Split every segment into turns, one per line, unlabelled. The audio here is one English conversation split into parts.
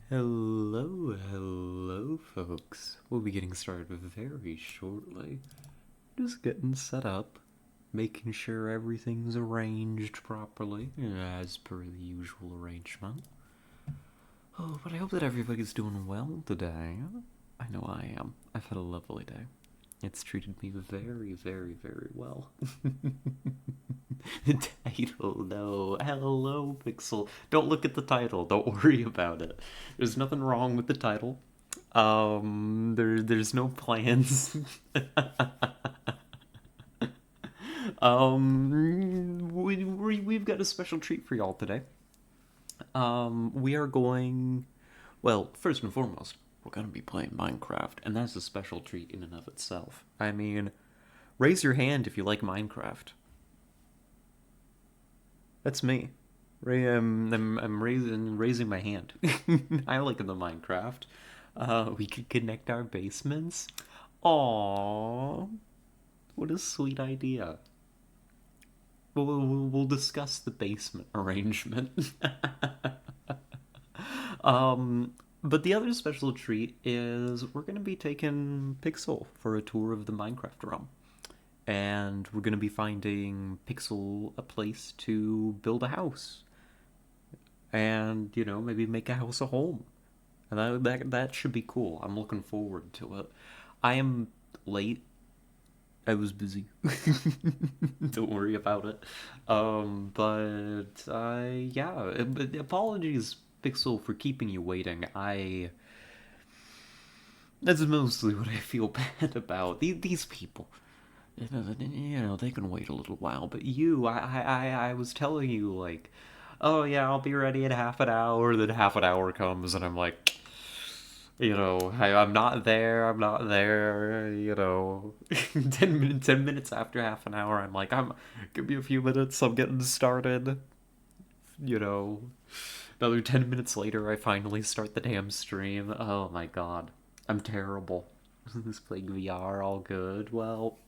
Hello, folks. We'll be getting started very shortly. Just getting set up, making sure everything's arranged properly, as per the usual arrangement. Oh, but I hope that everybody's doing well today. I know I am. I've had a lovely day. It's treated me very, very, very well. The title, no. Hello, Pixel. Don't look at the title. Don't worry about it. There's nothing wrong with the title. There's no plans. We've got a special treat for y'all today. We are going. Well, first and foremost, we're gonna be playing Minecraft, and that's a special treat in and of itself. I mean, raise your hand if you like Minecraft. That's me. I'm raising my hand. I like the Minecraft. We could connect our basements. Aww, what a sweet idea. We'll discuss the basement arrangement. But the other special treat is we're going to be taking Pixel for a tour of the Minecraft realm. And we're going to be finding Pixel a place to build a house. And, maybe make a house a home. And that should be cool. I'm looking forward to it. I am late. I was busy. Don't worry about it. Yeah. Apologies, Pixel, for keeping you waiting. That's mostly what I feel bad about. These people. They can wait a little while, but I was telling you, like, oh yeah, I'll be ready in half an hour. Then half an hour comes, and I'm like, I'm not there. I'm not there. 10 minutes after half an hour, I'm like, give me a few minutes. I'm getting started. You know, Another 10 minutes later, I finally start the damn stream. Oh my god, I'm terrible. This playing VR all good. Well,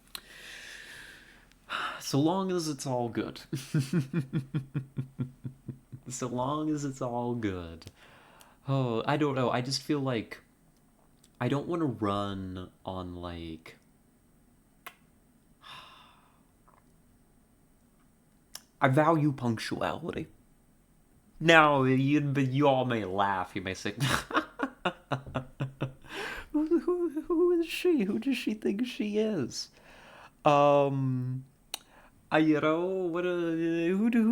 so long as it's all good. So long as it's all good. Oh, I don't know. I just feel like I don't want to run on like I value punctuality. Now, you all may laugh. You may say, who is she? Who does she think she is?" Um, who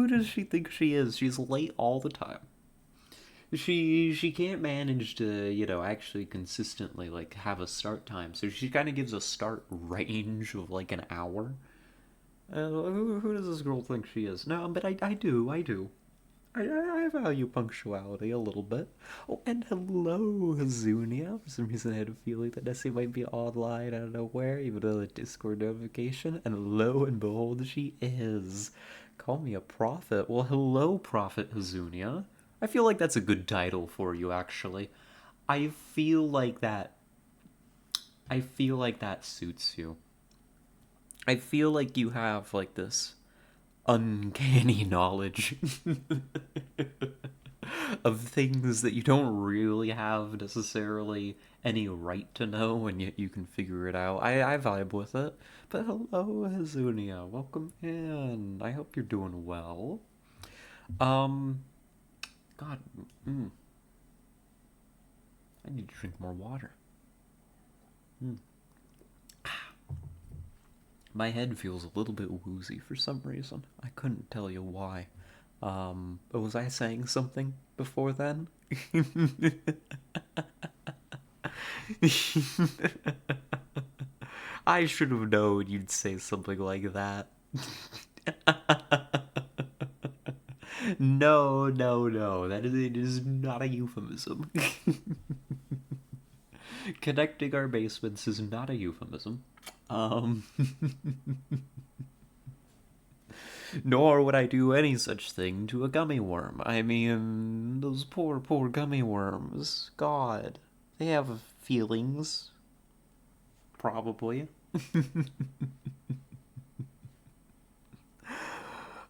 does she think she is? She's late all the time. She can't manage to actually consistently like have a start time. So she kind of gives a start range of like an hour. Who does this girl think she is? No, but I do. I value punctuality a little bit. Oh, and hello, Hazunia. For some reason, I had a feeling that Nessie might be online out of nowhere, even though the Discord notification. And lo and behold, she is. Call me a prophet. Well, hello, Prophet Hazunia. I feel like that's a good title for you, actually. I feel like that. I feel like that suits you. I feel like you have like this uncanny knowledge of things that you don't really have necessarily any right to know, and yet you can figure it out. I vibe with it. But hello, Hazunia. Welcome in. I hope you're doing well. Um, God, mm, I need to drink more water. Mm. My head feels a little bit woozy for some reason. I couldn't tell you why. Was I saying something before then? I should have known you'd say something like that. No, no, no. It is not a euphemism. Connecting our basements is not a euphemism. Um, Nor would I do any such thing to a gummy worm. I mean, those poor, poor gummy worms. God, they have feelings. Probably.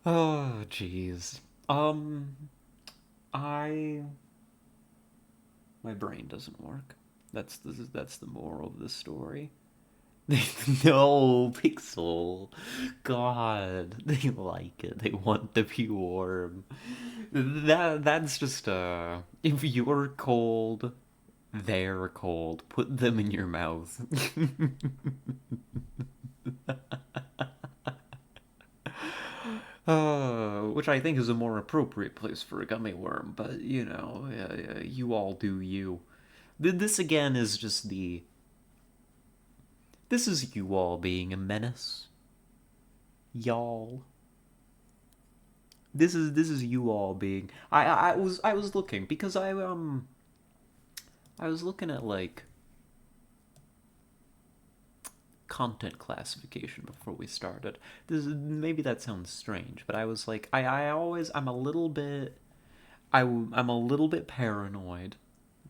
Oh, jeez. I My brain doesn't work. That's the moral of the story. No, Pixel. God, they like it. They want to be warm. That's just if you're cold, they're cold. Put them in your mouth. Which I think is a more appropriate place for a gummy worm, but you know, you all do you. This again is just the. This is you all being a menace, y'all. This is you all being. I was looking because I was looking at like content classification before we started. Maybe that sounds strange, but I was like, I'm a little bit, I'm a little bit paranoid,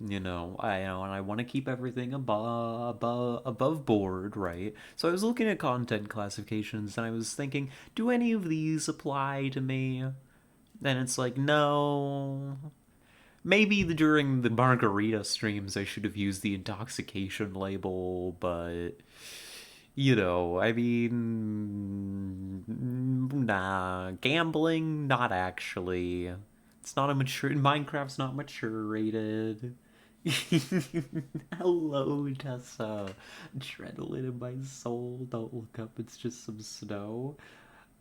and I want to keep everything above board, right? So I was looking at content classifications, and I was thinking, do any of these apply to me? And it's like, no. Maybe during the margarita streams I should have used the intoxication label, but I mean, nah, gambling, not actually. It's not a mature. Minecraft's not mature rated. Hello, Tessa. Adrenaline in my soul. Don't look up. It's just some snow.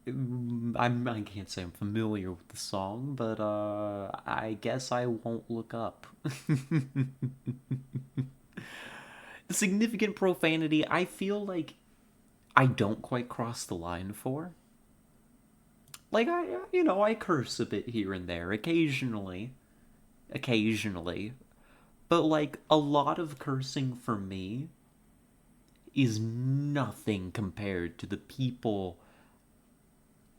I can't say I'm familiar with the song, but I guess I won't look up. Significant profanity. I feel like I don't quite cross the line for. Like I curse a bit here and there occasionally, but like a lot of cursing for me is nothing compared to the people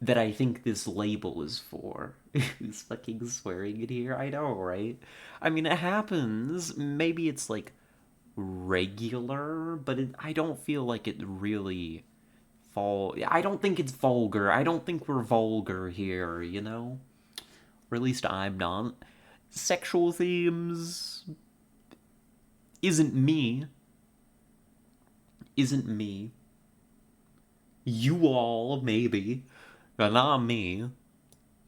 that I think this label is for. Who's fucking swearing in here? I know, right? I mean, it happens. Maybe it's like regular, but I don't feel like it really I don't think it's vulgar. I don't think we're vulgar here, Or at least I'm not. Sexual themes isn't me. Isn't me. You all, maybe. But not me.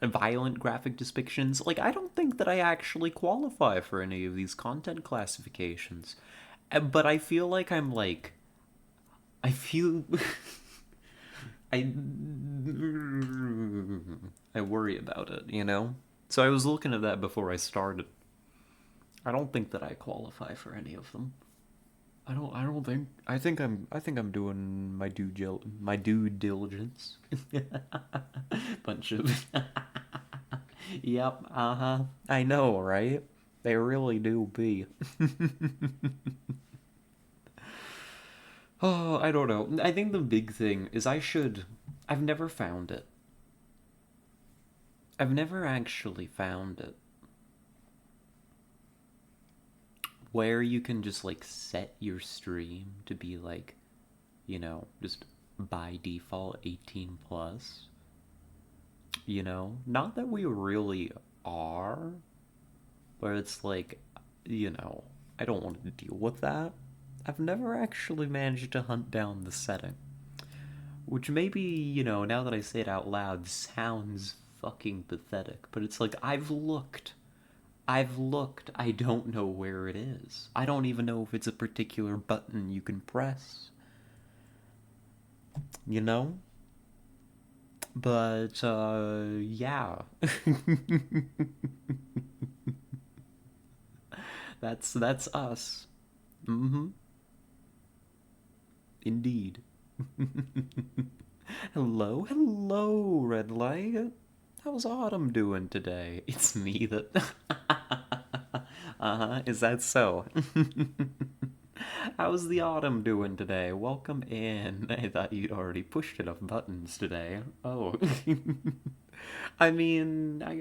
Violent graphic depictions. Like, I don't think that I actually qualify for any of these content classifications. But I feel like I'm like. I feel. I I worry about it. So I was looking at that before I started. I don't think that I qualify for any of them. I don't think I think I'm doing my due diligence. Bunch of Yep, uh-huh. I know, right? They really do be. Oh, I don't know. I think the big thing is I've never found it. I've never actually found it where you can just like set your stream to be like, just by default 18 plus. Not that we really are, but it's like, I don't want to deal with that. I've never actually managed to hunt down the setting. Which maybe, now that I say it out loud, sounds fucking pathetic. But it's like, I've looked. I don't know where it is. I don't even know if it's a particular button you can press. You know? But, yeah. That's us. Mm-hmm. Indeed. Hello, Red Light. How's Autumn doing today? It's me that. Uh-huh, is that so? How's the Autumn doing today? Welcome in. I thought you'd already pushed enough buttons today. Oh. I mean, I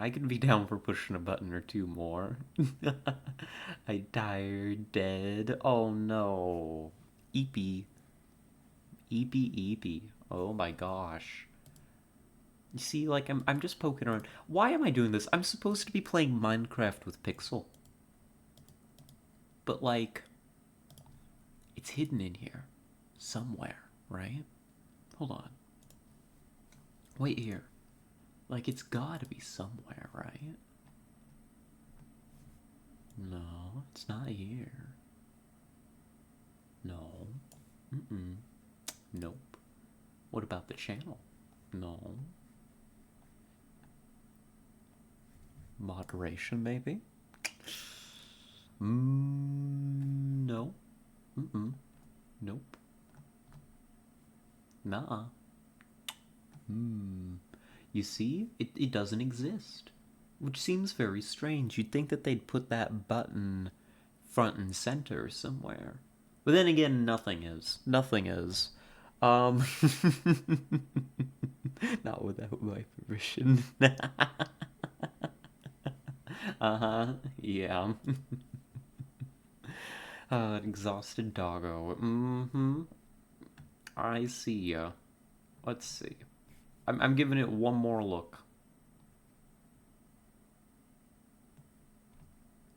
can be down for pushing a button or two more. I tired, dead. Oh no. Eepy. Eepy. Oh my gosh. You see, like, I'm just poking around. Why am I doing this? I'm supposed to be playing Minecraft with Pixel. But, like, it's hidden in here. Somewhere, right? Hold on. Wait here. Like, it's gotta be somewhere, right? No, it's not here. No. Mm-mm. Nope. What about the channel? No. Moderation, maybe? No. Mm-mm. Nope. Nuh-uh. You see? It doesn't exist. Which seems very strange. You'd think that they'd put that button front and center somewhere. But then again, nothing is. Nothing is. Um, not without my permission. Uh-huh, yeah. Exhausted doggo. Mm-hmm. I see ya. Let's see. I'm giving it one more look.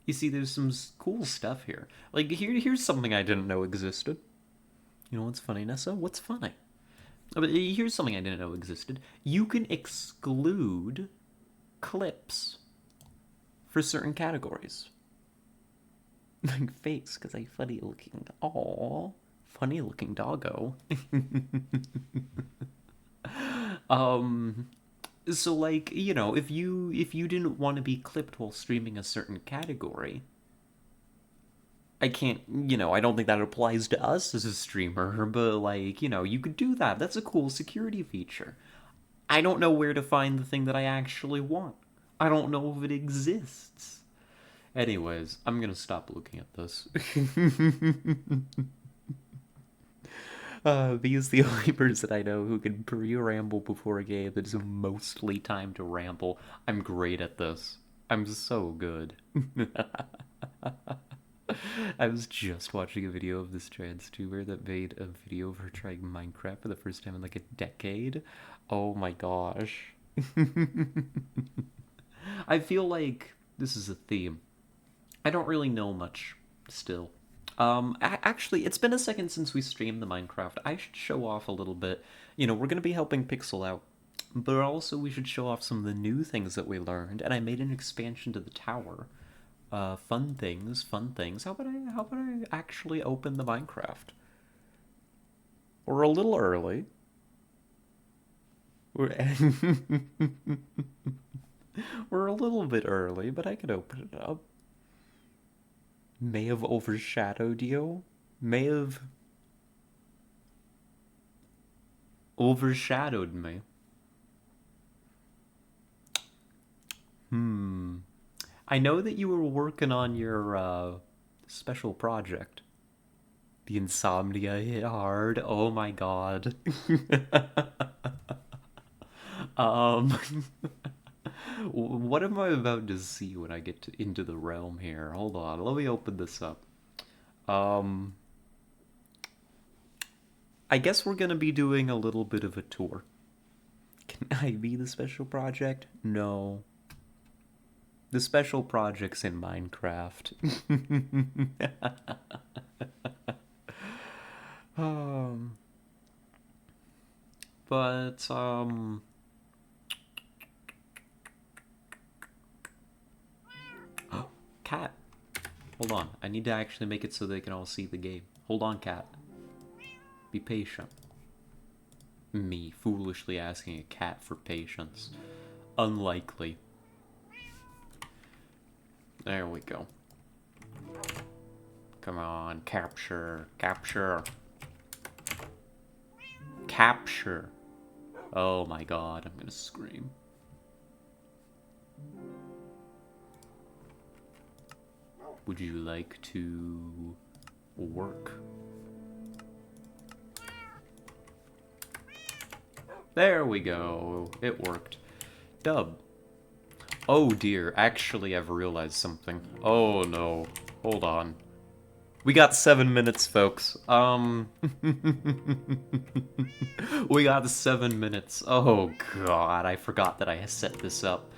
You see, there's some cool stuff here. Like, here's something I didn't know existed. You know what's funny, Nessa? What's funny? But here's something I didn't know existed. You can exclude clips for certain categories. Like face, because I funny looking. Aww. Funny looking doggo. um so like, you know, if you didn't want to be clipped while streaming a certain category, I can't, you know, I don't think that applies to us as a streamer, but like, you know, you could do that. That's a cool security feature. I don't know where to find the thing that I actually want. I don't know if it exists. Anyways, I'm gonna stop looking at this. Because the only person I know who can pre-ramble before a game that is mostly time to ramble. I'm great at this. I'm so good. I was just watching a video of this trans tuber that made a video of her trying Minecraft for the first time in like a decade. Oh my gosh. I feel like this is a theme. I don't really know much still. Actually, it's been a second since we streamed the Minecraft. I should show off a little bit. You know, we're gonna be helping Pixel out, but also we should show off some of the new things that we learned. And I made an expansion to the tower. Fun things, fun things. How about I actually open the Minecraft? We're a little early. We're we're a little bit early, but I could open it up. May have overshadowed you. May have overshadowed me. I know that you were working on your special project. The insomnia hit hard. Oh my god. um, what am I about to see when I get into the realm here? Hold on, let me open this up. Um, I guess we're gonna be doing a little bit of a tour. Can I be the special project? No. The special project's in Minecraft. um, but cat. Hold on. I need to actually make it so they can all see the game. Hold on, cat. Be patient. Me foolishly asking a cat for patience. Unlikely. There we go. Come on, capture, capture. Capture. Oh my god, I'm gonna scream. Would you like to work? There we go. It worked. Dub. Oh dear, actually I've realized something. Oh no. Hold on. We got 7 minutes, folks. We got 7 minutes. Oh god, I forgot that I set this up.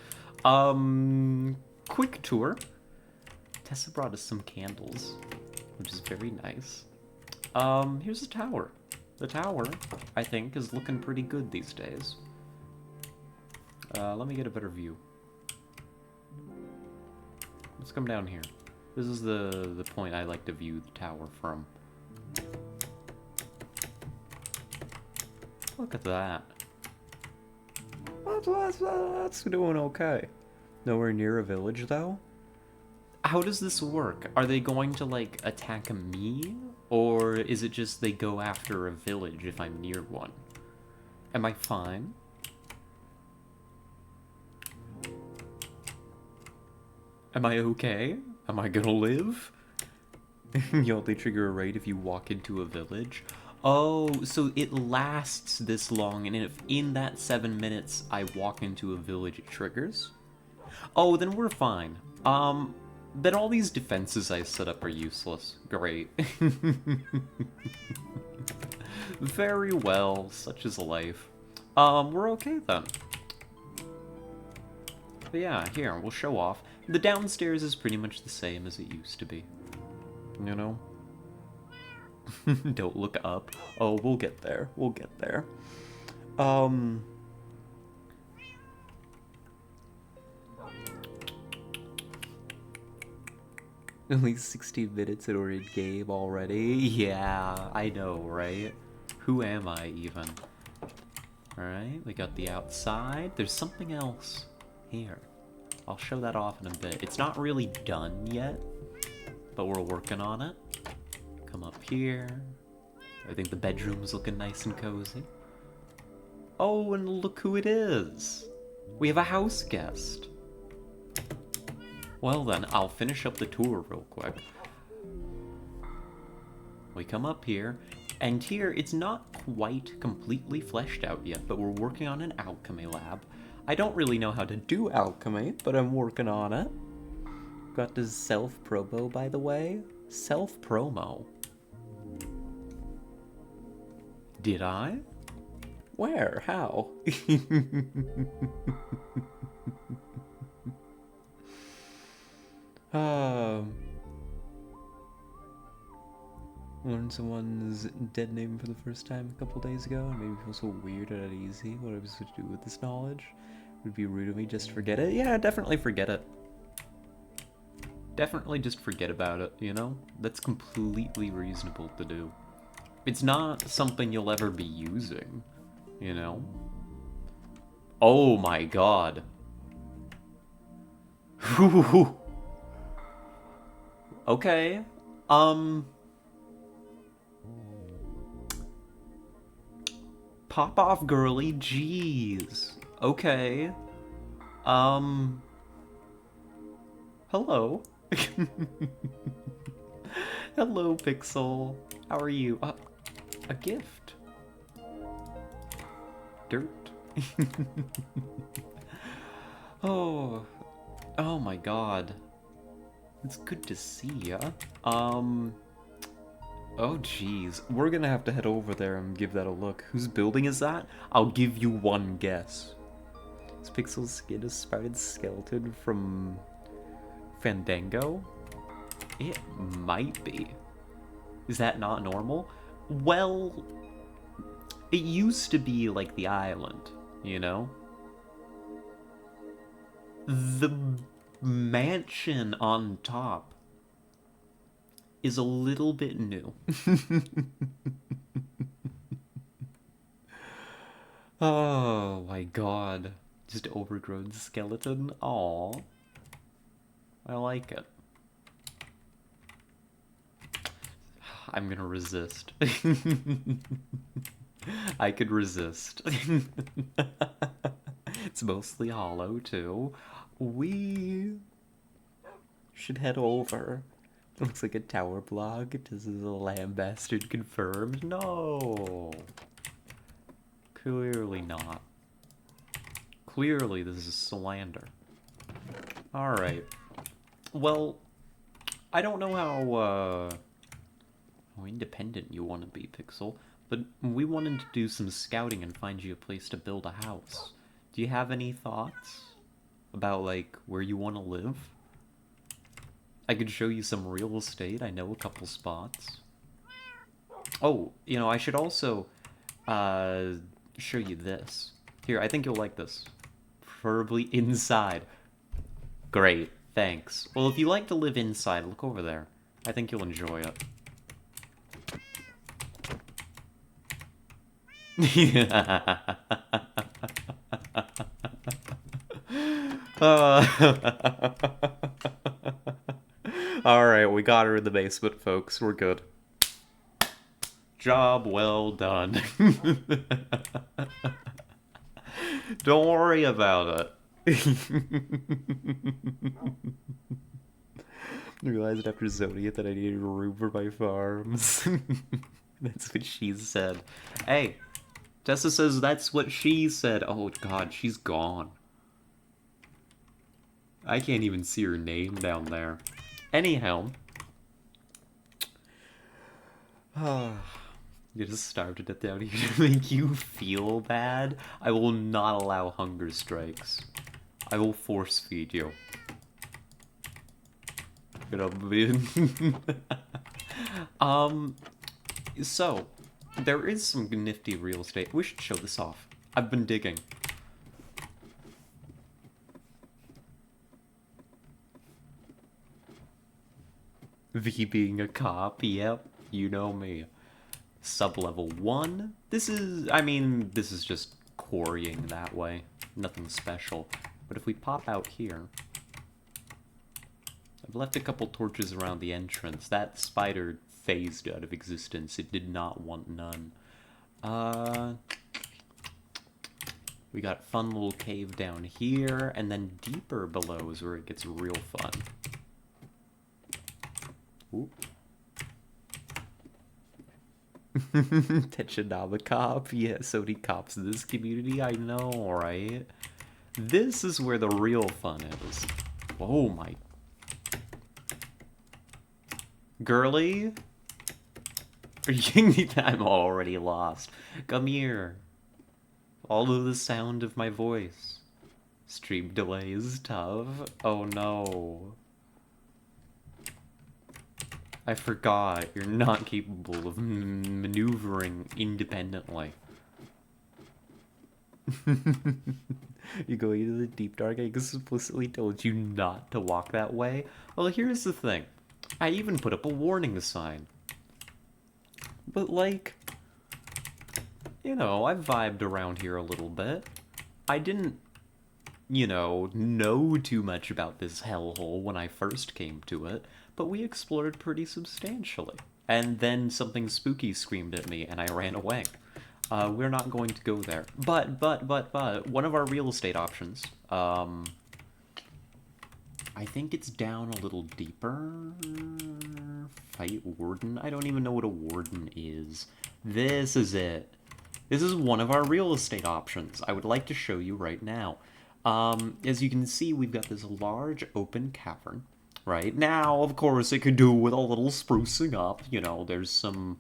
Quick tour. Tessa brought us some candles, which is very nice. Here's the tower. The tower, I think, is looking pretty good these days. Let me get a better view. Let's come down here. This is the point I like to view the tower from. Look at that. That's doing okay. Nowhere near a village, though? How does this work? Are they going to, like, attack me? Or is it just they go after a village if I'm near one? Am I fine? Am I okay? Am I gonna live? You only trigger a raid if you walk into a village? Oh, so it lasts this long, and if in that 7 minutes I walk into a village, it triggers? Oh, then we're fine. Then all these defenses I set up are useless. Great. Very well, such is life. We're okay then. But yeah, here, we'll show off. The downstairs is pretty much the same as it used to be. You know? Don't look up. Oh, we'll get there. We'll get there. At least 16 minutes and we're in game already. Yeah, I know, right? Who am I, even? Alright, we got the outside. There's something else here. I'll show that off in a bit. It's not really done yet, but we're working on it. Come up here. I think the bedroom's looking nice and cozy. Oh, and look who it is! We have a house guest. Well then, I'll finish up the tour real quick. We come up here, and here it's not quite completely fleshed out yet, but we're working on an alchemy lab. I don't really know how to do alchemy, but I'm working on it. Got this self-promo, by the way. Self-promo. Did I? Where? How? Learned someone's dead name for the first time a couple days ago, and made me feel so weird and uneasy. What I was supposed to do with this knowledge? Would it be rude of me just to forget it? Yeah, definitely forget it. Definitely just forget about it, you know? That's completely reasonable to do. It's not something you'll ever be using, you know? Oh my god. Okay. Pop off, girly. Jeez. Okay. Hello. Hello, Pixel. How are you? A gift. Dirt. Oh. Oh my god. It's good to see ya. Oh jeez. We're gonna have to head over there and give that a look. Whose building is that? I'll give you one guess. Is Pixel's skin a sprouted skeleton from Fandango? It might be. Is that not normal? Well, it used to be like the island, you know? The mansion on top is a little bit new. Oh my god. Just overgrown skeleton. Aw. I like it. I'm gonna resist. I could resist. It's mostly hollow, too. We should head over. Looks like a tower block. This is a lamb bastard confirmed. No. Clearly not. Clearly this is slander. Alright. Well, I don't know how, How independent you want to be, Pixel. But we wanted to do some scouting and find you a place to build a house. Do you have any thoughts about, like, where you want to live? I could show you some real estate. I know a couple spots. Oh, you know, I should also show you this. Here, I think you'll like this. Preferably inside. Great, thanks. Well, if you like to live inside, look over there. I think you'll enjoy it. Alright, we got her in the basement, folks. We're good. Job well done. Don't worry about it. I realized after Zodiac that I needed a room for my farms. That's what she said. Hey, Tessa says that's what she said. Oh god, she's gone. I can't even see her name down there. Anyhow. You just starved to death down here to make you feel bad? I will not allow hunger strikes. I will force feed you. Get up, man. So, there is some nifty real estate. We should show this off. I've been digging. V being a cop, yep, you know me. Sub-level 1. This is, I mean, this is just quarrying that way. Nothing special. But if we pop out here... I've left a couple torches around the entrance. That spider phased out of existence. It did not want none. We got fun little cave down here, and then deeper below is where it gets real fun. Oop. Techinaba cop? Yeah, so many cops in this community, I know, right? This is where the real fun is. Oh my... Girly? I'm already lost. Come here. Follow the sound of my voice. Stream delay is tough. Oh no. I forgot. You're not capable of maneuvering independently. You go into the deep dark. I explicitly told you not to walk that way. Well, here's the thing. I even put up a warning sign. But, like, you know, I vibed around here a little bit. I didn't, you know too much about this hellhole when I first came to it, but we explored pretty substantially. And then something spooky screamed at me, and I ran away. We're not going to go there. But, one of our real estate options, I think it's down a little deeper. Fight Warden? I don't even know what a Warden is. This is it. This is one of our real estate options. I would like to show you right now. As you can see, we've got this large open cavern. Right? Now, of course, it could do with a little sprucing up. You know, there's some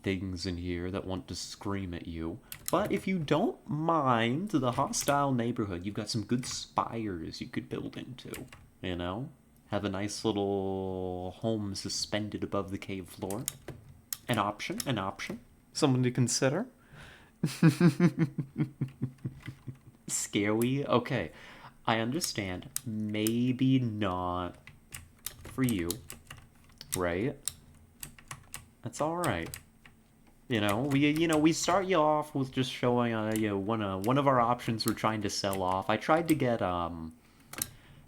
things in here that want to scream at you. But if you don't mind the hostile neighborhood, you've got some good spires you could build into, you know? Have a nice little home suspended above the cave floor. An option, an option. Someone to consider. Scary? Okay, I understand. Maybe not for you, right? That's alright. You know, we start you off with just showing, one of our options we're trying to sell off. I tried to get, I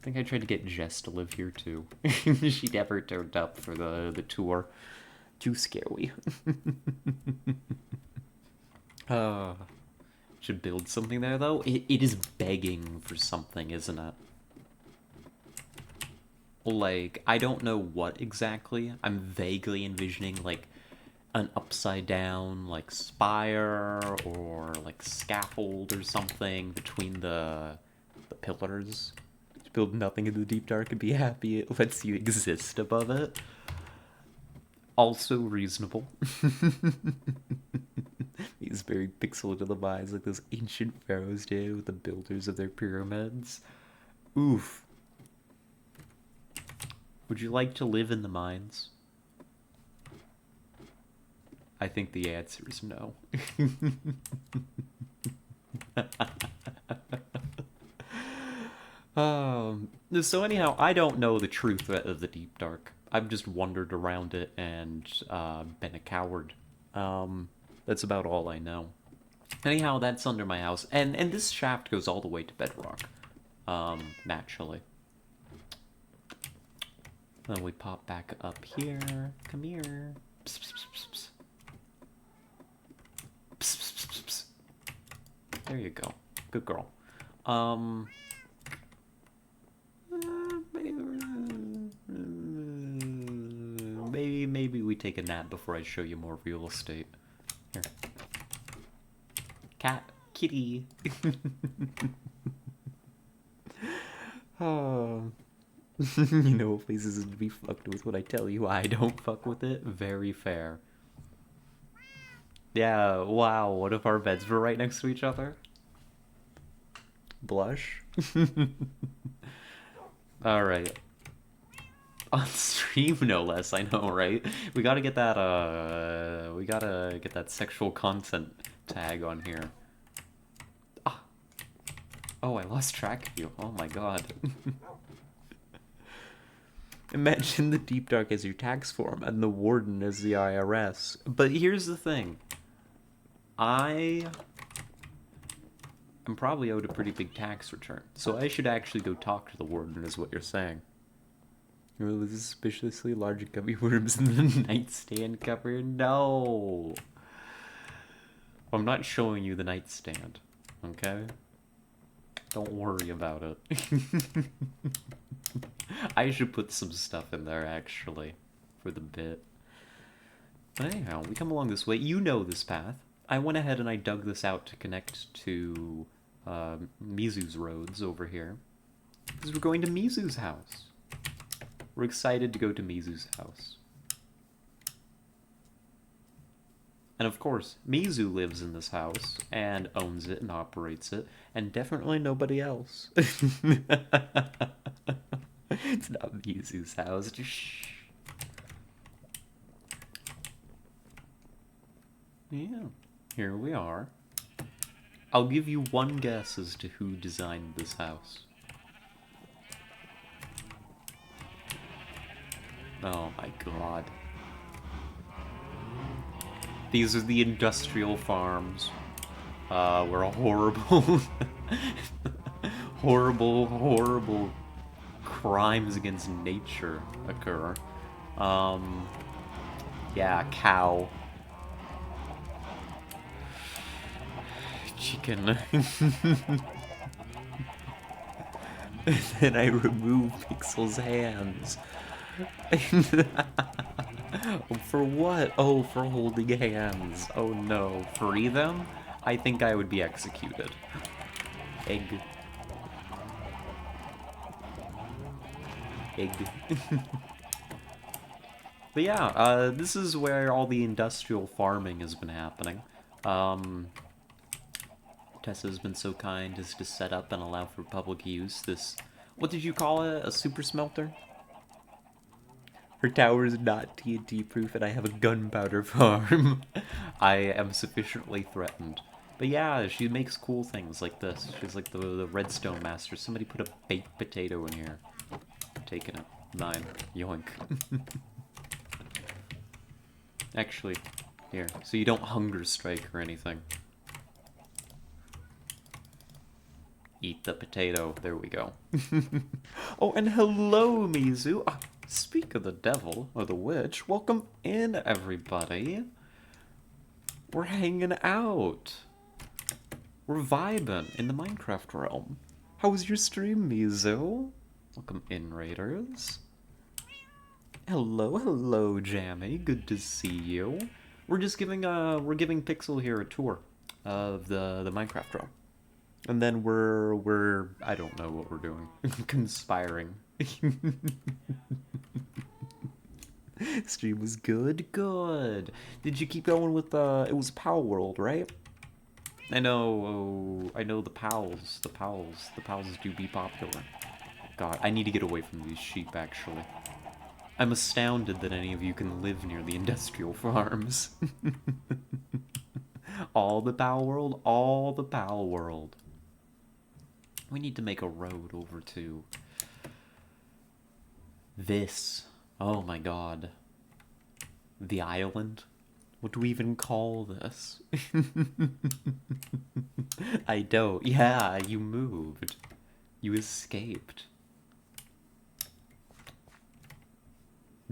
think I tried to get Jess to live here too. She never turned up for the tour. Too scary. Should build something there though. It is begging for something, isn't it? Like, I don't know what exactly. I'm vaguely envisioning, like, an upside down, like, spire or, like, scaffold or something between the pillars. To build nothing in the deep dark and be happy it lets you exist above it. Also reasonable. He's very pixel to the minds like those ancient pharaohs did with the builders of their pyramids. Oof. Would you like to live in the mines? I think the answer is no. So anyhow, I don't know the truth of the Deep Dark. I've just wandered around it and been a coward. That's about all I know. Anyhow, that's under my house, and this shaft goes all the way to bedrock. Naturally. Then we pop back up here. Come here. Psst, psst, psst, psst. Psst, psst, psst, psst. There you go. Good girl. Maybe we take a nap before I show you more real estate. Here. Cat. Kitty. Oh. You know what places is to be fucked with when I tell you I don't fuck with it? Very fair. Yeah, wow, what if our beds were right next to each other? Blush? Alright. On stream, no less, I know, right? We gotta get that, sexual content tag on here. Ah. Oh, I lost track of you. Oh my god. Imagine the Deep Dark as your tax form and the Warden as the IRS. But here's the thing. I'm probably owed a pretty big tax return, so I should actually go talk to the Warden, is what you're saying. Well, suspiciously large gummy worms in the nightstand cover? No! I'm not showing you the nightstand, okay? Don't worry about it. I should put some stuff in there, actually, for the bit. But anyhow, we come along this way. You know this path. I went ahead and I dug this out to connect to Mizu's roads over here. Because we're going to Mizu's house. We're excited to go to Mizu's house. And of course, Mizu lives in this house, and owns it and operates it, and definitely nobody else. It's not Mizu's house, just shh. Yeah, here we are. I'll give you one guess as to who designed this house. Oh my god. These are the industrial farms. Where a horrible, horrible crimes against nature occur. Yeah, cow. Chicken. Then I remove Pixel's hands. For what? Oh, for holding hands. Oh no. Free them? I think I would be executed. Egg. Egg. But yeah, this is where all the industrial farming has been happening. Tessa's been so kind as to set up and allow for public use this... What did you call it? A super smelter? Her tower is not TNT proof and I have a gunpowder farm. I am sufficiently threatened. But yeah, she makes cool things like this. She's like the redstone master. Somebody put a baked potato in here. I'm taking it. Mine. Yoink. Actually, here. So you don't hunger strike or anything. Eat the potato. There we go. Oh, and hello, Mizu. Speak of the devil, or the witch, welcome in, everybody. We're hanging out. We're vibing in the Minecraft realm. How was your stream, Mizu? Welcome in, Raiders. Hello, Jammy. Good to see you. We're just giving Pixel here a tour of the Minecraft realm. And then we're I don't know what we're doing. Conspiring. Stream was good, good. Did you keep going with it was Pal World, right? I know the pals do be popular. God, I need to get away from these sheep, actually. I'm astounded that any of you can live near the industrial farms. All the Pal World, all the Pal World. We need to make a road over to this. Oh my god. The island? What do we even call this? I don't. Yeah, you moved. You escaped.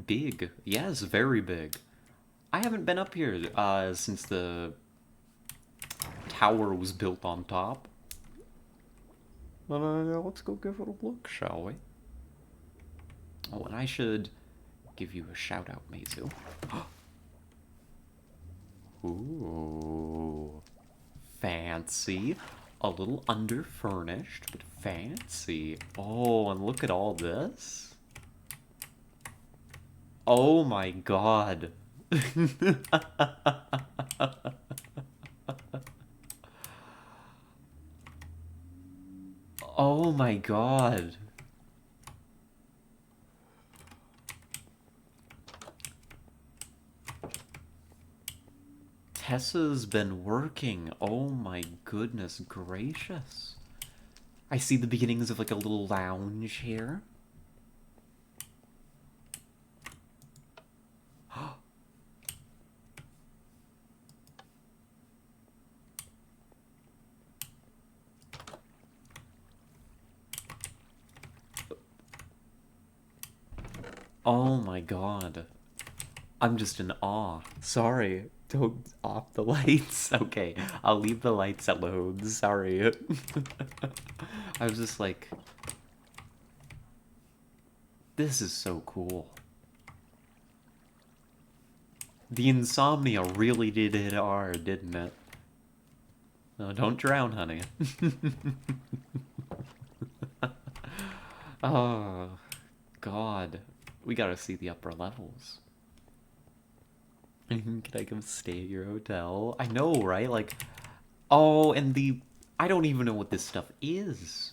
Big. Yes, very big. I haven't been up here since the tower was built on top. Let's go give it a look, shall we? Oh, and I should give you a shout out, Mazu. Ooh. Fancy. A little underfurnished, but fancy. Oh, and look at all this. Oh my god. Oh my god. Tessa's been working. Oh my goodness gracious. I see the beginnings of like a little lounge here. Oh my god. I'm just in awe. Sorry. Don't off the lights. Okay, I'll leave the lights alone. Sorry. I was just like, this is so cool. The insomnia really did hit hard, didn't it? No, don't drown, honey. Oh, God. We gotta see the upper levels. Can I come stay at your hotel? I know, right? Like, oh, and the... I don't even know what this stuff is.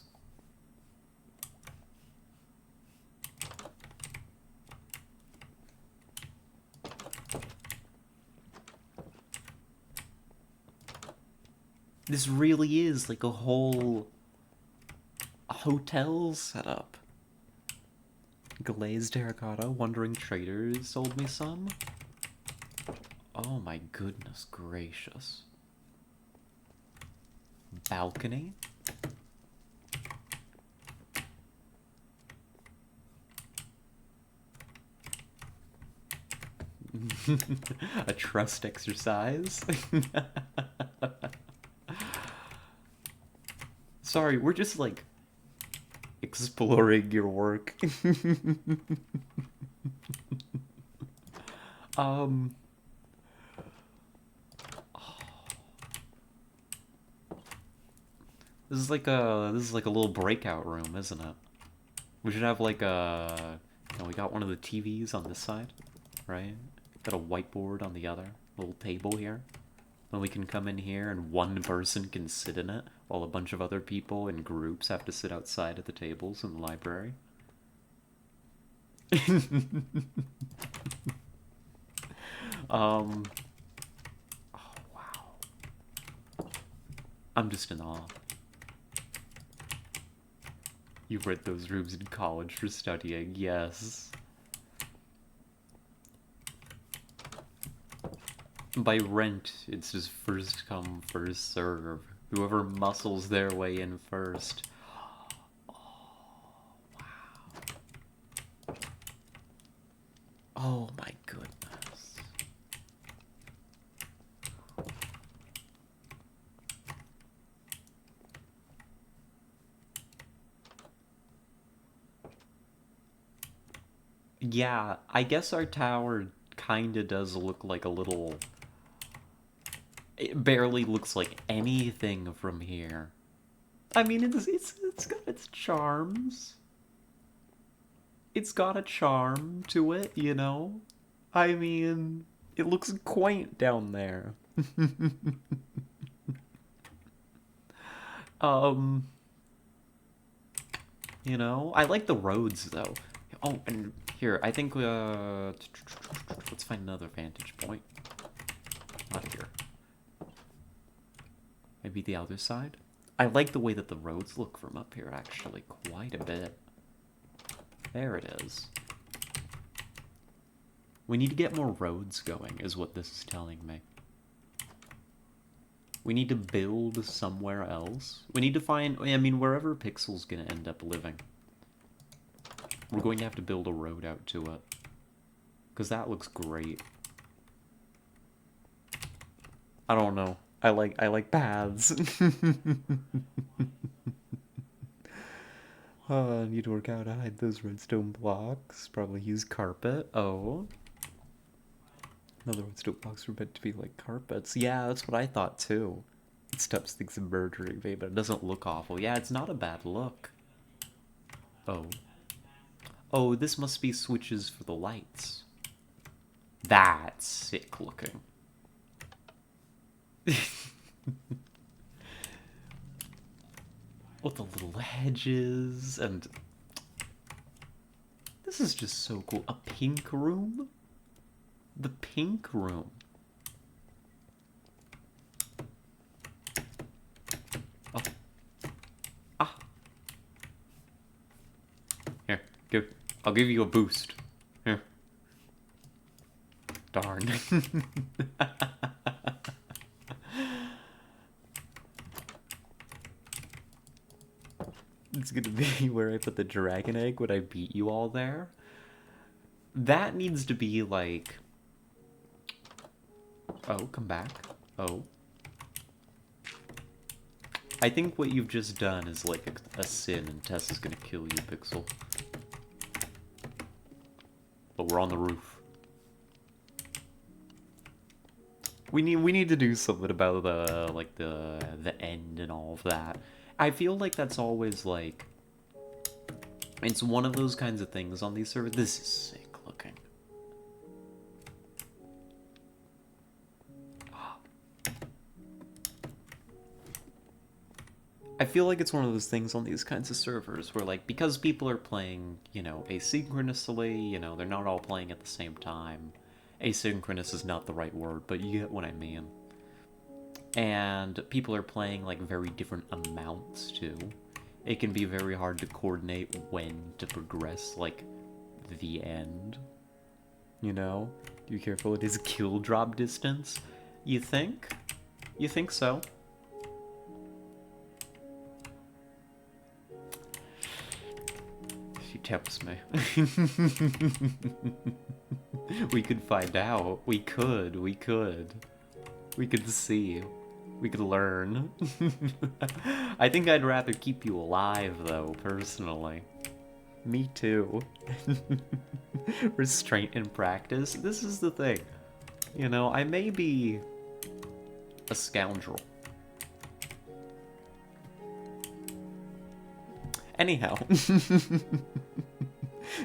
This really is like a whole hotel setup. Glazed terracotta, wandering traders sold me some. Oh my goodness gracious. Balcony. A trust exercise. Sorry, we're just like exploring your work. um this is like a little breakout room, isn't it? We should have like a we got one of the TVs on this side, right? Got a whiteboard on the other, little table here. Then we can come in here and one person can sit in it while a bunch of other people in groups have to sit outside at the tables in the library. Oh wow. I'm just in awe. You rent those rooms in college for studying, yes. By rent, it's just first come, first serve. Whoever muscles their way in first. Oh, wow. Oh my goodness. Yeah, I guess our tower kinda does look like a little... It barely looks like anything from here. I mean, it's got its charms. It's got a charm to it, you know? I mean, it looks quaint down there. um, you know, I like the roads though. Oh, and here, I think let's find another vantage point. Not here. Maybe the other side? I like the way that the roads look from up here, actually, quite a bit. There it is. We need to get more roads going, is what this is telling me. We need to build somewhere else. We need to find, I mean, wherever Pixel's gonna end up living. We're going to have to build a road out to it. Because that looks great. I don't know. I like paths. Oh, I need to work out how to hide those redstone blocks. Probably use carpet. Oh. Another redstone blocks were meant to be like carpets. Yeah, that's what I thought too. It stops things from murdering me, but it doesn't look awful. Yeah, it's not a bad look. Oh. Oh, this must be switches for the lights. That's sick looking. With the little hedges and... This is just so cool. A pink room? The pink room. Oh. Ah. Here, go. I'll give you a boost. Here. Darn. It's gonna be where I put the dragon egg when I beat you all there. That needs to be like... Oh, come back. Oh. I think what you've just done is like a sin, and Tess is gonna kill you, Pixel. But we're on the roof. We need to do something about the like the end and all of that. I feel like that's always like... It's one of those kinds of things on these servers. This is sick looking. I feel like it's one of those things on these kinds of servers where, like, because people are playing, you know, asynchronously, you know, they're not all playing at the same time. Asynchronous is not the right word, but you get what I mean. And people are playing, like, very different amounts, too. It can be very hard to coordinate when to progress, like, the end. You know? Be careful, it is kill drop distance. You think? You think so? She tempts me. We could find out. We could. We could see. We could learn. I think I'd rather keep you alive, though, personally. Me too. Restraint in practice. This is the thing. You know, I may be a scoundrel. Anyhow.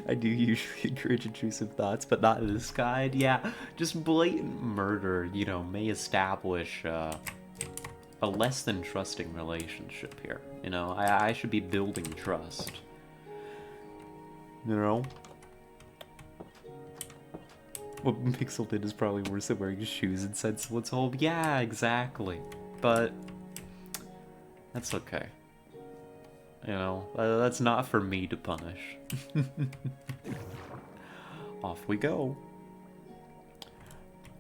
I do usually encourage intrusive thoughts, but not in this guide. Yeah, just blatant murder, you know, may establish a less than trusting relationship here. You know, I should be building trust. You know? What Pixel did is probably worse than wearing shoes inside someone's home. Yeah, exactly. But that's okay. You know, that's not for me to punish. Off we go.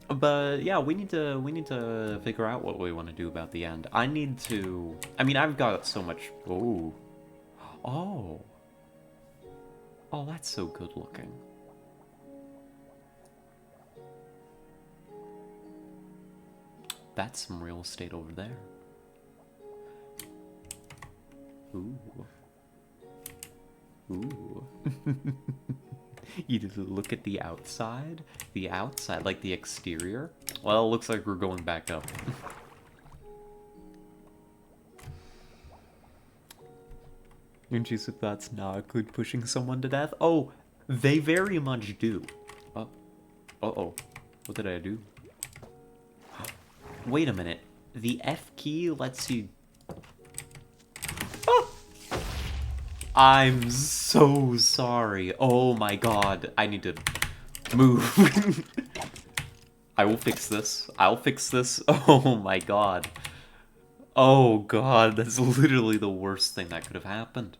But yeah, we need to figure out what we want to do about the end. I need to... I mean, I've got so much... Oh. Oh. Oh, that's so good looking. That's some real estate over there. Ooh. Ooh. You need to look at the outside? The outside, like the exterior? Well, it looks like we're going back up. Intrusive thoughts not include pushing someone to death? Oh, they very much do. Oh. Uh-oh. What did I do? Wait a minute. The F key lets you... Ah! I'm so sorry. Oh my god. I need to move. I will fix this. I'll fix this. Oh my god. Oh god, that's literally the worst thing that could have happened.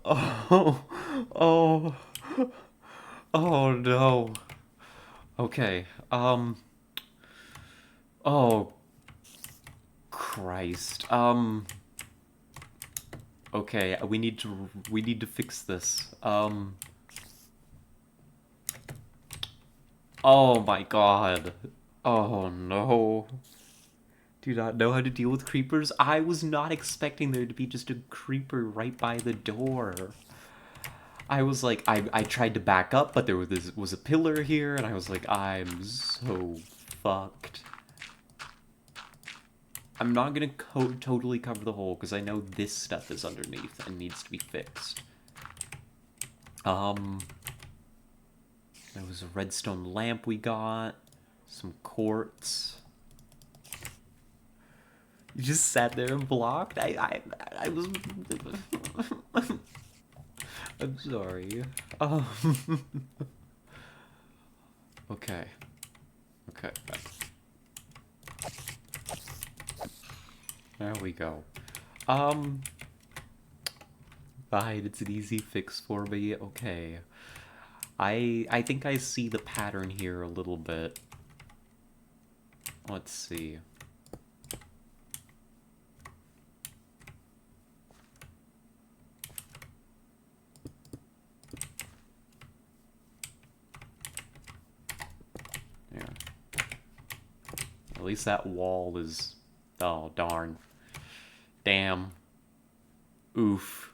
Oh, oh, oh no. Okay, oh, Christ. Okay, we need to fix this. Oh my god. Oh no. Do not know how to deal with creepers? I was not expecting there to be just a creeper right by the door. I was like, I tried to back up, but there was a pillar here, and I was like, I'm so fucked. I'm not gonna totally cover the hole, because I know this stuff is underneath and needs to be fixed. There was a redstone lamp we got, some quartz. You just sat there and blocked? I was... I'm sorry. Okay. Okay. There we go. Fine, it's an easy fix for me. Okay. I think I see the pattern here a little bit. Let's see. Yeah. At least that wall is... Oh, darn. Damn. Oof.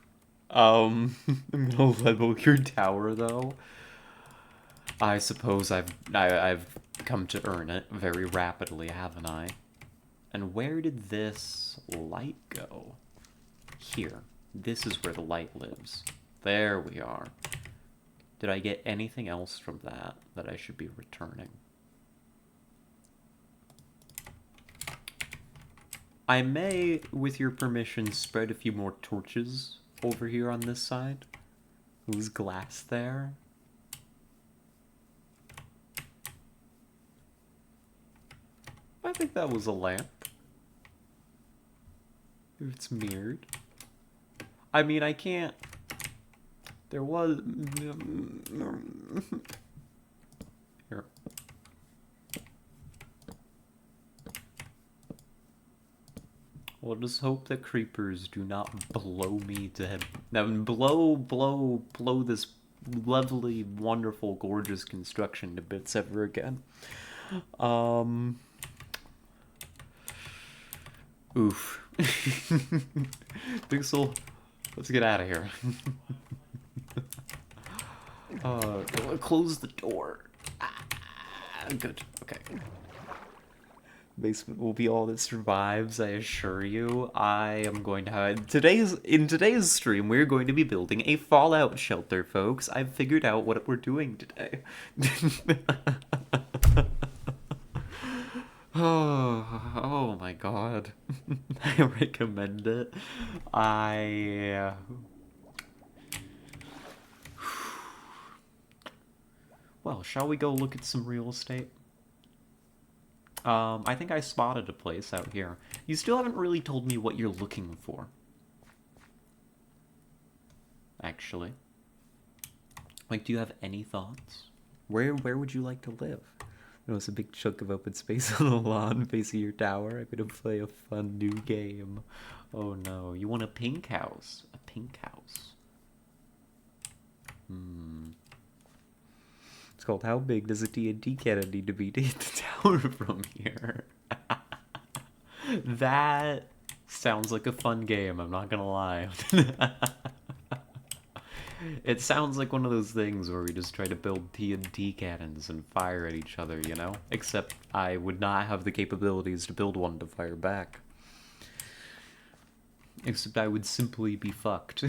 I'm gonna level your tower, though. I suppose I've come to earn it very rapidly, haven't I? And where did this light go? Here. This is where the light lives. There we are. Did I get anything else from that I should be returning? I may, with your permission, spread a few more torches over here on this side. There's glass there. I think that was a lamp. It's mirrored. I mean, I can't... There was... Here. We'll just hope that creepers do not blow me to heaven. Now, blow this lovely, wonderful, gorgeous construction to bits ever again. Oof. Pixel, let's get out of here. Close the door. Good. Okay. Basement will be all that survives, I assure you. I am going to have... In today's stream, we're going to be building a fallout shelter, folks. I've figured out what we're doing today. Oh my god. I recommend it. Well, shall we go look at some real estate? I think I spotted a place out here. You still haven't really told me what you're looking for. Actually. Like, do you have any thoughts? Where would you like to live? It's a big chunk of open space on the lawn facing your tower. I'm gonna play a fun new game. Oh no, you want a pink house? A pink house. It's called How Big Does a TNT Cannon Need to Be to Hit the Tower from Here? That sounds like a fun game, I'm not gonna lie. It sounds like one of those things where we just try to build TNT cannons and fire at each other, you know? Except I would not have the capabilities to build one to fire back. Except I would simply be fucked.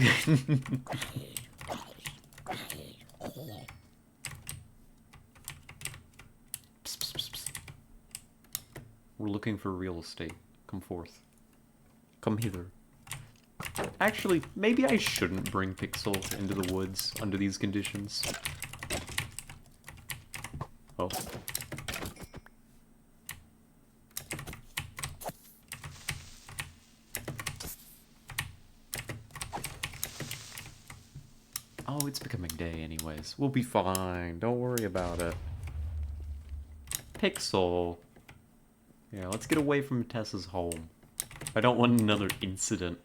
We're looking for real estate. Come forth. Come hither. Actually, maybe I shouldn't bring Pixel into the woods under these conditions. Oh. Oh, it's becoming day anyways. We'll be fine. Don't worry about it. Pixel. Yeah, let's get away from Tessa's home. I don't want another incident.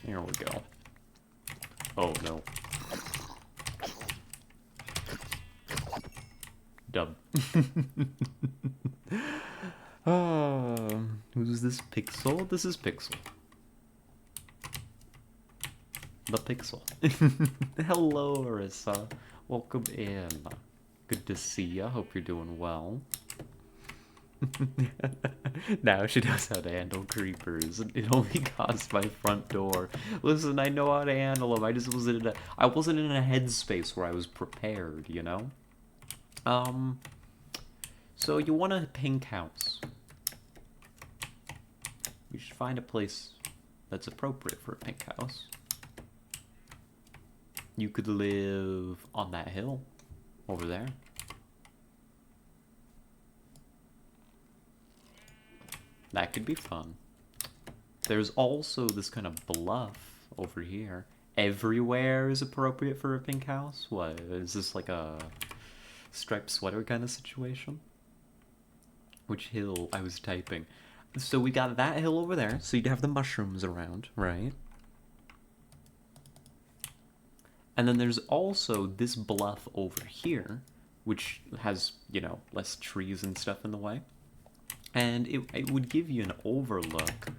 Here we go. Oh no. Dub. Who's this Pixel? This is Pixel. The Pixel. Hello, Arissa. Welcome in. Good to see ya. Hope you're doing well. Now she knows how to handle creepers. It only caused my front door. Listen, I know how to handle them. I wasn't in a headspace where I was prepared, you know? So you want a pink house. You should find a place that's appropriate for a pink house. You could live on that hill over there. That could be fun. There's also this kind of bluff over here. Everywhere is appropriate for a pink house? What, is this like a striped sweater kind of situation? Which hill I was typing. So we got that hill over there, so you'd have the mushrooms around, right? And then there's also this bluff over here, which has, you know, less trees and stuff in the way. And it would give you an overlook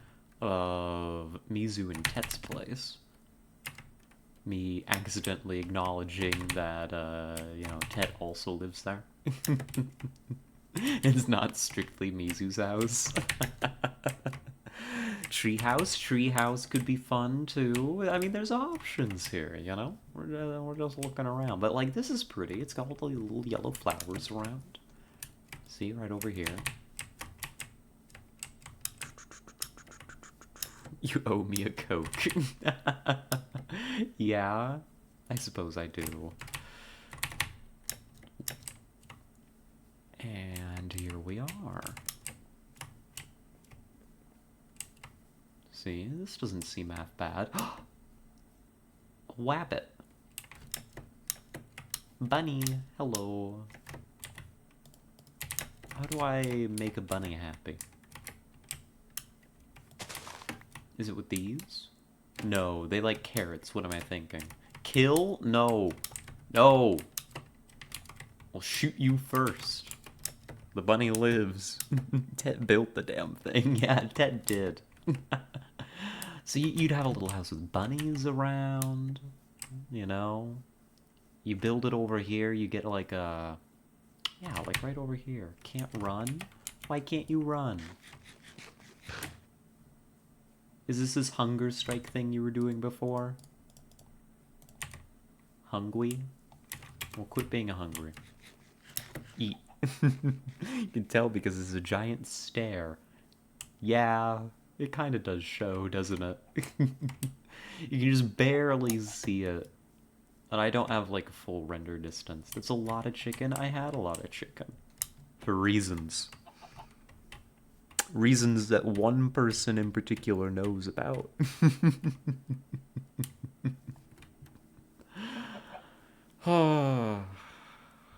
of Mizu and Tet's place. Me accidentally acknowledging that, you know, Tet also lives there. It's not strictly Mizu's house. Treehouse could be fun too. I mean, there's options here, you know? We're just looking around. But, like, this is pretty. It's got all the little yellow flowers around. See, right over here. You owe me a Coke. Yeah, I suppose I do. And here we are. See, this doesn't seem half bad. A wabbit. Bunny, hello. How do I make a bunny happy? Is it with these? No, they like carrots. What am I thinking? Kill? No. No. I'll shoot you first. The bunny lives. Ted built the damn thing. Yeah, Ted did. So you'd have a little house with bunnies around, you know? You build it over here, you get like a... Yeah, like right over here. Can't run? Why can't you run? Is this hunger strike thing you were doing before? Hungry? Well, quit being hungry. Eat. You can tell because it's a giant stare. Yeah, it kind of does show, doesn't it? You can just barely see it. And I don't have, like, a full render distance. That's a lot of chicken. I had a lot of chicken. For reasons. Reasons that one person in particular knows about.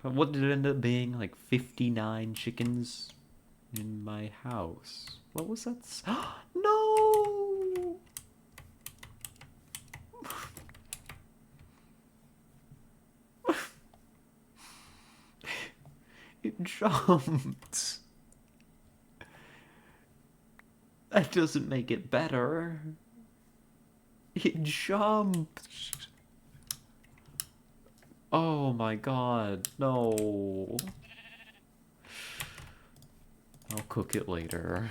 What did it end up being? Like 59 chickens in my house. What was that? No! It jumped. That doesn't make it better. It jumped. Oh my god, no. I'll cook it later.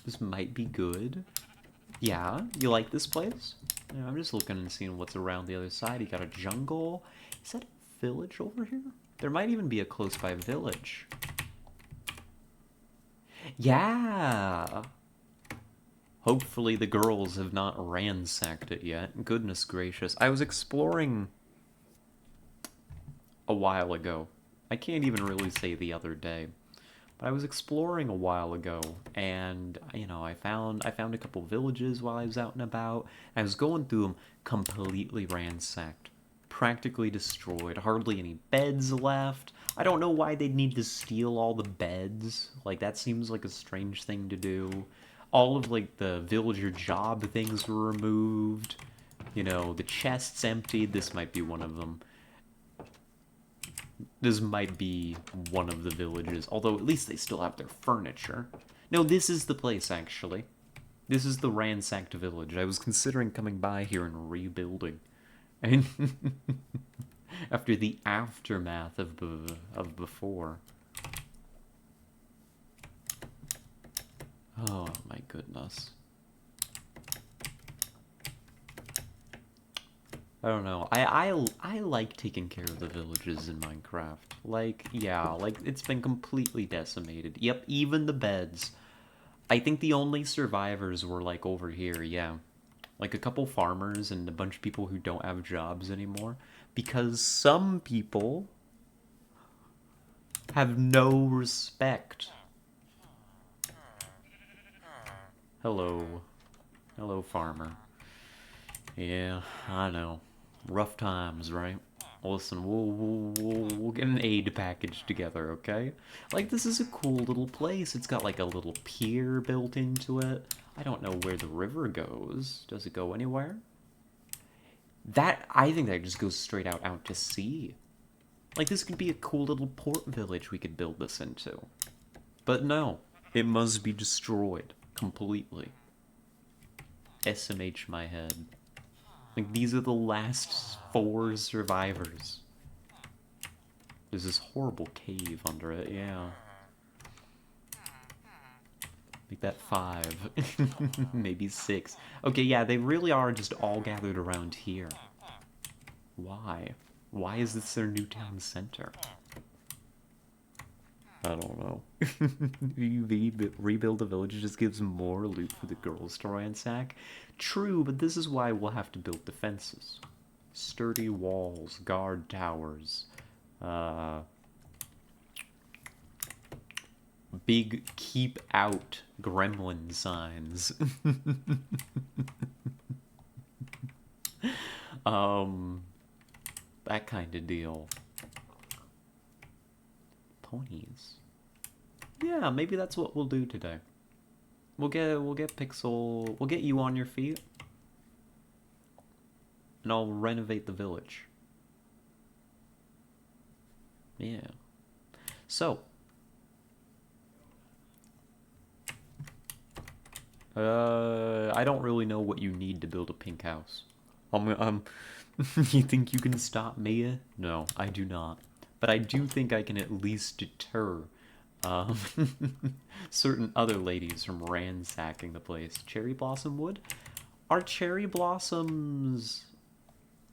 This might be good. Yeah, you like this place? Yeah, I'm just looking and seeing what's around the other side. You got a jungle. Is that a village over here? There might even be a close by village. Yeah! Hopefully the girls have not ransacked it yet. Goodness gracious. I was exploring a while ago. I can't even really say the other day. But I was exploring a while ago, and you know, I found a couple villages while I was out and about. I was going through them, completely ransacked, practically destroyed. Hardly any beds left. I don't know why they'd need to steal all the beds. Like that seems like a strange thing to do. All of like the villager job things were removed. You know, the chests emptied. This might be one of them. This might be one of the villages, although at least they still have their furniture. No, this is the place, actually. This is the ransacked village. I was considering coming by here and rebuilding. And after the aftermath of before. Oh my goodness. I don't know. I like taking care of the villages in Minecraft. Like, yeah, like it's been completely decimated. Yep, even the beds. I think the only survivors were like over here, yeah. Like a couple farmers and a bunch of people who don't have jobs anymore. Because some people have no respect. Hello. Hello, farmer. Yeah, I know. Rough times, right? Listen, we'll get an aid package together, okay? Like, this is a cool little place. It's got, like, a little pier built into it. I don't know where the river goes. Does it go anywhere? I think that just goes straight out to sea. Like, this could be a cool little port village we could build this into. But no, it must be destroyed completely. SMH my head. Like, these are the last 4 survivors. There's this horrible cave under it, yeah. Make that 5. Maybe 6. Okay, yeah, they really are just all gathered around here. Why? Why is this their new town center? I don't know. Rebuild the village just gives more loot for the girls to ransack. True, but this is why we'll have to build defenses. Sturdy walls, guard towers, big keep out gremlin signs. That kind of deal. Ponies. Yeah, maybe that's what we'll do today. We'll get Pixel, we'll get you on your feet. And I'll renovate the village. Yeah. So, I don't really know what you need to build a pink house. You think you can stop me? No, I do not. But I do think I can at least deter um, certain other ladies from ransacking the place. Cherry blossom wood? Are cherry blossoms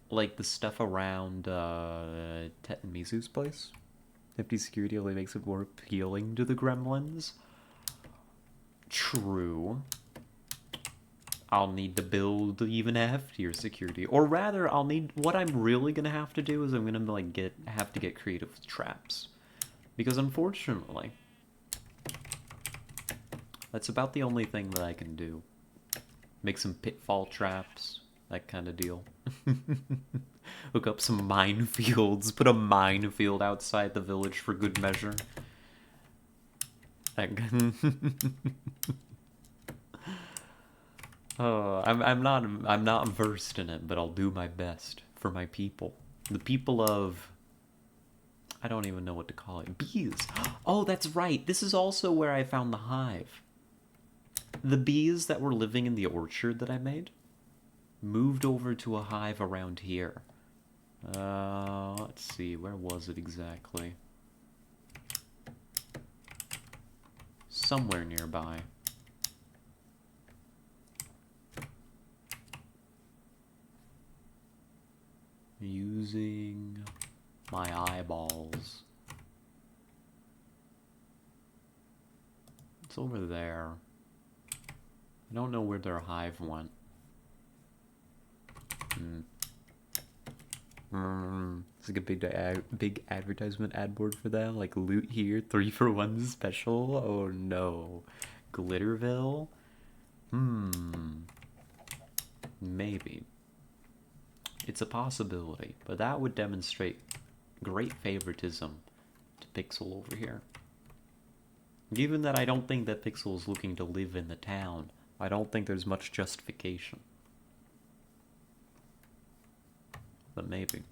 like the stuff around Tet and Misu's place? 50 security only makes it more appealing to the gremlins. True. I'll need to build even heftier security. Or rather, what I'm really gonna have to do is I'm gonna like have to get creative with traps. Because unfortunately, that's about the only thing that I can do. Make some pitfall traps, that kind of deal. Hook up some minefields, put a minefield outside the village for good measure. Oh, I'm not versed in it, but I'll do my best for my people. The people of, I don't even know what to call it. Bees. Oh, that's right. This is also where I found the hive. The bees that were living in the orchard that I made moved over to a hive around here. Let's see, where was it exactly? Somewhere nearby. Using my eyeballs. It's over there. I don't know where their hive went. It's like a big advertisement ad board for them. Like, loot here, 3 for 1 special. Oh no. Glitterville? Maybe. It's a possibility, but that would demonstrate great favoritism to Pixel over here. Given that I don't think that Pixel is looking to live in the town, I don't think there's much justification. But maybe.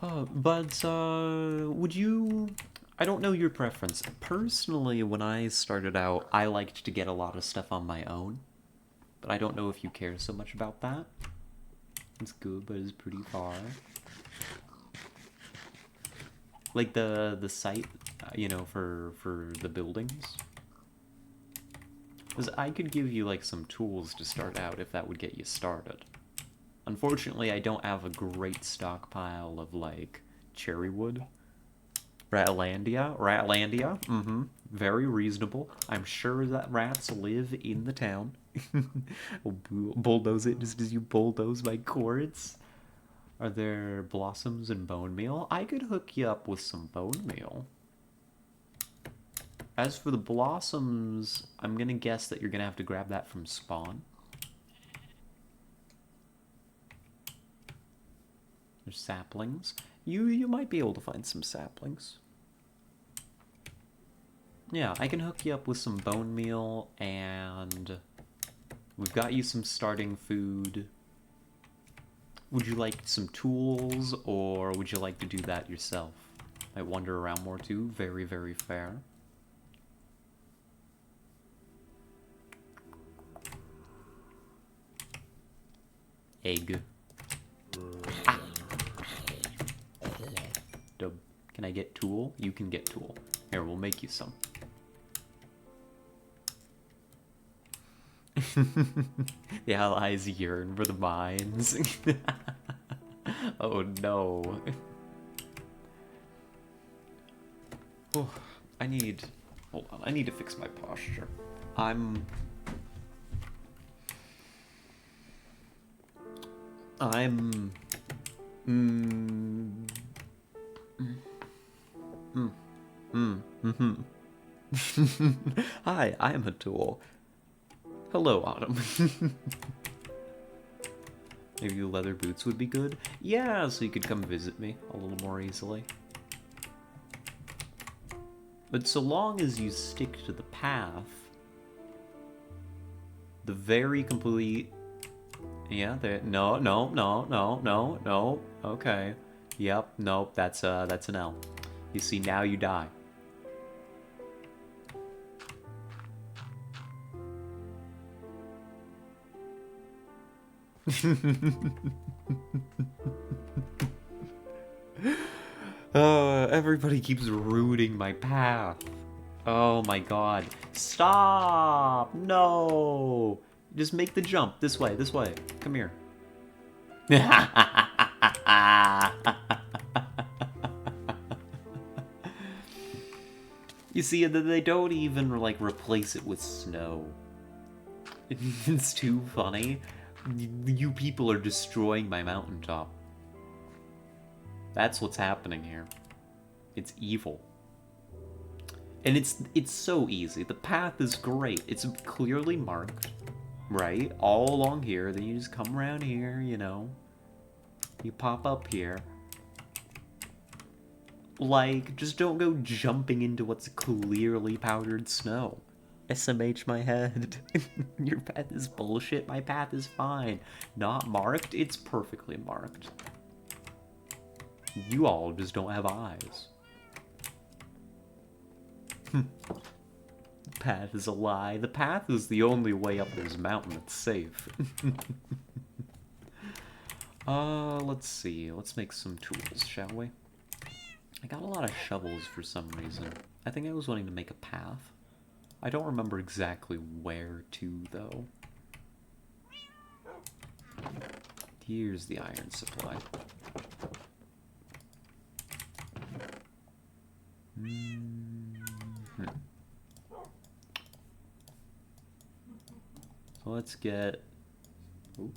Would you... I don't know your preference. Personally, when I started out, I liked to get a lot of stuff on my own. But I don't know if you care so much about that. It's good, but it's pretty far. Like the site, you know, for the buildings. Because I could give you, like, some tools to start out if that would get you started. Unfortunately, I don't have a great stockpile of, like, cherry wood. Ratlandia? Ratlandia? Very reasonable. I'm sure that rats live in the town. I'll bulldoze it just as you bulldoze my quartz. Are there blossoms and bone meal? I could hook you up with some bone meal. As for the blossoms, I'm gonna guess that you're gonna have to grab that from spawn. There's saplings. You might be able to find some saplings. Yeah, I can hook you up with some bone meal, and we've got you some starting food. Would you like some tools, or would you like to do that yourself? Might wander around more too. Very, very fair. Egg. Ah. Dub. Can I get tool? You can get tool. Here, we'll make you some. The allies yearn for the mines. Oh no. Oh, hold on, I need to fix my posture. Hi, I am a tool. Hello, Autumn. Maybe leather boots would be good? Yeah, so you could come visit me a little more easily. But so long as you stick to the path, the very complete... Yeah, there... No. Okay. Yep, nope, that's an L. You see, now you die. Everybody keeps ruining my path. Oh my god. Stop! No! Just make the jump. This way, this way. Come here. You see, they don't even, like, replace it with snow. It's too funny. You people are destroying my mountaintop. That's what's happening here. It's evil. And it's so easy. The path is great. It's clearly marked, right? All along here. Then you just come around here, you know. You pop up here. Like, just don't go jumping into what's clearly powdered snow. SMH my head. Your path is bullshit. My path is fine. Not marked? It's perfectly marked. You all just don't have eyes. path is a lie. The path is the only way up this mountain that's safe. Let's see. Let's make some tools, shall we? I got a lot of shovels for some reason. I think I was wanting to make a path. I don't remember exactly where to, though. Here's the iron supply. So let's get... Ooh.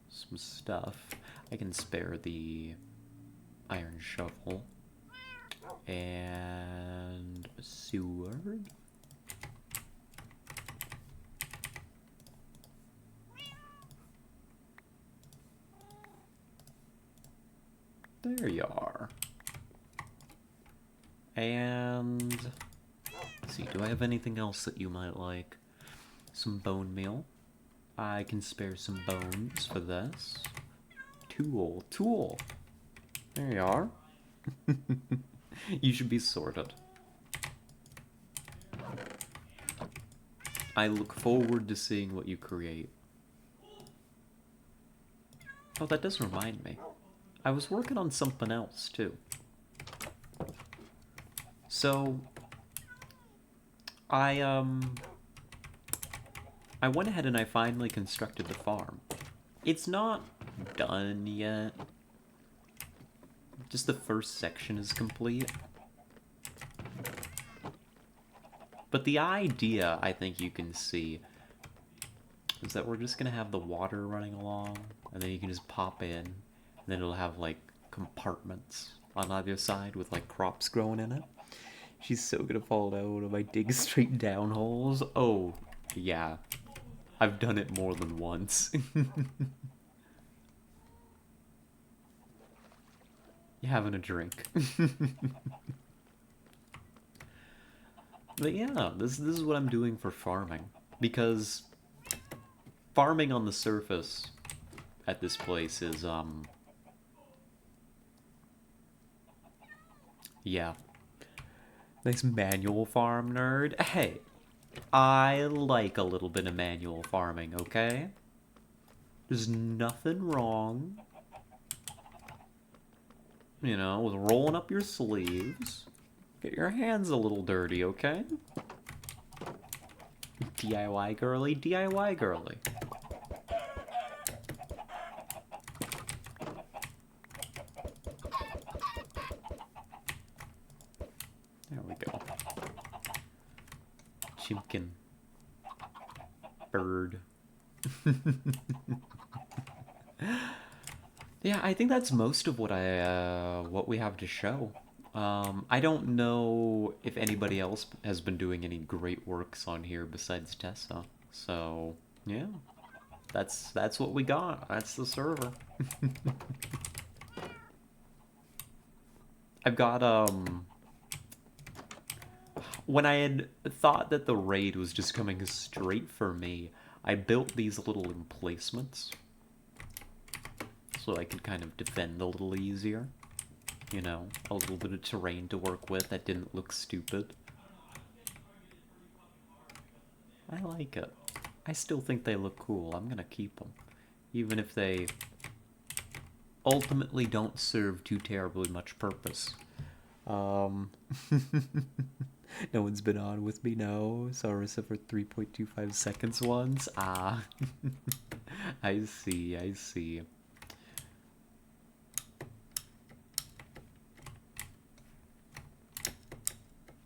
Some stuff. I can spare the iron shovel. And a sword. There you are. And let's see, do I have anything else that you might like? Some bone meal. I can spare some bones for this. Tool. There you are. You should be sorted. I look forward to seeing what you create. Oh, that does remind me. I was working on something else, too. So, I went ahead and I finally constructed the farm. It's not done yet. Just the first section is complete. But the idea, I think you can see, is that we're just gonna have the water running along, and then you can just pop in, and then it'll have, like, compartments on either side with, like, crops growing in it. She's so gonna fall down if I dig straight down holes. Oh, yeah. I've done it more than once. You having a drink? But yeah, this is what I'm doing for farming. Because farming on the surface at this place is, yeah. Nice manual farm, nerd. Hey, I like a little bit of manual farming, okay? There's nothing wrong, you know, with rolling up your sleeves. Get your hands a little dirty, okay? DIY girly, DIY girly. There we go. Chimkin. Bird. Yeah, I think that's most of what what we have to show. I don't know if anybody else has been doing any great works on here besides Tessa. So, yeah. That's what we got. That's the server. I've got, when I had thought that the raid was just coming straight for me, I built these little emplacements so I could kind of defend a little easier. You know, a little bit of terrain to work with that didn't look stupid. I like it. I still think they look cool. I'm gonna keep them. Even if they ultimately don't serve too terribly much purpose. No one's been on with me, no. Sarissa for 3.25 seconds once. Ah. I see, I see.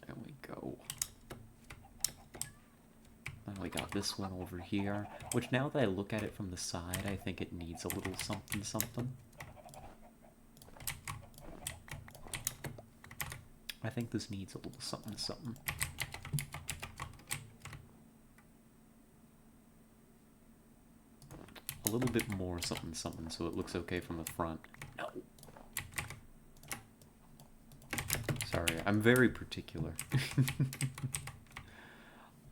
There we go. And we got this one over here, which now that I look at it from the side, I think it needs a little something something. I think this needs a little something something. A little bit more something something so it looks okay from the front. No. Sorry, I'm very particular.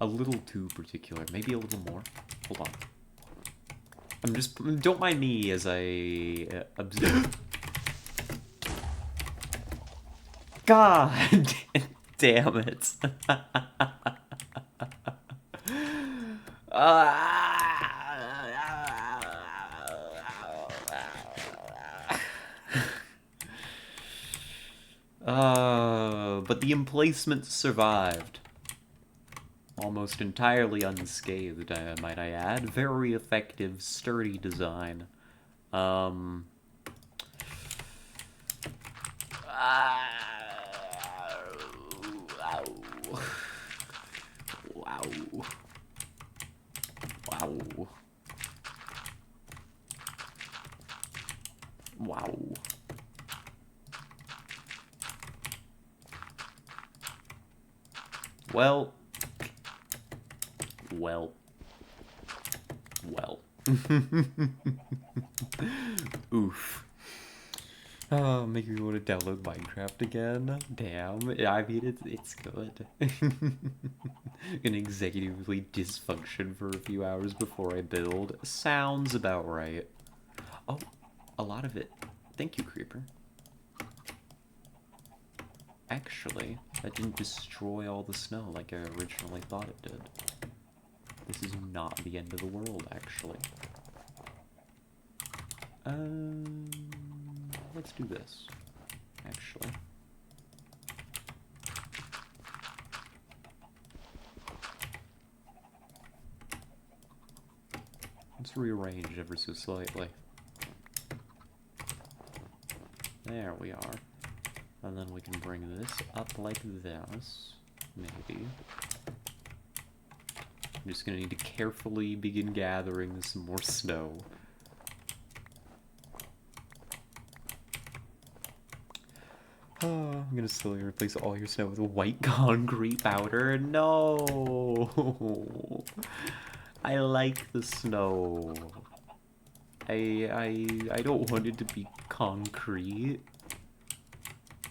A little too particular. Maybe a little more. Hold on. I'm just... Don't mind me as I observe. God damn it. But the emplacement survived. Almost entirely unscathed, might I add. Very effective, sturdy design. Wow. Wow. Wow. Wow. Well. Well. Well. Oof. Oh, make me want to download Minecraft again. Damn. I mean, it's good. Gonna executively dysfunction for a few hours before I build. Sounds about right. Oh, a lot of it. Thank you, Creeper. Actually, that didn't destroy all the snow like I originally thought it did. This is not the end of the world, actually. Let's do this, actually. Let's rearrange ever so slightly. There we are. And then we can bring this up like this, maybe. I'm just gonna need to carefully begin gathering some more snow. Oh, I'm gonna slowly replace all your snow with white concrete powder. No! I like the snow. I don't want it to be concrete.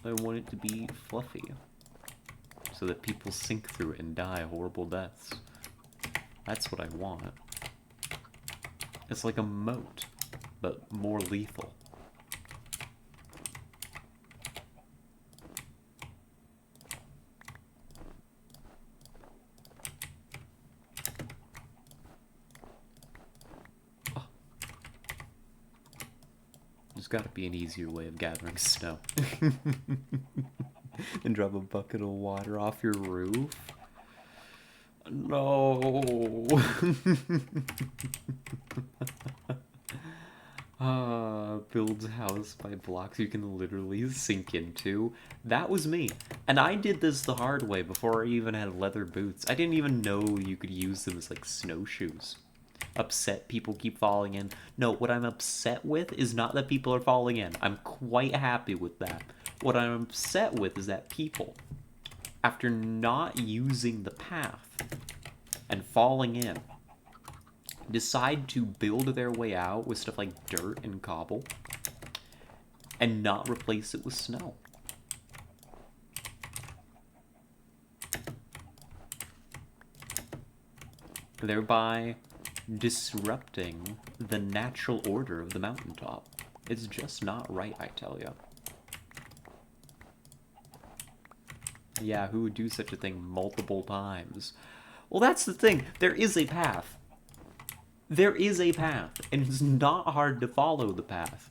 I want it to be fluffy. So that people sink through it and die horrible deaths. That's what I want. It's like a moat, but more lethal. Oh. There's gotta be an easier way of gathering snow. And drop a bucket of water off your roof? No. Builds house by blocks you can literally sink into. That was me. And I did this the hard way before I even had leather boots. I didn't even know you could use them as like snowshoes. Upset people keep falling in. No, what I'm upset with is not that people are falling in. I'm quite happy with that. What I'm upset with is that people, after not using the path and falling in, decide to build their way out with stuff like dirt and cobble and not replace it with snow. Thereby disrupting the natural order of the mountaintop. It's just not right, I tell ya. Yeah, who would do such a thing multiple times? Well, that's the thing. There is a path. There is a path, and it's not hard to follow the path.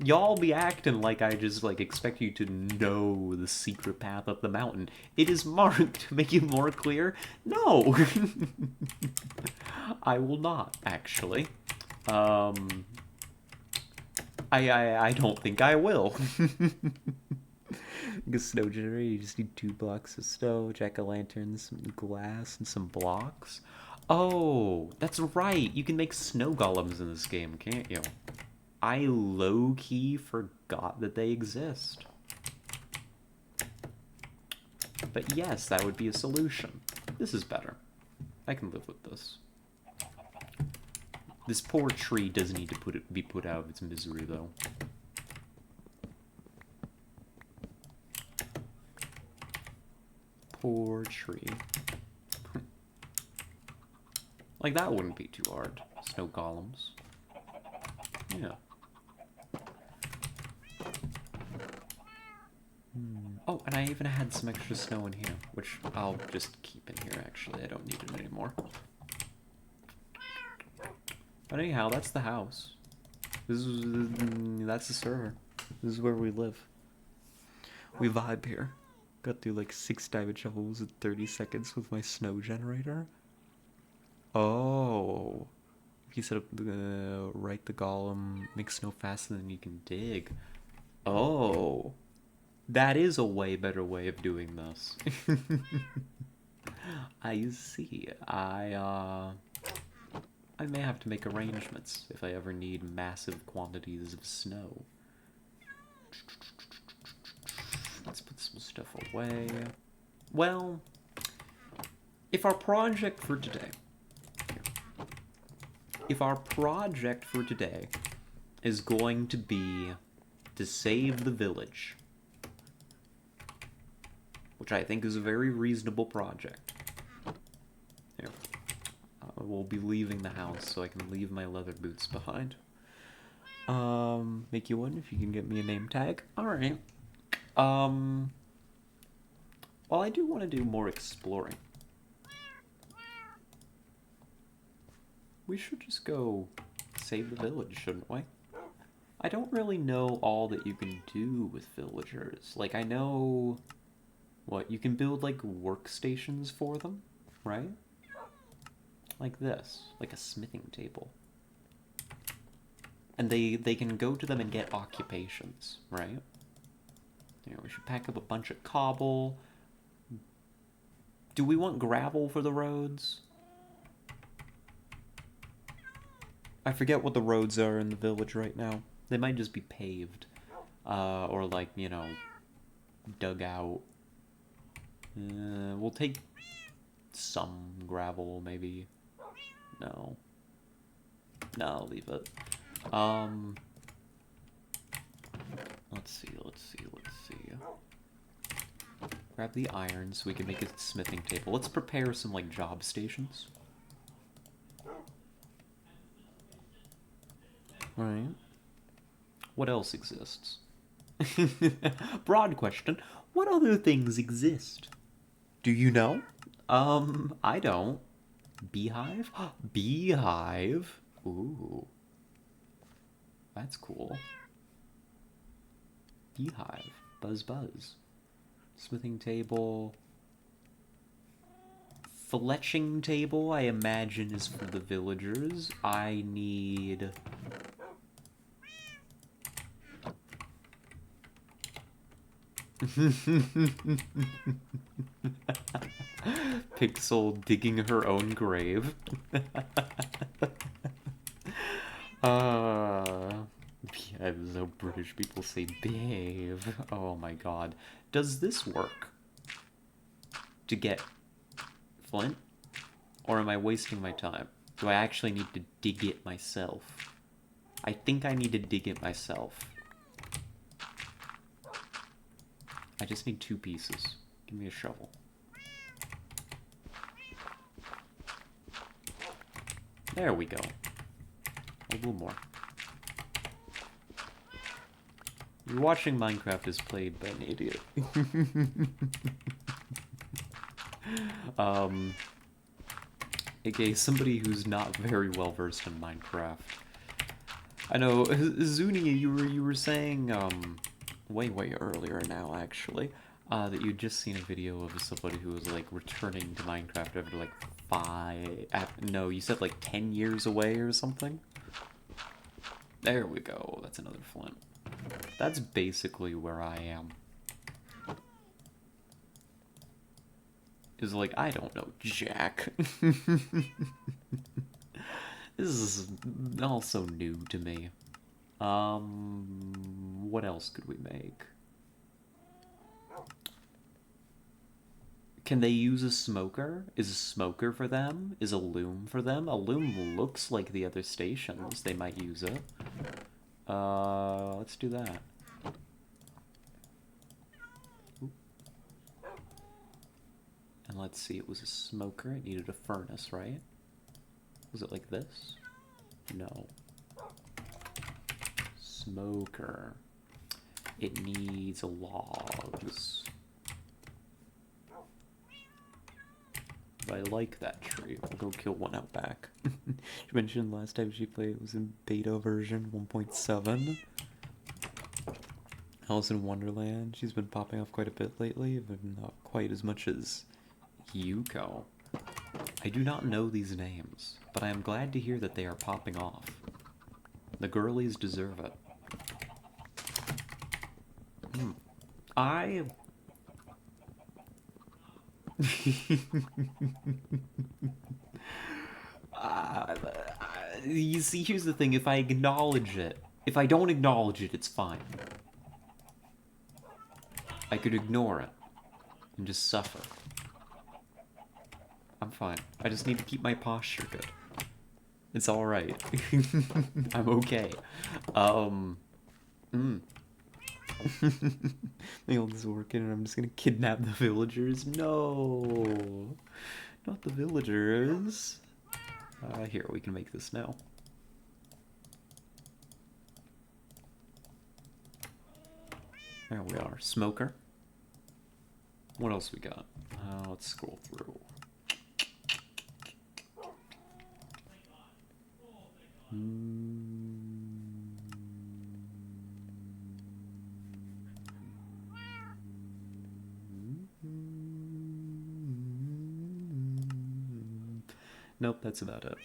Y'all be acting like I just, like, expect you to know the secret path up the mountain. It is marked to make it more clear. No! I will not, actually. I don't think I will. A snow generator, you just need 2 blocks of snow, jack-o'-lanterns, some glass, and some blocks. Oh, that's right. You can make snow golems in this game, can't you? I low-key forgot that they exist. But yes, that would be a solution. This is better. I can live with this. This poor tree does need to be put out of its misery, though. Poor tree. Like, that wouldn't be too hard. Snow golems. Yeah. Oh, and I even had some extra snow in here, which I'll just keep in here, actually. I don't need it anymore. But anyhow, that's the house. That's the server. This is where we live. We vibe here. Got through like 6 diamond shovels in 30 seconds with my snow generator. Oh. He said, write the golem, make snow faster than you can dig. Oh. That is a way better way of doing this. I see. I may have to make arrangements if I ever need massive quantities of snow. Let's put some stuff away. Well, if our project for today... If our project for today is going to be to save the village, which I think is a very reasonable project. Here. We'll be leaving the house so I can leave my leather boots behind. Make you one if you can get me a name tag. Alright. Well, I do want to do more exploring. We should just go save the village, shouldn't we? I don't really know all that you can do with villagers. Like, I know... What, you can build, like, workstations for them, right? Like this. Like a smithing table. And they can go to them and get occupations, right? You know, we should pack up a bunch of cobble. Do we want gravel for the roads? I forget what the roads are in the village right now. They might just be paved. Or like, you know, dug out. We'll take some gravel, maybe. No. No, leave it. Let's see. Grab the iron so we can make a smithing table. Let's prepare some, like, job stations. Alright. What else exists? Broad question. What other things exist? Do you know? I don't. Beehive? Beehive? Ooh. That's cool. Beehive. Buzz buzz. Smithing table. Fletching table, I imagine, is for the villagers. I need... Pixel digging her own grave. Yeah, that's how British people say behave. Oh my god. Does this work? To get flint? Or am I wasting my time? Do I actually need to dig it myself? I think I need to dig it myself. I just need 2 pieces. Give me a shovel. There we go. A little more. You're watching Minecraft is played by an idiot. AKA somebody who's not very well versed in Minecraft. I know, Zuni, you were saying, way earlier now, actually, that you'd just seen a video of somebody who was, like, returning to Minecraft after, like, no, you said, like, 10 years away or something? There we go, that's another flint. That's basically where I am. Is like, I don't know, Jack. This is also new to me. What else could we make? Can they use a smoker? Is a smoker for them? Is a loom for them? A loom looks like the other stations. They might use it. Let's do that. Oop. And let's see, it was a smoker. It needed a furnace, right? Was it like this? No. Smoker. It needs logs. I like that tree. We'll go kill one out back. She mentioned last time she played it was in beta version 1.7. Alice in Wonderland. She's been popping off quite a bit lately, but not quite as much as Yuko. I do not know these names, but I am glad to hear that they are popping off. The girlies deserve it. You see, here's the thing, if I acknowledge it, if I don't acknowledge it, it's fine. I could ignore it and just suffer. I'm fine. I just need to keep my posture good. It's alright. I'm okay. My old is working and I'm just gonna kidnap the villagers. No! Not the villagers. Here, we can make this now. There we are. Smoker. What else we got? Let's scroll through. Nope, that's about it.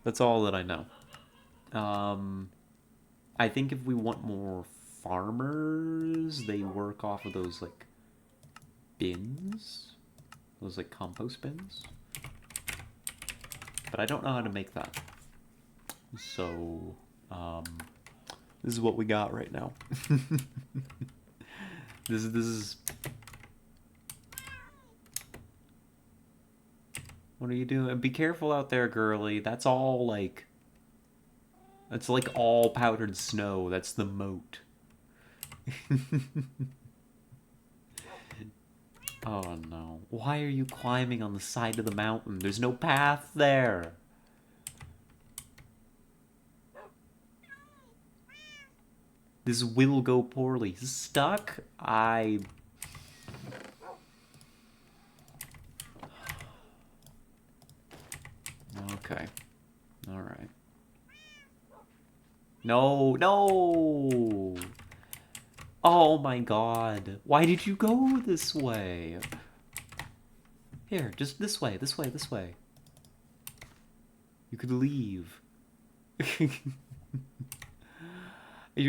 That's all that I know. I think if we want more farmers, they work off of those, like, bins? Those, like, compost bins? But I don't know how to make that. So, this is what we got right now. This is... What are you doing? Be careful out there, girly. That's all, like... That's, like, all powdered snow. That's the moat. Oh, no. Why are you climbing on the side of the mountain? There's no path there. This will go poorly. Stuck? Okay. Alright. No, no! Oh my god. Why did you go this way? Here, just this way, this way, this way. You could leave.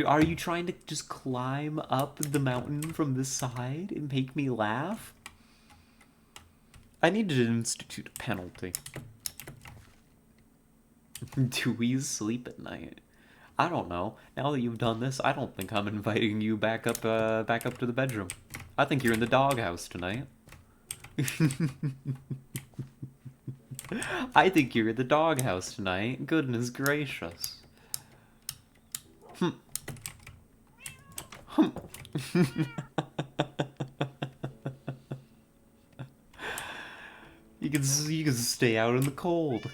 Are you trying to just climb up the mountain from this side and make me laugh? I need to institute a penalty. Do we sleep at night? I don't know. Now that you've done this, I don't think I'm inviting you back up to the bedroom. I think you're in the doghouse tonight. I think you're in the doghouse tonight. Goodness gracious. You can stay out in the cold.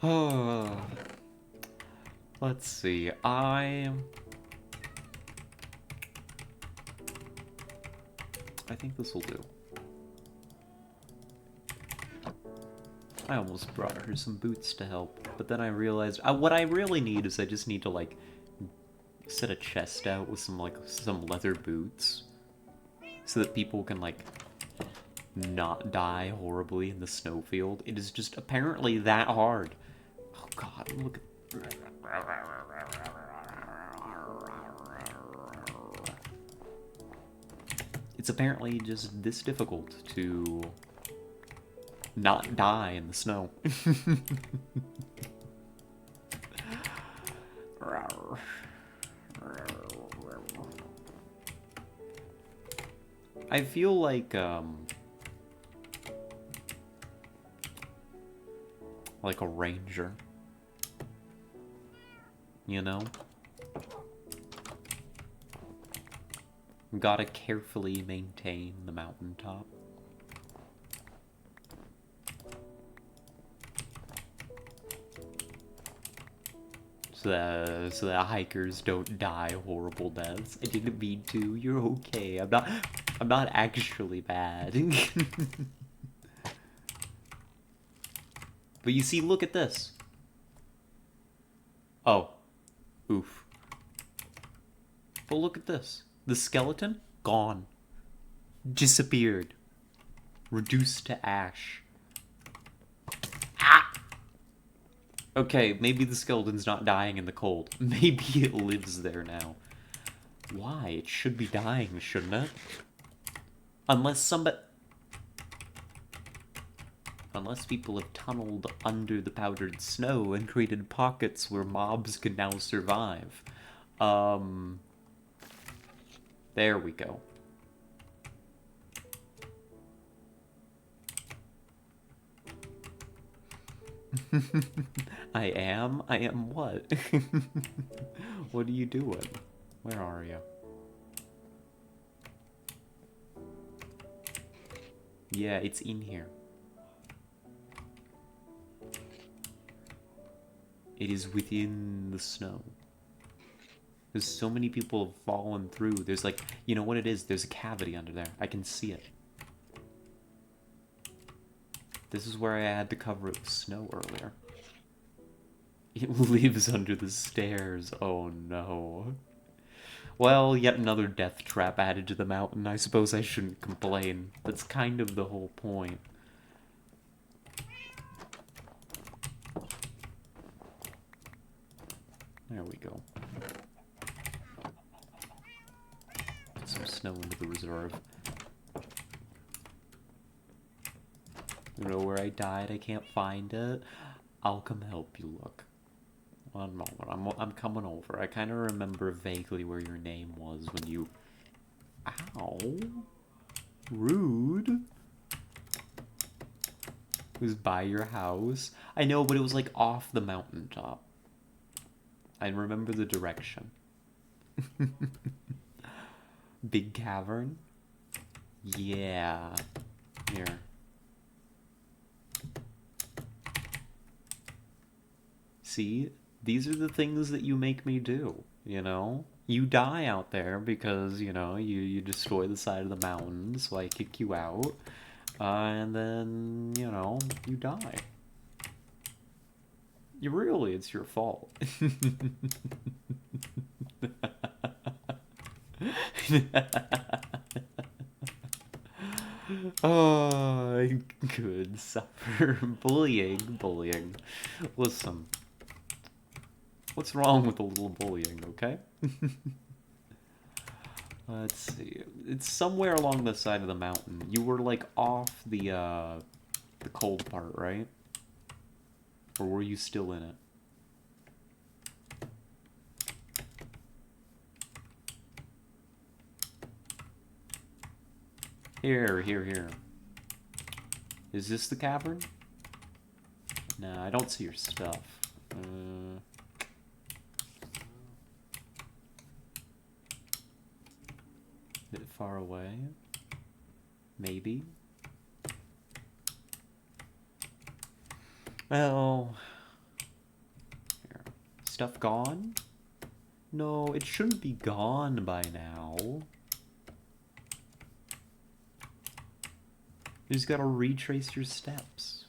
Oh, let's see. I think this will do. I almost brought her some boots to help, but then I realized what I really need is I just need to, like, set a chest out with some leather boots so that people can, like, not die horribly in the snowfield. It is just apparently that hard. Oh god, look at... It's apparently just this difficult to not die in the snow. I feel like a ranger, you know? Gotta carefully maintain the mountaintop. So that hikers don't die horrible deaths. I didn't mean to. You're okay. I'm not... I'm not actually bad. But you see, look at this. Oh. Oof. But look at this. The skeleton? Gone. Disappeared. Reduced to ash. Ah! Okay, maybe the skeleton's not dying in the cold. Maybe it lives there now. Why? It should be dying, shouldn't it? Unless people have tunneled under the powdered snow and created pockets where mobs can now survive. There we go. I am? I am what? What are you doing? Where are you? Yeah, it's in here. It is within the snow. There's so many people have fallen through. There's like, you know what it is? There's a cavity under there. I can see it. This is where I had to cover it with snow earlier. It lives under the stairs. Oh no. Well, yet another death trap added to the mountain. I suppose I shouldn't complain. That's kind of the whole point. There we go. Put some snow into the reserve. You know where I died? I can't find it. I'll come help you look. One moment. I'm coming over. I kind of remember vaguely where your name was when you... Ow. Rude. It was by your house. I know, but it was like off the mountaintop. I remember the direction. Big cavern? Yeah. Here. See? These are the things that you make me do, you know? You die out there because, you know, you destroy the side of the mountain, so I kick you out. And then, you know, you die. It's your fault. Oh, good suffer. Bullying. Listen. What's wrong with a little bullying, okay? Let's see. It's somewhere along the side of the mountain. You were, like, off the cold part, right? Or were you still in it? Here. Is this the cavern? Nah, I don't see your stuff. Bit far away. Maybe. Well... Here. Stuff gone? No, it shouldn't be gone by now. You just gotta retrace your steps.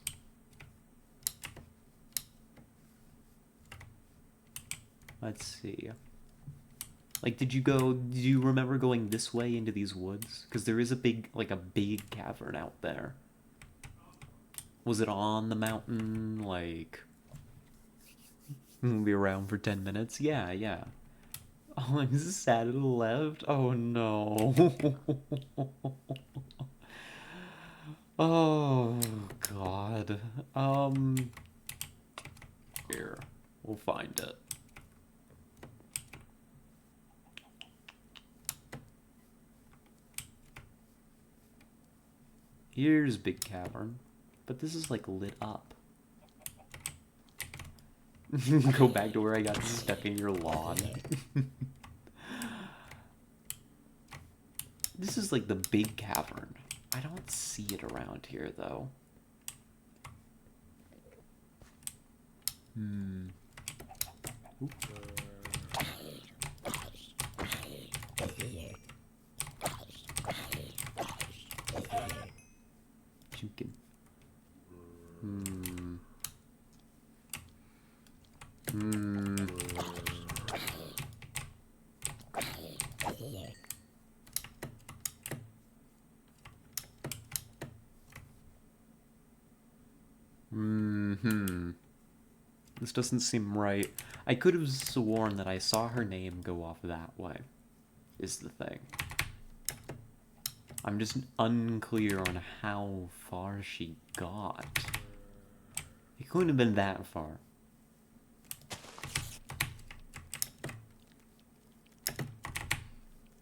Let's see. Like, did you remember going this way into these woods? Because there is a big cavern out there. Was it on the mountain, like... We'll be around for 10 minutes? Yeah. Oh, I'm sad to the left? Oh, no. Oh, God. Here. We'll find it. Here's Big Cavern. But this is, like, lit up. Go back to where I got stuck in your lawn. This is, like, the Big Cavern. I don't see it around here, though. Oop. This doesn't seem right. I could have sworn that I saw her name go off that way, is the thing. I'm just unclear on how far she got. It couldn't have been that far.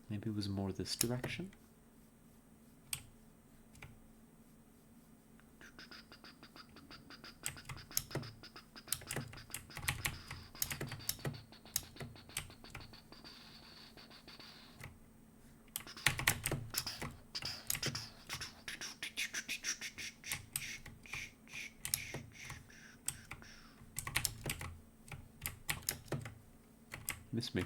Maybe it was more this direction? Miss me.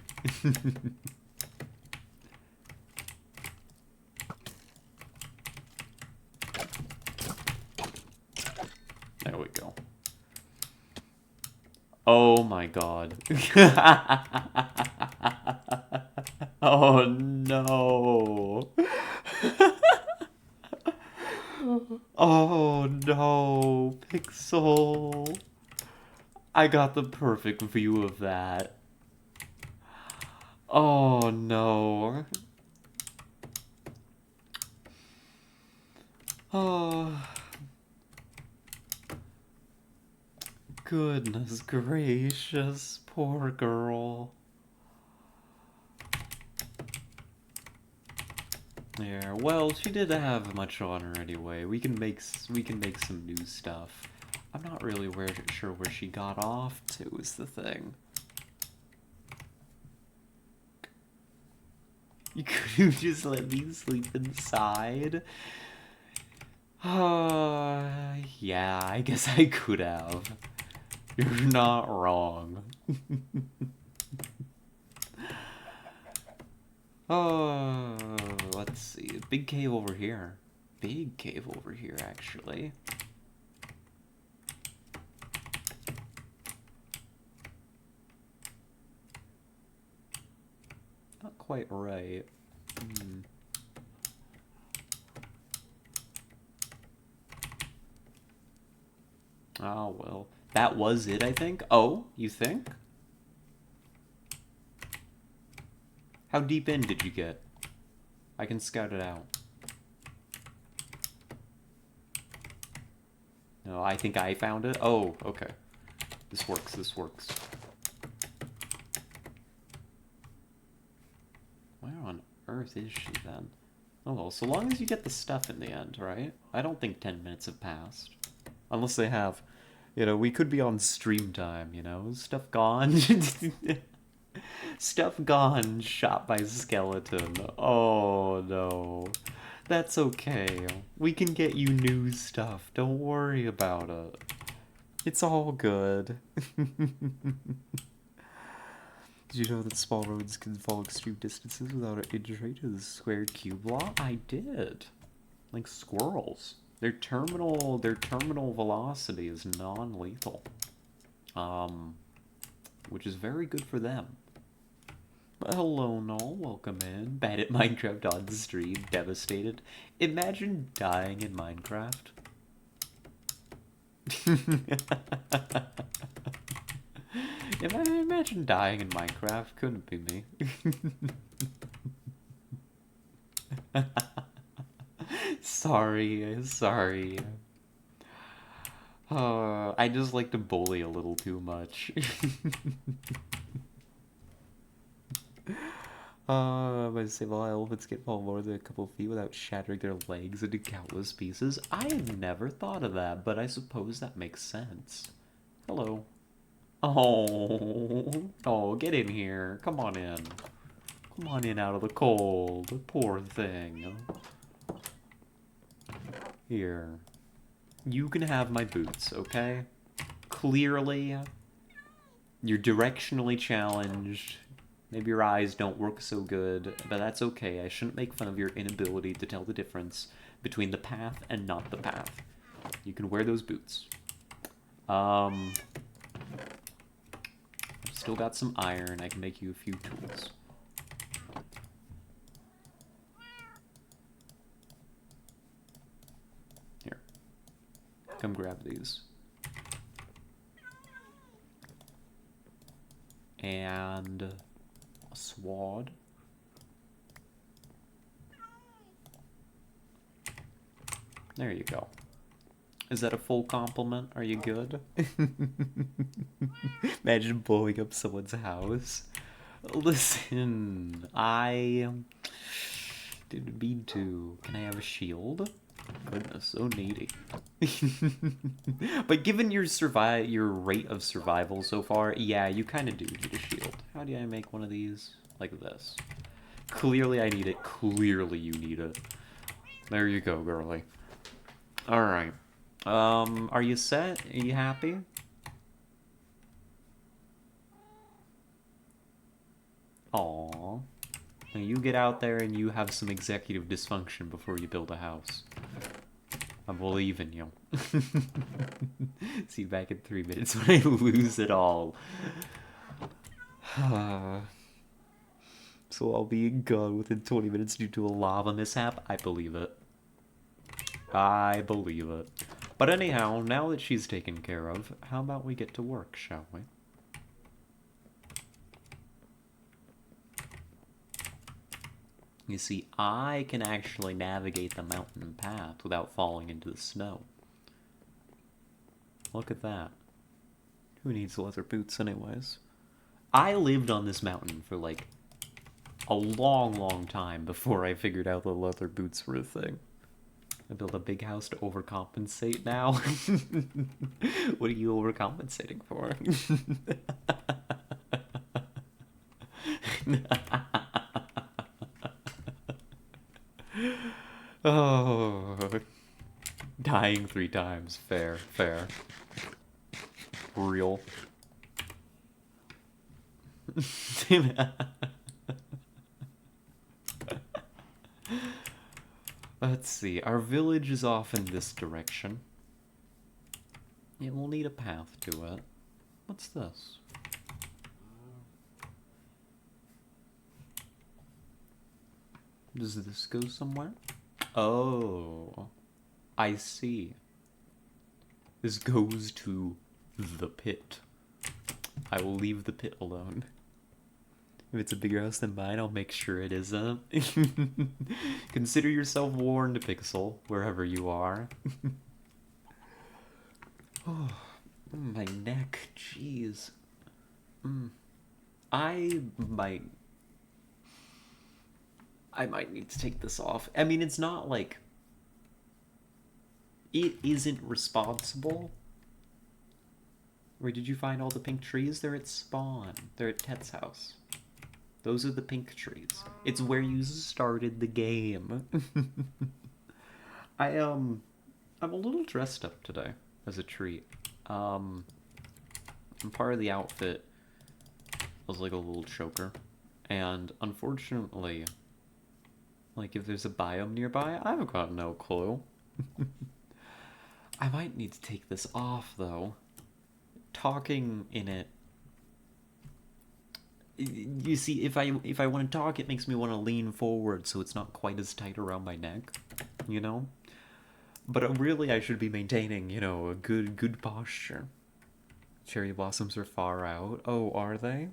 There we go. Oh my god. Oh no. Oh no, Pixel. I got the perfect view of that. Oh no. Oh. Goodness gracious, poor girl. Yeah, well, she didn't have much on her anyway. We can make some new stuff. I'm not really sure where she got off to is the thing. You could have just let me sleep inside. Yeah, I guess I could have. You're not wrong. Oh, let's see. Big cave over here. Big cave over here, actually. Not quite right. Oh, well. That was it, I think. Oh, you think? How deep in did you get? I can scout it out. No, I think I found it. Oh, okay. This works, this works. Where on earth is she then? Oh, well, so long as you get the stuff in the end, right? I don't think 10 minutes have passed. Unless they have. You know, we could be on stream time, you know? Stuff gone. Stuff gone, shot by skeleton. Oh, no. That's okay. We can get you new stuff. Don't worry about it. It's all good. Did you know that small roads can fall extreme distances without an injury to the squared cube law? I did. Like squirrels. Their terminal velocity is non-lethal. Which is very good for them. Hello, Noel. Welcome in. Bad at Minecraft on stream. Devastated. Imagine dying in Minecraft. Imagine dying in Minecraft. Couldn't be me. Sorry. I just like to bully a little too much. But say, well, elephants can fall more than a couple of feet without shattering their legs into countless pieces. I had never thought of that, but I suppose that makes sense. Hello. Oh, get in here. Come on in. Come on in out of the cold. Poor thing. Here. You can have my boots, okay? Clearly, you're directionally challenged. Maybe your eyes don't work so good, but that's okay. I shouldn't make fun of your inability to tell the difference between the path and not the path. You can wear those boots. I've still got some iron. I can make you a few tools. Here. Come grab these. and a sword. There you go. Is that a full compliment? Are you good? Imagine blowing up someone's house. Listen, I didn't mean to. Can I have a shield? Goodness, so needy. But given your rate of survival so far, yeah, you kind of do need a shield. How do I make one of these? Like this. Clearly I need it. Clearly you need it. There you go, girly. Alright. Are you set? Are you happy? Aww. Now you get out there and you have some executive dysfunction before you build a house. I believe in you. See you back in 3 minutes when I lose it all. So I'll be gone within 20 minutes due to a lava mishap? I believe it. I believe it. But anyhow, now that she's taken care of, how about we get to work, shall we? You see, I can actually navigate the mountain path without falling into the snow. Look at that. Who needs leather boots anyways? I lived on this mountain for like a long time before I figured out that leather boots were a thing. I built a big house to overcompensate now. What are you overcompensating for? Oh, dying 3 times. Fair, fair. Real. Let's see. Our village is off in this direction. It will need a path to it. What's this? Does this go somewhere? Oh, I see. This goes to the pit. I will leave the pit alone. If it's a bigger house than mine, I'll make sure it isn't. Consider yourself warned, Pixel, wherever you are. Oh, my neck, jeez. I might need to take this off. I mean, it's not like... It isn't responsible. Where did you find all the pink trees? They're at spawn. They're at Tet's house. Those are the pink trees. It's where you started the game. I'm a little dressed up today as a treat. And part of the outfit was like a little choker. And unfortunately, like if there's a biome nearby, I've got no clue. I might need to take this off though. Talking in it, you see, if I want to talk, it makes me want to lean forward so it's not quite as tight around my neck, you know? But really I should be maintaining, you know, a good posture. Cherry blossoms are far out. Oh, are they?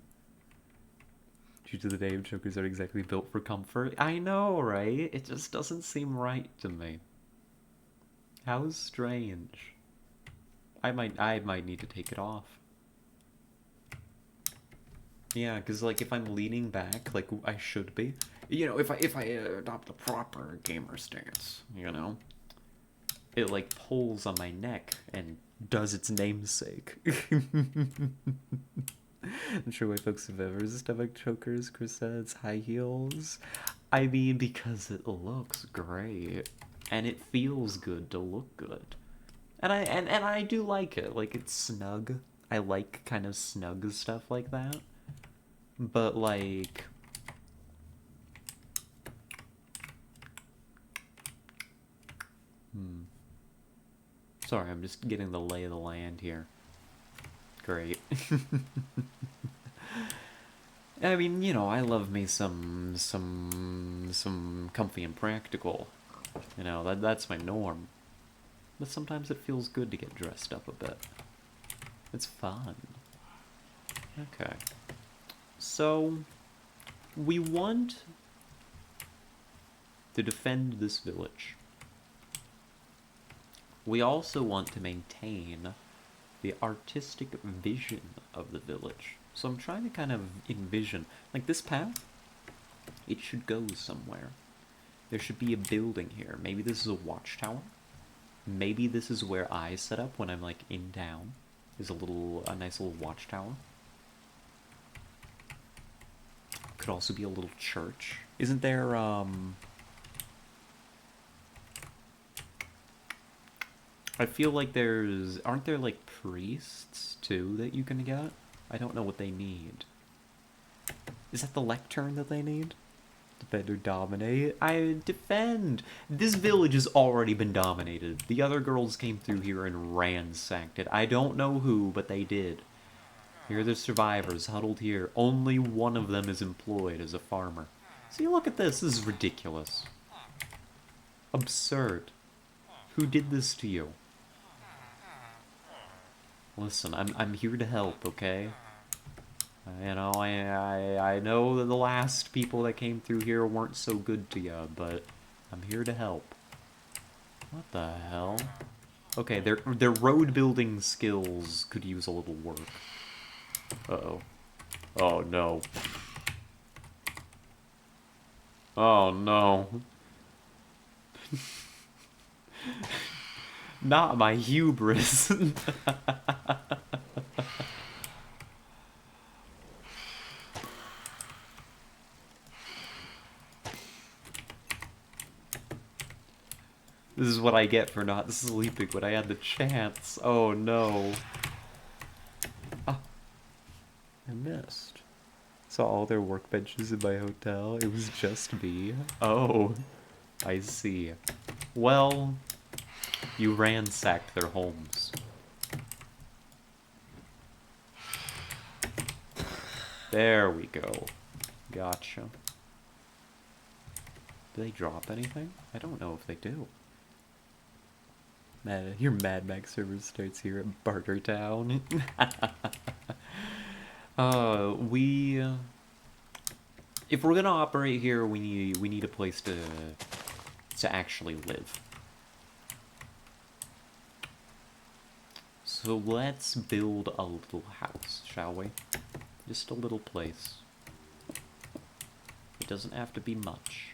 Due to the name, chokers aren't exactly built for comfort. I know, right? It just doesn't seem right to me. How strange. I might need to take it off. Yeah, because like if I'm leaning back, like I should be, you know, if I adopt the proper gamer stance, you know, it like pulls on my neck and does its namesake. I'm sure white folks have ever stomach chokers, corsets, high heels. I mean, because it looks great and it feels good to look good. And I do like it. Like, it's snug. I like kind of snug stuff like that. But, like... Sorry, I'm just getting the lay of the land here. Great. I mean, you know, I love me some comfy and practical. You know, that's my norm. But sometimes it feels good to get dressed up a bit. It's fun. Okay. So, we want to defend this village. We also want to maintain the artistic vision of the village. So I'm trying to kind of envision, like this path, it should go somewhere. There should be a building here. Maybe this is a watchtower. Maybe this is where I set up when I'm like in town. Is a nice little watchtower. Could also be a little church. Isn't there, I feel like aren't there like priests too that you can get? I don't know what they need. Is that the lectern that they need? Defend or dominate? I defend! This village has already been dominated. The other girls came through here and ransacked it. I don't know who, but they did. Here are the survivors huddled here. Only one of them is employed as a farmer. See, look at this. This is ridiculous. Absurd. Who did this to you? Listen, I'm here to help, okay? You know, I know that the last people that came through here weren't so good to you, but I'm here to help. What the hell? Okay, their road building skills could use a little work. Uh-oh. Oh no. Oh no. Not my hubris. This is what I get for not sleeping when I had the chance. Oh no. Ah, I missed. Saw all their workbenches in my hotel. It was just me. Oh, I see. Well, you ransacked their homes. There we go. Gotcha. Do they drop anything? I don't know if they do. Your Mad Max server starts here at Bartertown. If we're gonna operate here, we need a place to actually live. So let's build a little house, shall we? Just a little place. It doesn't have to be much.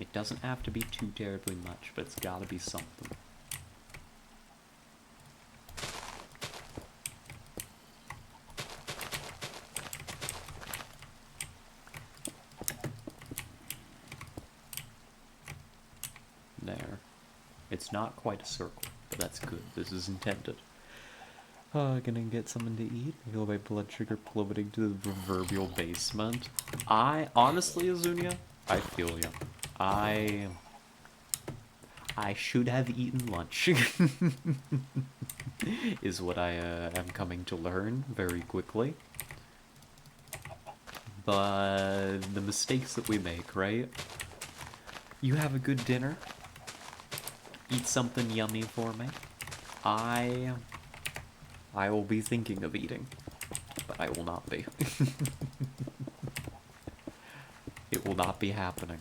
It doesn't have to be too terribly much, but it's gotta be something. There. It's not quite a circle, but that's good. This is intended. Gonna get something to eat. I feel my blood sugar plummeting to the proverbial basement. Honestly, Azunia, I feel you. I should have eaten lunch. Is what I am coming to learn very quickly. But the mistakes that we make, right? You have a good dinner. Eat something yummy for me. I will be thinking of eating, but I will not be. It will not be happening.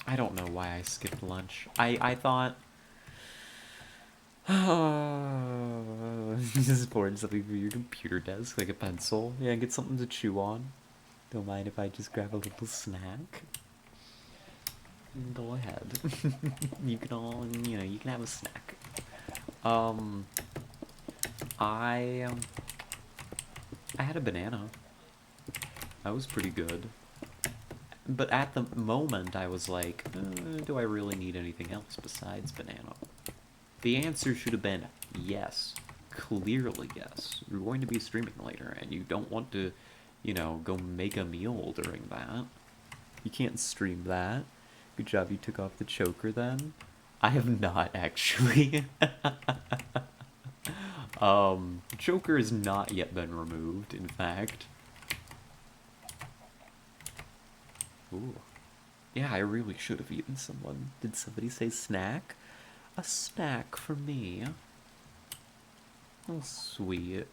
I don't know why I skipped lunch. I thought... just poured something for your computer desk, like a pencil. Yeah, get something to chew on. Don't mind if I just grab a little snack. Go ahead. You can all, you can have a snack. I had a banana. That was pretty good. But at the moment, I was like, do I really need anything else besides banana? The answer should have been yes. Clearly yes. You're going to be streaming later, and you don't want to, go make a meal during that. You can't stream that. Good job you took off the choker then. I have not, actually. Choker has not yet been removed, in fact. Ooh. Yeah, I really should have eaten someone. Did somebody say snack? a snack for me. Oh, sweet.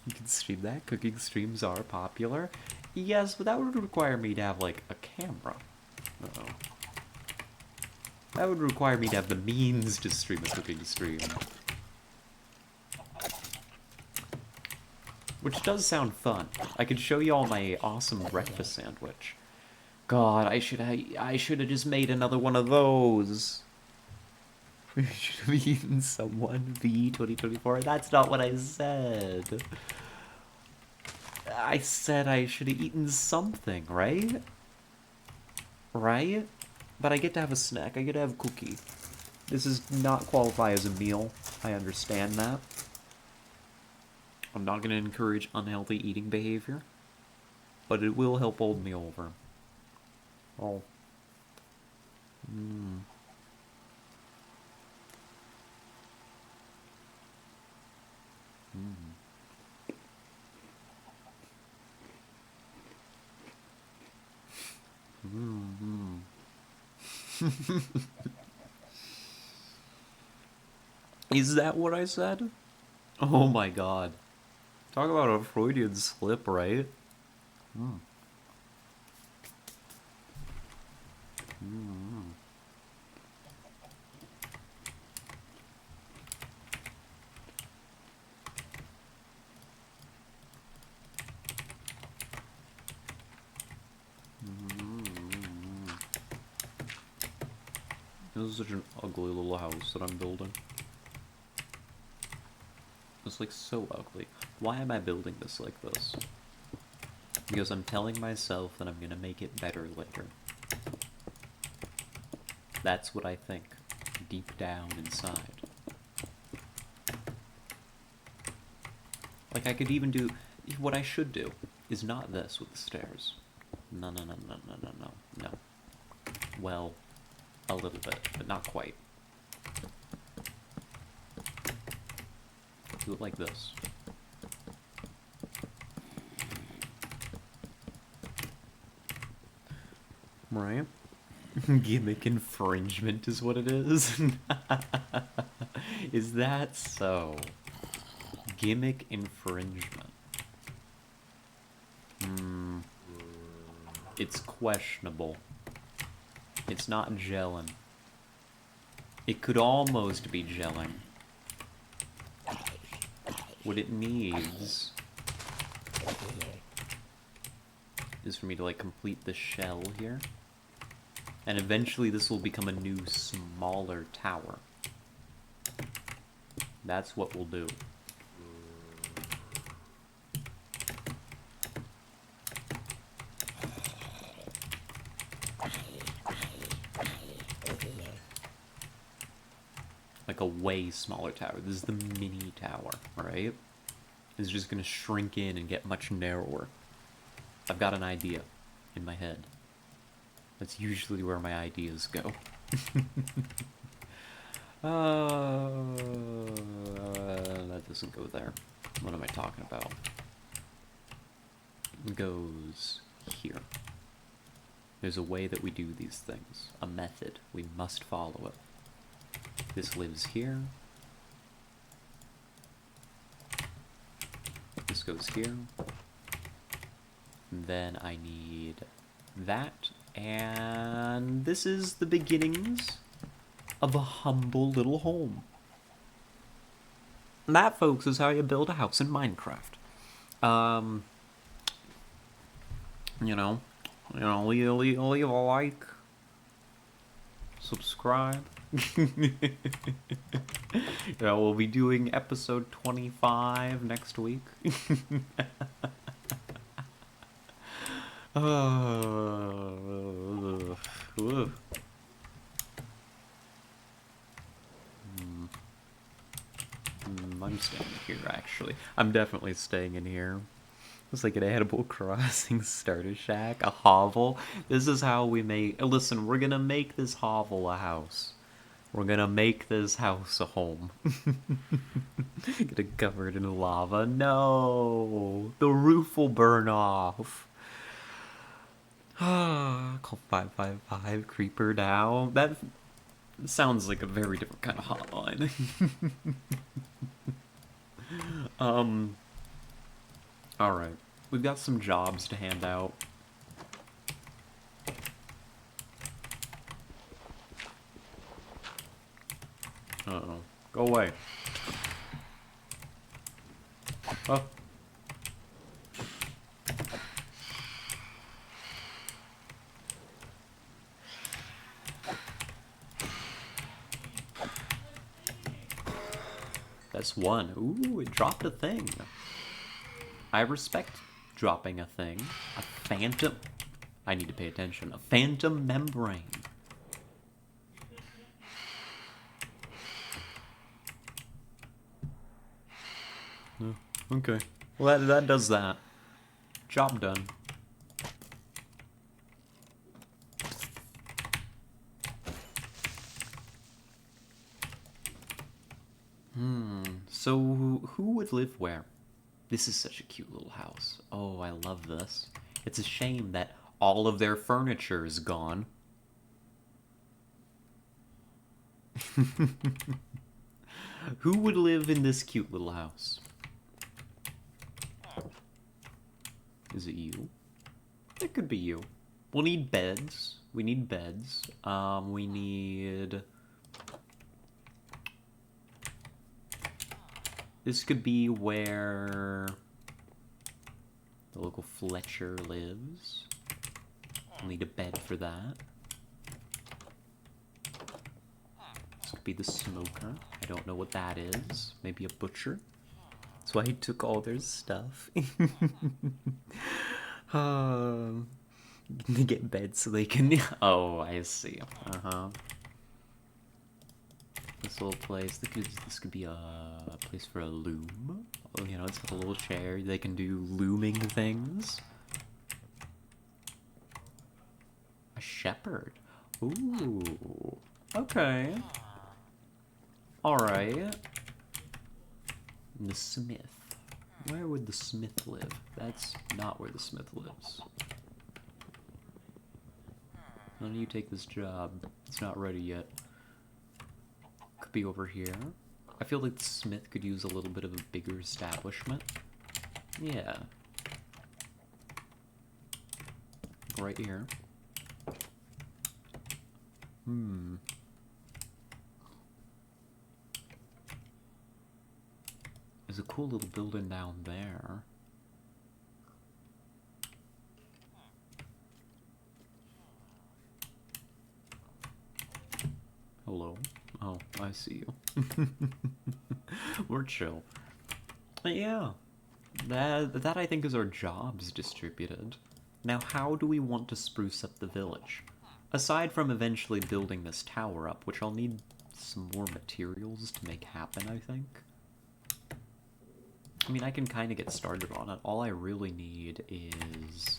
You can stream that. Cooking streams are popular. Yes, but that would require me to have, like, a camera. Uh-oh. That would require me to have the means to stream a cooking stream. Which does sound fun. I could show you all my awesome breakfast sandwich. God, I should have just made another one of those. We should have eaten someone V 2024. That's not what I said. I said I should have eaten something, right? Right? But I get to have a snack. I get to have a cookie. This does not qualify as a meal. I understand that. I'm not going to encourage unhealthy eating behavior. But it will help hold me over. Oh. Mmm. Mmm. Mm-hmm. Is that what I said? Oh my god. Talk about a Freudian slip, right? Mm. Mm. Mm. This is such an ugly little house that I'm building. It's like so ugly. Why am I building this like this? Because I'm telling myself that I'm gonna make it better later. That's what I think, deep down inside. Like I could even do, what I should do is not this with the stairs. No, no, no, no, no, no, no, no. Well, a little bit, but not quite. Do it like this. Right? Gimmick infringement is what it is. Is that so? Gimmick infringement. Hmm. It's questionable. It's not gelling. It could almost be gelling. What it needs is for me to like complete the shell here. And eventually this will become a new smaller tower. That's what we'll do. Like a way smaller tower. This is the mini tower, right? It's just gonna shrink in and get much narrower. I've got an idea in my head. That's usually where my ideas go. That doesn't go there. What am I talking about? It goes here. There's a way that we do these things. A method. We must follow it. This lives here. This goes here. Then I need that. And this is the beginnings of a humble little home. And that, folks, is how you build a house in Minecraft. Leave a like, subscribe. We'll be doing episode 25 next week. I'm staying here, actually. I'm definitely staying in here. It's like an Animal Crossing starter shack, a hovel. This is how we make... Listen, we're gonna make this hovel a house. We're gonna make this house a home. Get it covered in lava. No! The roof will burn off. Call 555, creeper down. Sounds like a very different kind of hotline. um, alright. We've got some jobs to hand out. Uh-oh. Go away. Oh. That's one. Ooh, it dropped a thing. I respect dropping a thing. A phantom... I need to pay attention. A phantom membrane. Oh, okay. Well, that does that. Job done. So who would live where? This is such a cute little house. Oh, I love this. It's a shame that all of their furniture is gone. Who would live in this cute little house? Is it you? It could be you. We'll need beds. We need beds. We need... This could be where the local Fletcher lives. We'll need a bed for that. This could be the smoker. I don't know what that is. Maybe a butcher. That's why he took all their stuff. They get beds so they can... Oh, I see. Uh-huh. This little place. This could be a place for a loom. Oh, you know, it's got a little chair. They can do looming things. A shepherd. Ooh. Okay. Alright. The smith. Where would the smith live? That's not where the smith lives. Why don't you take this job? It's not ready yet. Could be over here. I feel like the smith could use a little bit of a bigger establishment. Yeah. Right here. There's a cool little building down there. Hello. Oh, I see you. We're chill. But yeah. That I think is our jobs distributed. Now how do we want to spruce up the village? Aside from eventually building this tower up, which I'll need some more materials to make happen, I think. I mean, I can kind of get started on it. All I really need is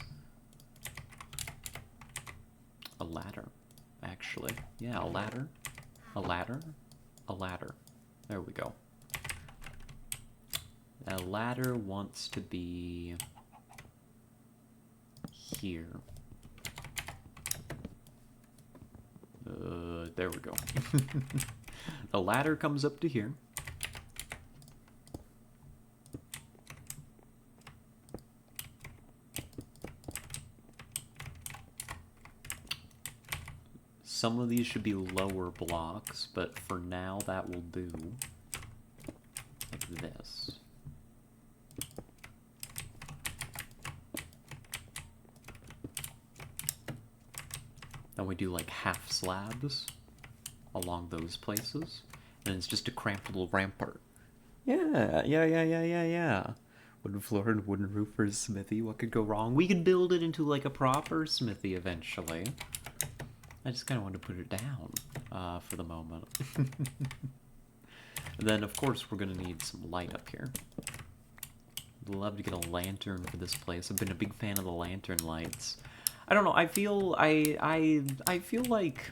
a ladder, actually. Yeah, a ladder. A ladder. A ladder. There we go. A ladder wants to be here. There we go. The ladder comes up to here. Some of these should be lower blocks, but for now that will do. Like this. Then we do like half slabs along those places. And it's just a cramped little rampart. Yeah. Wooden floor and wooden roof for a smithy. What could go wrong? We could build it into like a proper smithy eventually. I just kind of want to put it down for the moment. And then, of course, we're going to need some light up here. I'd love to get a lantern for this place. I've been a big fan of the lantern lights. I don't know. I feel I feel like.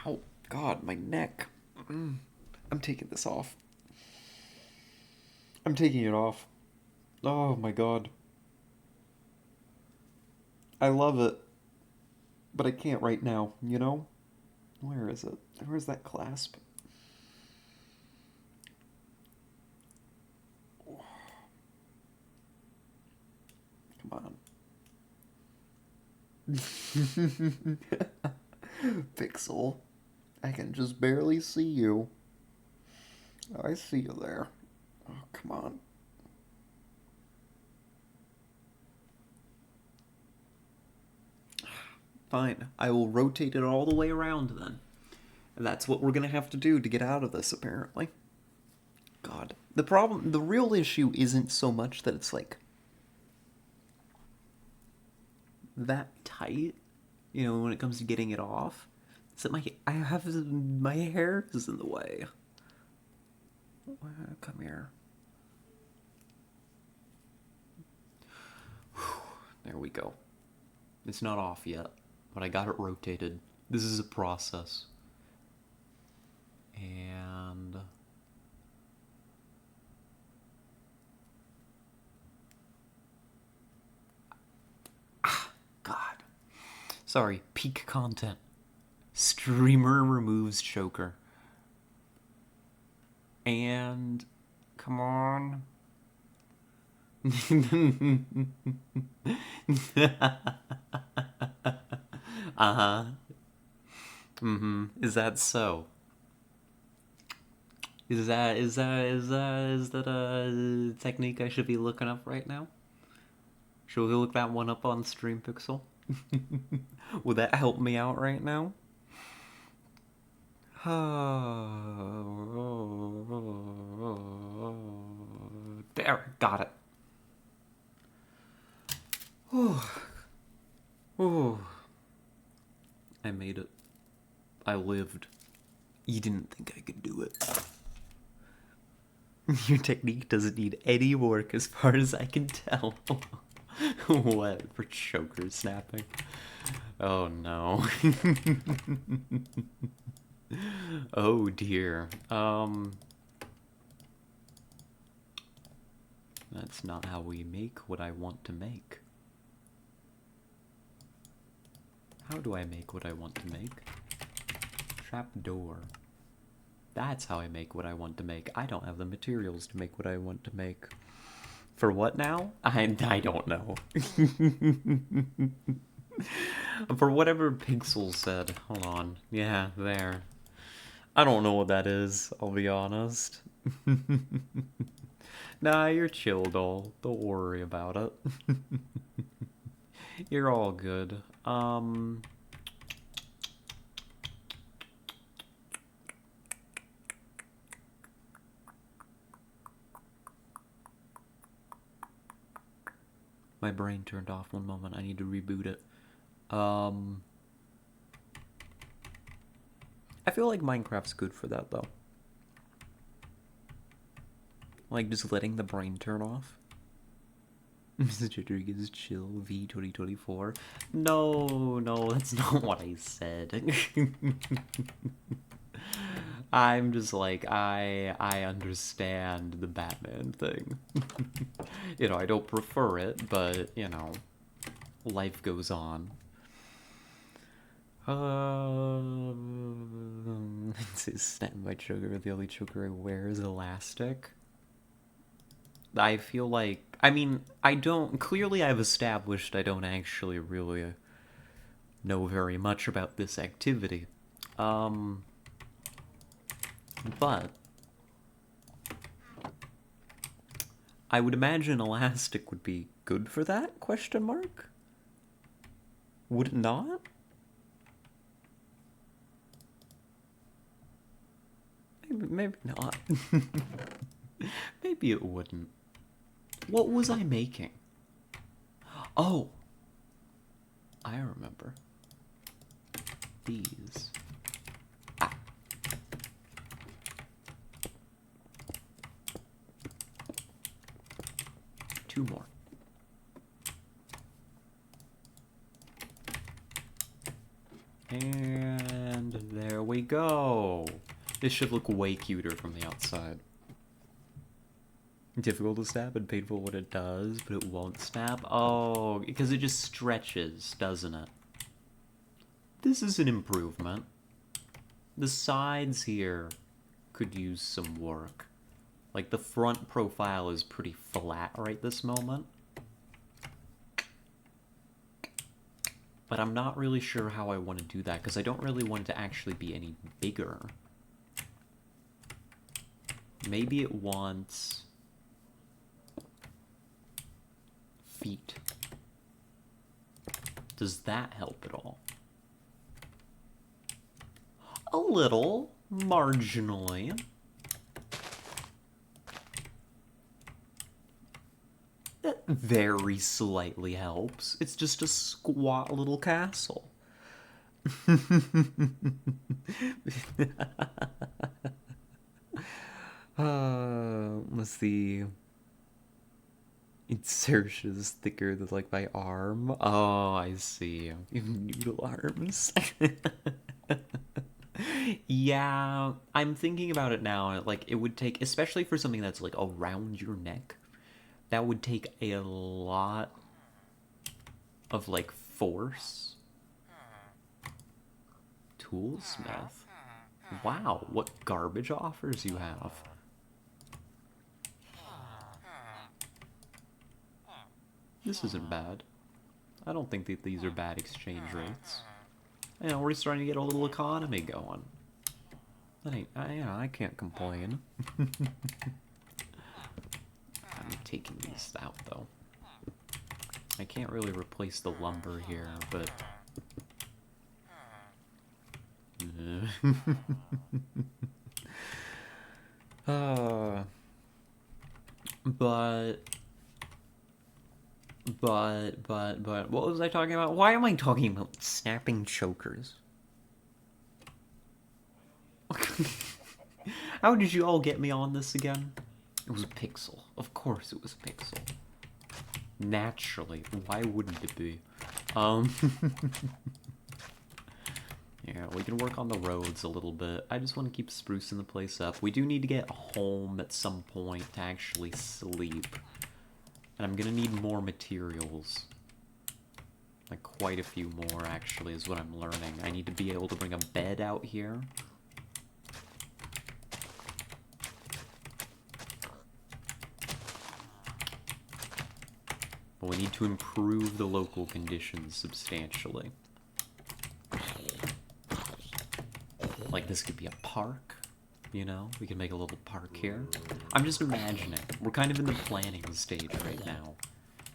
Ow! God, my neck. I'm taking this off. I'm taking it off. Oh my God. I love it. But I can't right now, you know? Where is it? Where's that clasp? Come on. Pixel, I can just barely see you. Oh, I see you there. Oh, come on. Fine, I will rotate it all the way around then. And that's what we're gonna have to do to get out of this, apparently. God. The real issue isn't so much that it's like that tight, you know, when it comes to getting it off. It's that my hair is in the way. Come here. There we go. It's not off yet, but I got it rotated. This is a process. And God. Sorry, peak content. Streamer removes choker. And come on. Uh-huh. Mm-hmm. Is that so? Is that a technique I should be looking up right now? Should we look that one up on Stream Pixel? Would that help me out right now? There, got it. I made it. I lived. You didn't think I could do it. Your technique doesn't need any work as far as I can tell. What? For choker snapping? Oh no. Oh dear. That's not how we make what I want to make. How do I make what I want to make? Trapdoor. That's how I make what I want to make. I don't have the materials to make what I want to make. For what now? I don't know. For whatever Pixel said. Hold on. Yeah, there. I don't know what that is, I'll be honest. Nah, you're chill, doll. Don't worry about it. You're all good. My brain turned off one moment. I need to reboot it. I feel like Minecraft's good for that, though. Like, just letting the brain turn off. Mr. Rodriguez, chill, V 2024. No, that's not what I said. I'm just like, I understand the Batman thing. You know, I don't prefer it, but, you know, life goes on. It's snap my choker. The only choker I wear is elastic. I feel like, I mean, clearly I've established I don't actually really know very much about this activity. But I would imagine elastic would be good for that, question mark? Would it not? Maybe not. Maybe it wouldn't. What was I making? Oh! I remember. These. Ah. Two more. And there we go. This should look way cuter from the outside. Difficult to snap and painful when it does, but it won't snap. Oh, because it just stretches, doesn't it? This is an improvement. The sides here could use some work. Like, the front profile is pretty flat right this moment. But I'm not really sure how I want to do that, because I don't really want it to actually be any bigger. Maybe it wants feet. Does that help at all? A little, marginally. That very slightly helps. It's just a squat little castle. Let's see. Insertions thicker than like my arm. Oh, I see. You have noodle arms. Yeah, I'm thinking about it now. Like, it would take, especially for something that's like around your neck, that would take a lot of like force. Toolsmith. Wow, what garbage offers you have. This isn't bad. I don't think that these are bad exchange rates. You know, we're starting to get a little economy going. I can't complain. I'm taking these out, though. I can't really replace the lumber here, but... But, what was I talking about? Why am I talking about snapping chokers? How did you all get me on this again? It was Pixel. Of course it was Pixel. Naturally. Why wouldn't it be? Yeah, we can work on the roads a little bit. I just want to keep sprucing the place up. We do need to get home at some point to actually sleep. And I'm gonna need more materials. Like, quite a few more, actually, is what I'm learning. I need to be able to bring a bed out here. But we need to improve the local conditions substantially. Like, this could be a park, you know? We can make a little park here. I'm just imagining. We're kind of in the planning stage right now.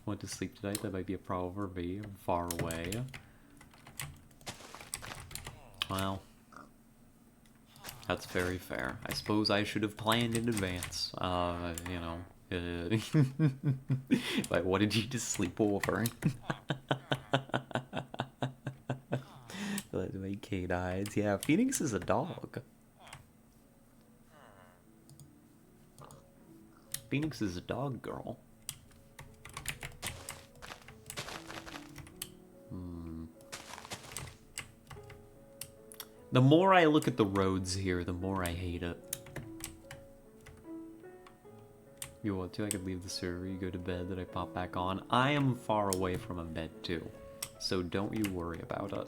Want to sleep tonight? That might be a problem for me. I'm far away. Well, that's very fair. I suppose I should have planned in advance. You know. Like, what did you just sleep over? Let me canines. Yeah, Phoenix is a dog. Phoenix is a dog girl. The more I look at the roads here, the more I hate it. You want to? I could leave the server, you go to bed, then I pop back on. I am far away from a bed too, so don't you worry about it.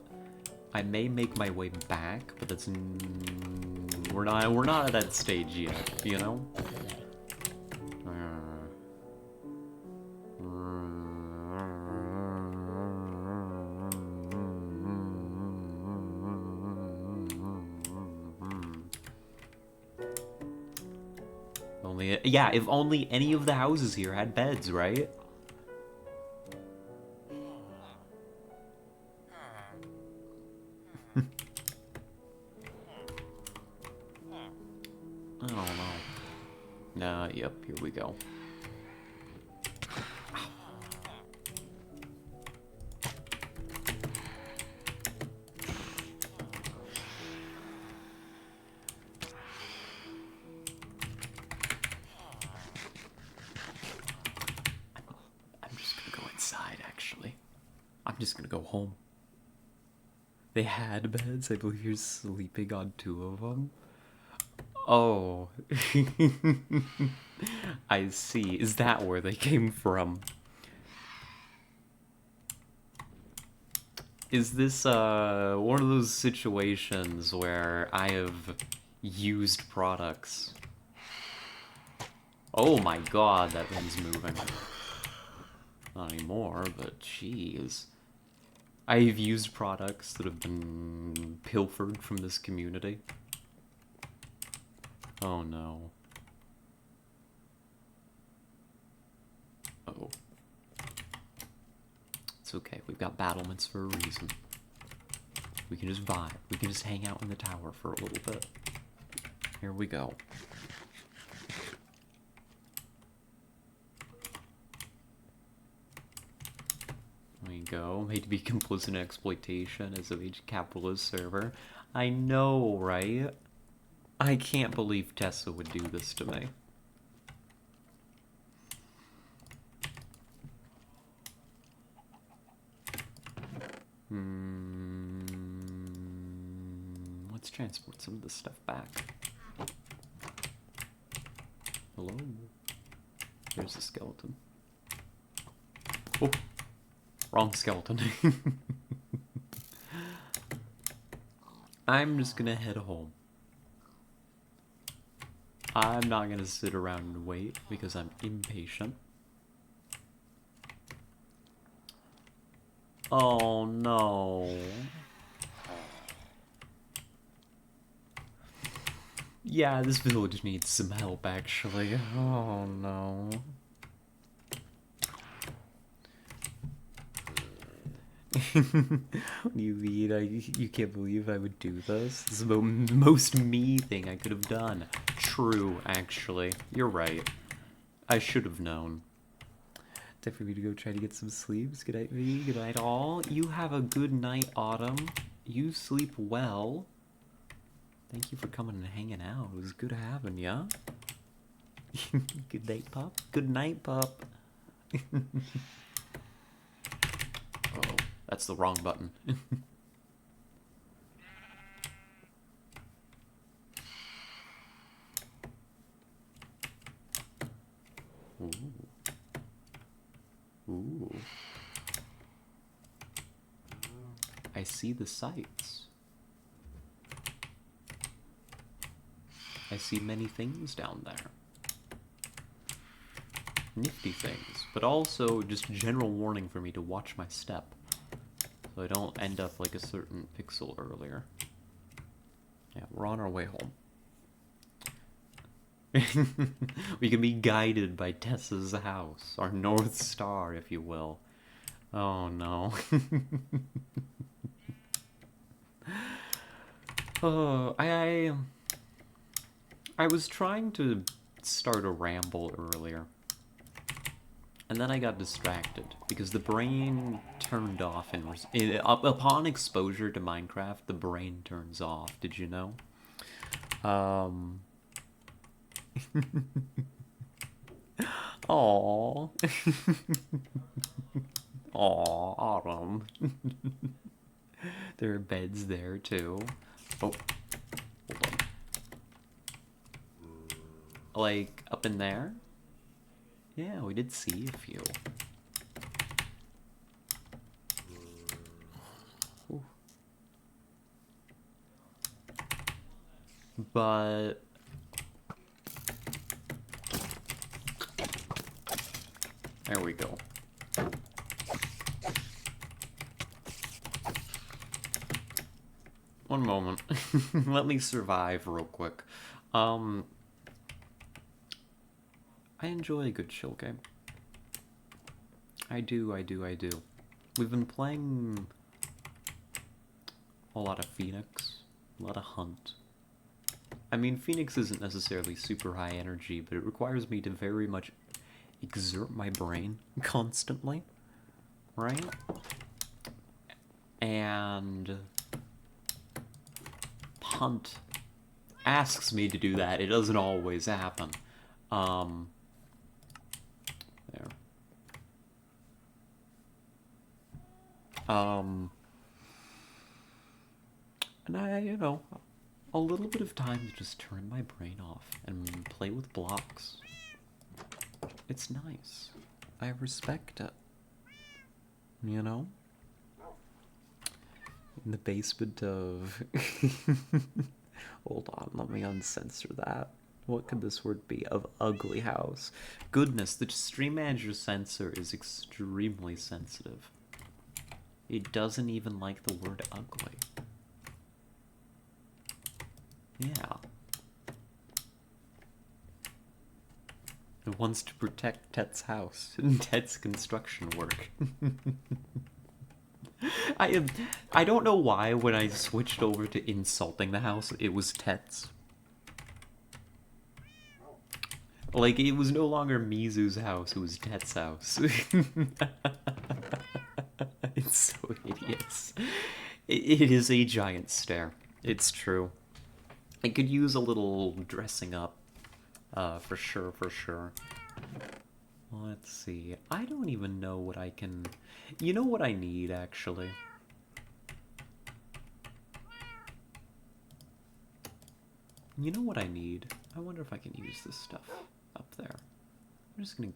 I may make my way back, but that's we're not at that stage yet, you know? Yeah, if only any of the houses here had beds, right? I don't know. Nah, yep, here we go. I'm just gonna go home. They had beds. I believe you're sleeping on 2 of them. Oh. I see. Is that where they came from? Is this one of those situations where I have used products? Oh my god, that thing's moving. Not anymore, but jeez. I've used products that have been pilfered from this community. Oh no. Uh-oh. It's okay, we've got battlements for a reason. We can just vibe. We can just hang out in the tower for a little bit. Here we go. There you go. Made to be complicit in exploitation as of each capitalist server. I know, right? I can't believe Tessa would do this to me. Let's transport some of this stuff back. Hello? There's a skeleton. Oh! Wrong skeleton. I'm just gonna head home. I'm not gonna sit around and wait because I'm impatient. Oh no. Yeah, this village needs some help actually. Oh no. What do you mean? You can't believe I would do this? This is the most me thing I could have done. True, actually. You're right. I should have known. Time for me to go try to get some sleeps. Good night, V. Good night, all. You have a good night, Autumn. You sleep well. Thank you for coming and hanging out. It was good having ya. Good night, pup. Good night, pup. Oh, that's the wrong button. Ooh. Ooh. I see the sights. I see many things down there. Nifty things, but also just general warning for me to watch my step, so I don't end up like a certain pixel earlier. Yeah, we're on our way home. We can be guided by Tessa's house, our North Star, if you will. Oh no. Oh, I was trying to start a ramble earlier. And then I got distracted because the brain turned off upon exposure to Minecraft, the brain turns off. Did you know? Aww. Aww, Autumn. There are beds there too. Oh, hold on. Like up in there? Yeah, we did see a few. Ooh. But there we go. One moment. Let me survive real quick. I enjoy a good chill game. I do. We've been playing a lot of Phoenix, a lot of Hunt. I mean, Phoenix isn't necessarily super high energy, but it requires me to very much exert my brain constantly, right? And Hunt asks me to do that. It doesn't always happen. There. And I, a little bit of time to just turn my brain off and play with blocks. It's nice. I respect it. You know? In the basement of... Hold on, let me uncensor that. What could this word be? Of ugly house. Goodness, the stream manager censor is extremely sensitive. It doesn't even like the word ugly. Yeah. It wants to protect Tet's house and Tet's construction work. I don't know why when I switched over to insulting the house, it was Tet's. Like, it was no longer Mizu's house, it was Tet's house. It's so hideous. It is a giant stare. It's true. It could use a little dressing up. For sure, for sure. Let's see. I don't even know what I can... You know what I need, actually? You know what I need? I wonder if I can use this stuff up there. I'm just gonna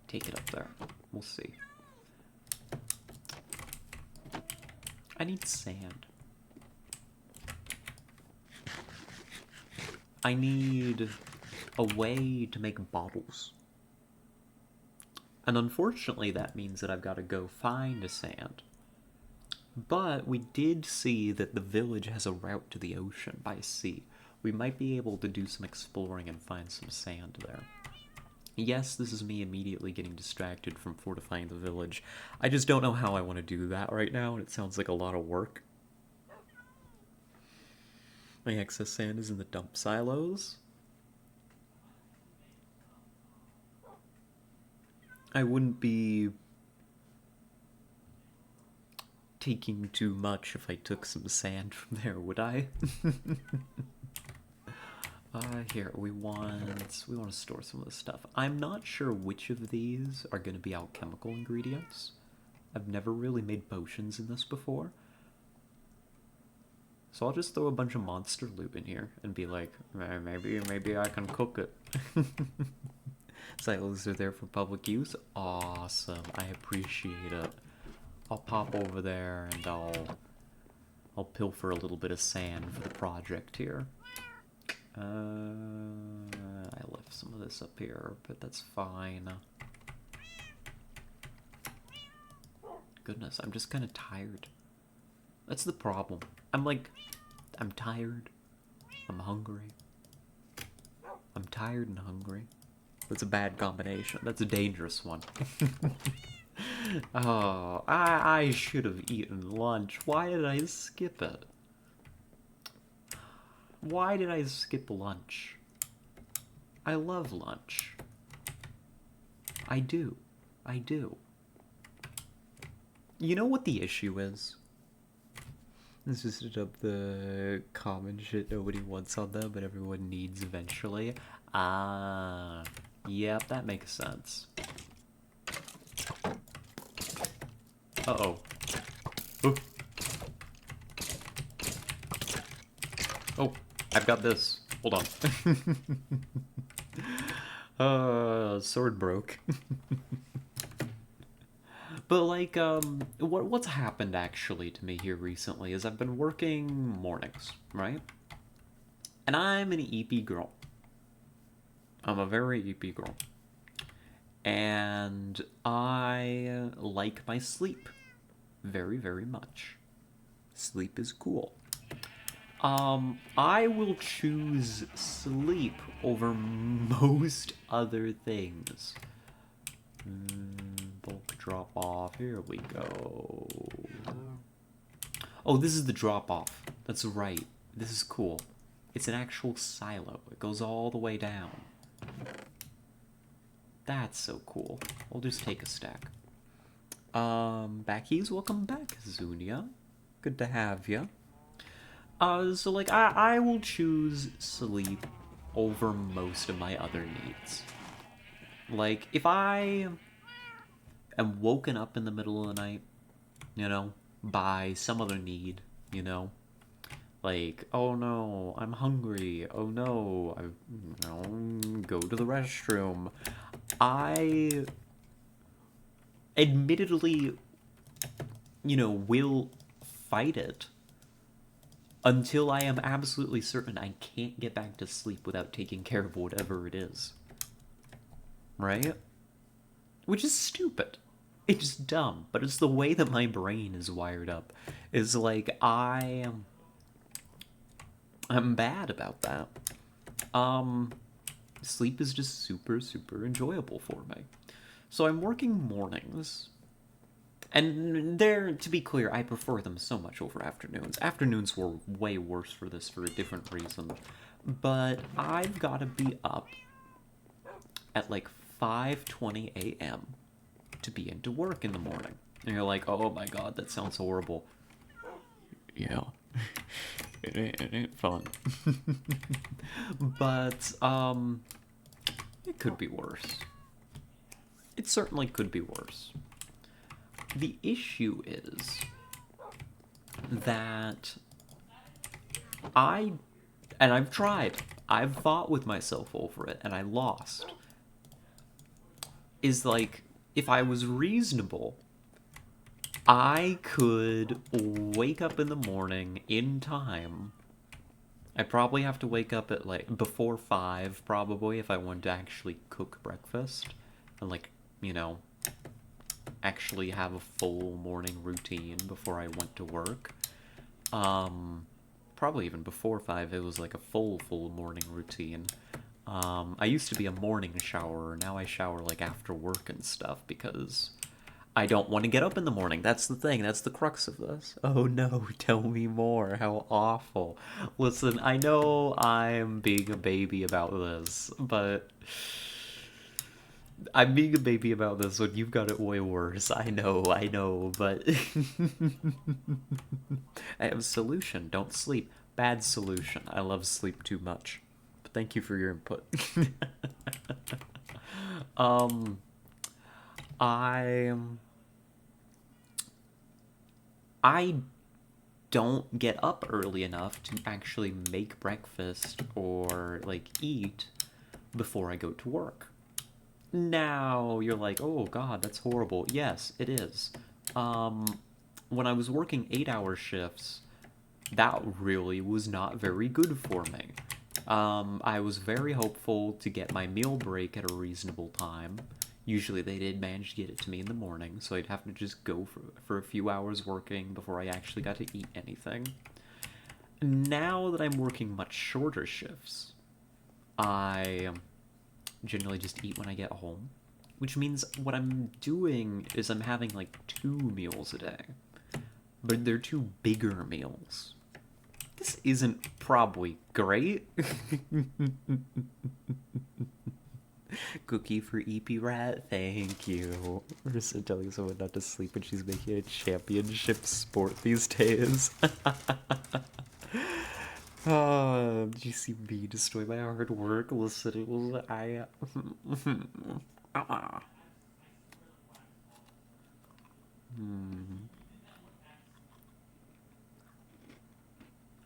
take it up there. We'll see. I need sand. I need a way to make bottles. And unfortunately that means that I've got to go find a sand. But we did see that the village has a route to the ocean by sea. We might be able to do some exploring and find some sand there. Yes, this is me immediately getting distracted from fortifying the village. I just don't know how I want to do that right now, and it sounds like a lot of work. My excess sand is in the dump silos. I wouldn't be taking too much if I took some sand from there, would I? Here, we want to store some of this stuff. I'm not sure which of these are going to be alchemical ingredients. I've never really made potions in this before. So I'll just throw a bunch of monster loot in here and be like, maybe I can cook it. Silos are there for public use. Awesome. I appreciate it. I'll pop over there and I'll pilfer a little bit of sand for the project here. I left some of this up here, but that's fine. Goodness, I'm just kind of tired. That's the problem. I'm tired. I'm hungry. I'm tired and hungry. That's a bad combination. That's a dangerous one. Oh, I should have eaten lunch. Why did I skip it? Why did I skip lunch? I love lunch. I do. I do. You know what the issue is? Let's just hit up the common shit nobody wants on them, but everyone needs eventually. Ah, yep, that makes sense. Uh-oh. Oh. Oh, I've got this. Hold on. Sword broke. But, like, what's happened, actually, to me here recently is I've been working mornings, right? And I'm an EP girl. I'm a very EP girl. And I like my sleep very, very much. Sleep is cool. I will choose sleep over most other things. Bulk drop off. Here we go. Oh, this is the drop off. That's right. This is cool. It's an actual silo. It goes all the way down. That's so cool. We'll just take a stack. Backies, welcome back, Zunia. Good to have ya. So like, I will choose sleep over most of my other needs. Like, if I am woken up in the middle of the night, you know, by some other need, you know, like, oh no, I'm hungry, oh no, go to the restroom. I admittedly, you know, will fight it until I am absolutely certain I can't get back to sleep without taking care of whatever it is. Right? Which is stupid. It's dumb, but it's the way that my brain is wired up. Is like I'm bad about that. Sleep is just super, super enjoyable for me. So I'm working mornings. And there, to be clear, I prefer them so much over afternoons. Afternoons were way worse for this for a different reason. But I've got to be up at like 5:20 a.m. to be into work in the morning. And you're like, oh my god, that sounds horrible. Yeah. It ain't fun. But, it could be worse. It certainly could be worse. The issue is that I've tried. I've fought with myself over it, and I lost. Is like, if I was reasonable, I could wake up in the morning in time. I'd probably have to wake up at like before 5 probably if I wanted to actually cook breakfast and like, actually have a full morning routine before I went to work. Probably even before 5 it was like a full morning routine. I used to be a morning showerer. Now I shower like after work and stuff because I don't want to get up in the morning. That's the thing. That's the crux of this. Oh no, tell me more. How awful. Listen, I know I'm being a baby about this, but I'm being a baby about this when you've got it way worse. I know, but I have a solution. Don't sleep. Bad solution. I love sleep too much. But thank you for your input. I don't get up early enough to actually make breakfast or like eat before I go to work. Now you're like, oh god, that's horrible. Yes, it is. When I was working 8-hour shifts, that really was not very good for me. I was very hopeful to get my meal break at a reasonable time. Usually they did manage to get it to me in the morning, so I'd have to just go for a few hours working before I actually got to eat anything. Now that I'm working much shorter shifts, I generally just eat when I get home, which means what I'm doing is I'm having like 2 meals a day, but they're 2 bigger meals. This isn't probably great. Cookie for EP Rat, thank you. We're just telling someone not to sleep when she's making a championship sport these days. Did you see me destroy my hard work? Listen, it was I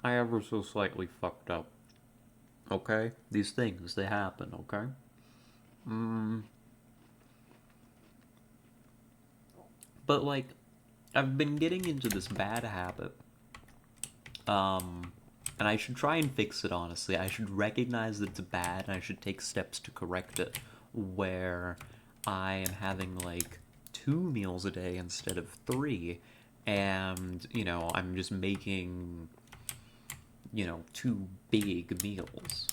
ever so slightly fucked up. Okay? These things, they happen, okay? But, like, I've been getting into this bad habit. And I should try and fix it, honestly. I should recognize that it's bad, and I should take steps to correct it. Where I am having, like, 2 meals a day instead of 3. And, I'm just making, 2 big meals.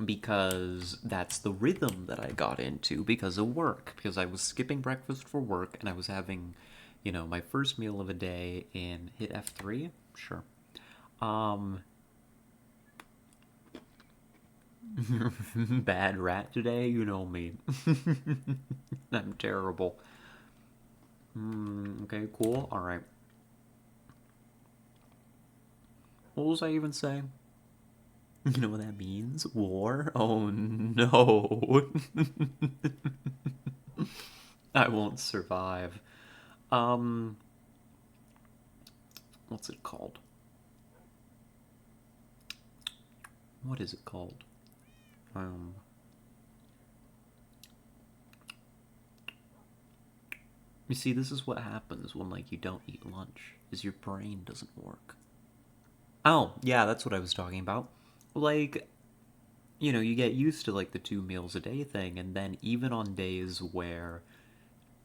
Because that's the rhythm that I got into because of work. Because I was skipping breakfast for work, and I was having, my first meal of a day in hit F3. Sure. Bad rat today, you know me. I'm terrible. Okay, cool. Alright. What was I even saying? You know what that means? War? Oh no. I won't survive. What's it called? What is it called? You see, this is what happens when, like, you don't eat lunch, is your brain doesn't work. Oh, yeah, that's what I was talking about. Like, you get used to, like, the 2 meals a day thing, and then even on days where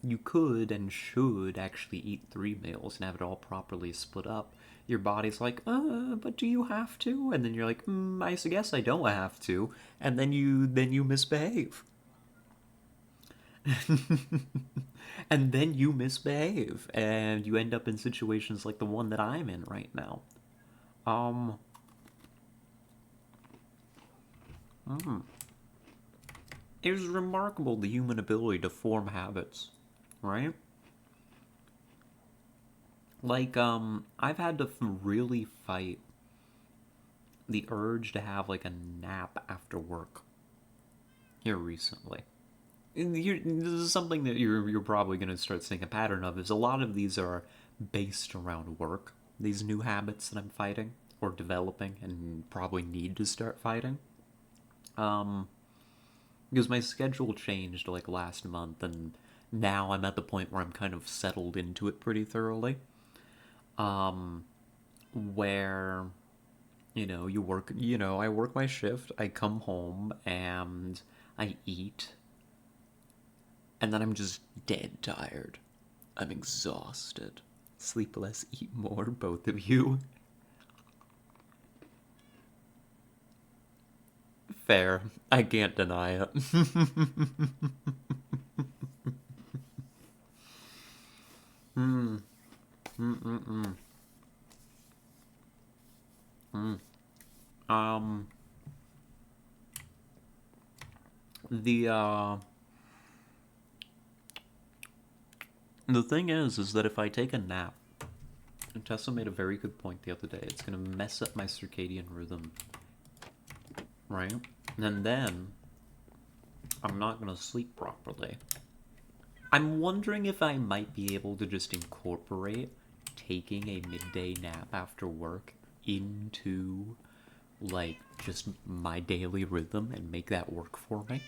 you could and should actually eat 3 meals and have it all properly split up, your body's like, but do you have to? And then you're like, I guess I don't have to. And then you misbehave. And then you misbehave, and you end up in situations like the one that I'm in right now. Um, it is remarkable the human ability to form habits, right? Like, I've had to really fight the urge to have like a nap after work here recently. This is something that you're probably going to start seeing a pattern of. Is a lot of these are based around work. These new habits that I'm fighting or developing, and probably need to start fighting. Um, because my schedule changed like last month, and now I'm at the point where I'm kind of settled into it pretty thoroughly. Um, where I work my shift, I come home and I eat, and then I'm just dead tired. I'm exhausted. Sleep less, eat more, both of you. Fair. I can't deny it. Hmm. Mm-mm-mm. Mm. Um. The the thing is that if I take a nap, and Tessa made a very good point the other day, it's gonna mess up my circadian rhythm, right? And then I'm not gonna sleep properly. I'm wondering if I might be able to just incorporate taking a midday nap after work into, like, just my daily rhythm and make that work for me.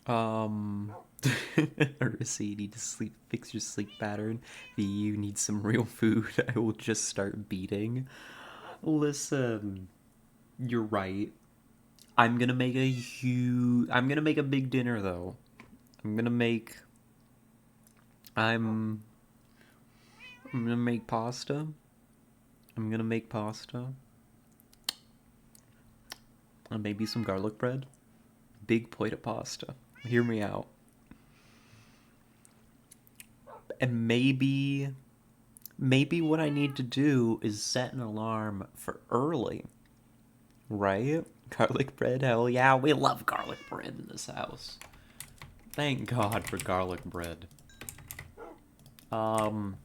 Um, Arissa, you need to sleep, fix your sleep pattern. V, you need some real food. I will just start beating. Listen, you're right. I'm gonna make a big dinner though. I'm gonna make, I'm, I'm gonna make pasta. I'm gonna make pasta. And maybe some garlic bread. Big plate of pasta. Hear me out. And maybe what I need to do is set an alarm for early, right? Garlic bread, hell yeah, we love garlic bread in this house. Thank God for garlic bread. Um,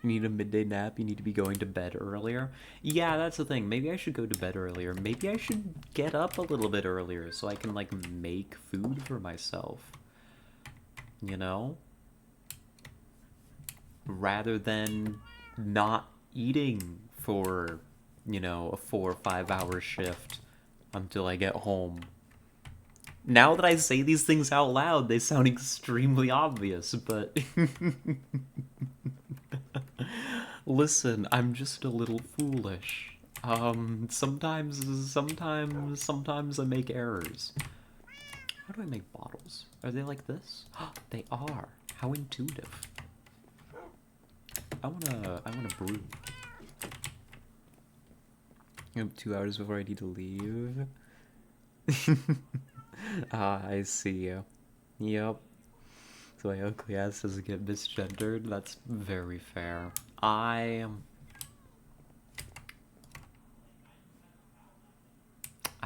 you need a midday nap, you need to be going to bed earlier. Yeah, that's the thing. Maybe I should go to bed earlier. Maybe I should get up a little bit earlier so I can, like, make food for myself. You know? Rather than not eating for, a 4 or 5 hour shift until I get home. Now that I say these things out loud, they sound extremely obvious, but listen, I'm just a little foolish. Sometimes I make errors. How do I make bottles? Are they like this? They are. How intuitive. I wanna brew. I have 2 hours before I need to leave. Ah, I see you. Yep. So my ugly ass doesn't get misgendered. That's very fair. I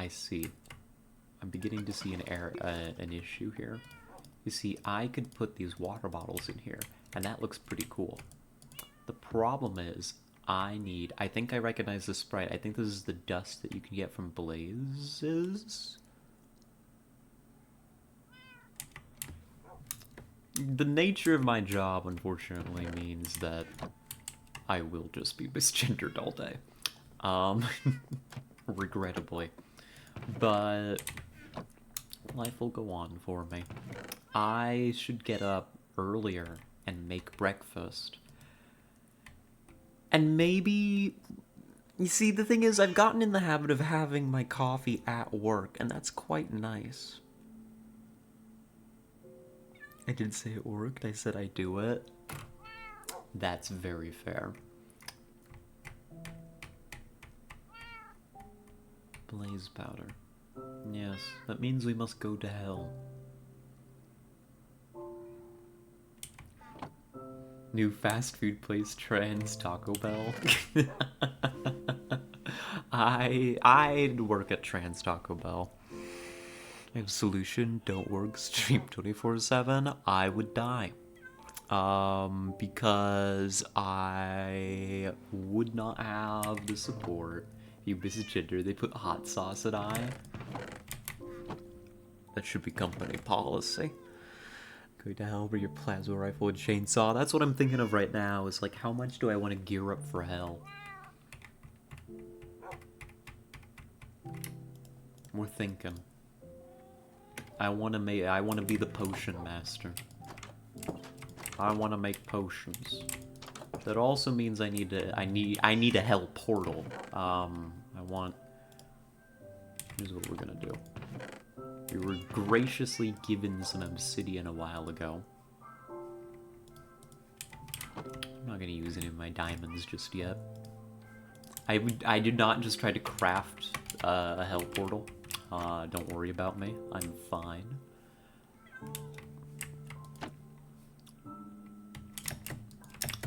see. I'm beginning to see an issue here. You see, I could put these water bottles in here, and that looks pretty cool. The problem is, I think I recognize this sprite. I think this is the dust that you can get from blazes. The nature of my job, unfortunately, means that I will just be misgendered all day. Um, regrettably. But Life will go on for me. I should get up earlier and make breakfast. And maybe... You see, the thing is, I've gotten in the habit of having my coffee at work, and that's quite nice. I didn't say it worked, I said I do it. That's very fair. Blaze powder. Yes, that means we must go to hell. New fast food place trends, Taco Bell. I'd work at Trans Taco Bell. I have a solution, don't work, stream 24/7, I would die. Because I would not have the support. You visit gender, they put hot sauce at I. That should be company policy. Go to hell for your plasma rifle and chainsaw. That's what I'm thinking of right now, is like, how much do I want to gear up for hell? We're thinking. I want to be the potion master. I want to make potions. That also means I need a hell portal. Here's what we're gonna do. We were graciously given some obsidian a while ago. I'm not gonna use any of my diamonds just yet. I did not just try to craft a hell portal. Don't worry about me. I'm fine.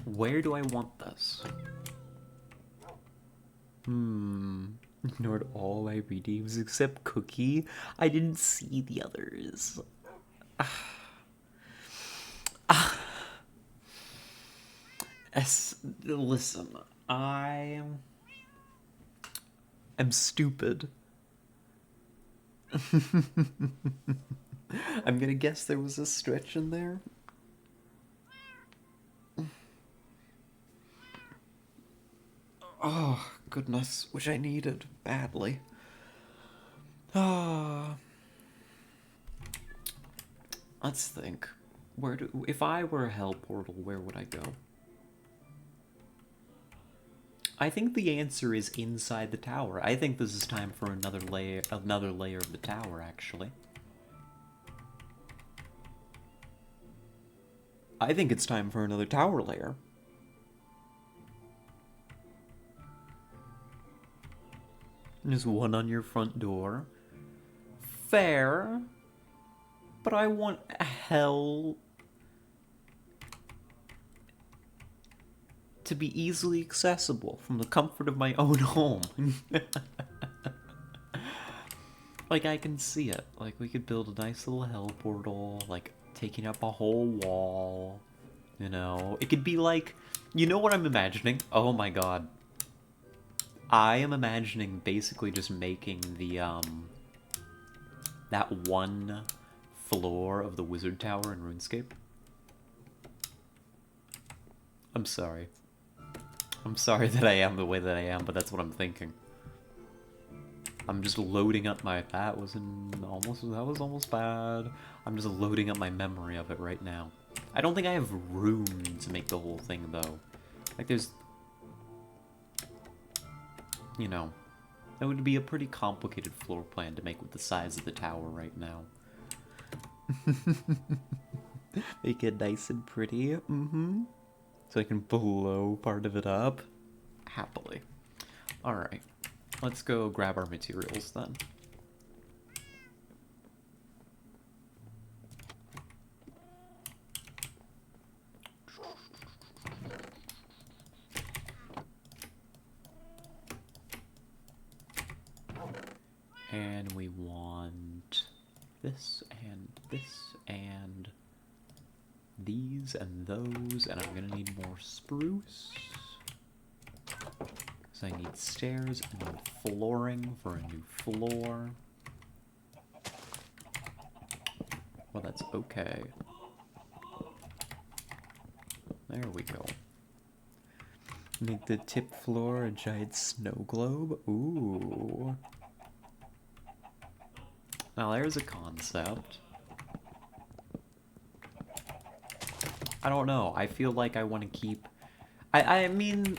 Where do I want this? Ignored all my redeems except Cookie. I didn't see the others. Listen, I am stupid. I'm gonna guess there was a stretch in there. Oh, goodness, which I needed badly. Let's think. If I were a hell portal, where would I go? I think the answer is inside the tower. I think this is time for another layer of the tower, actually. I think it's time for another tower layer. There's one on your front door. Fair. But I want hell to be easily accessible from the comfort of my own home. Like, I can see it. Like, we could build a nice little hell portal, like, taking up a whole wall. You know? It could be like... You know what I'm imagining? Oh my god. I am imagining basically just making the, that one floor of the wizard tower in RuneScape. I'm sorry. I'm sorry that I am the way that I am, but that's what I'm thinking. I'm just loading up my... That was almost bad. I'm just loading up my memory of it right now. I don't think I have room to make the whole thing, though. Like, there's... You know, that would be a pretty complicated floor plan to make with the size of the tower right now. Make it nice and pretty, so I can blow part of it up. Happily. Alright, let's go grab our materials then. And we want this and these and those, and I'm gonna need more spruce. Because I need stairs and then flooring for a new floor. Well, that's okay. There we go. Make the tip floor a giant snow globe. Ooh. Now there's a concept. I don't know. I feel like I want to keep... I mean...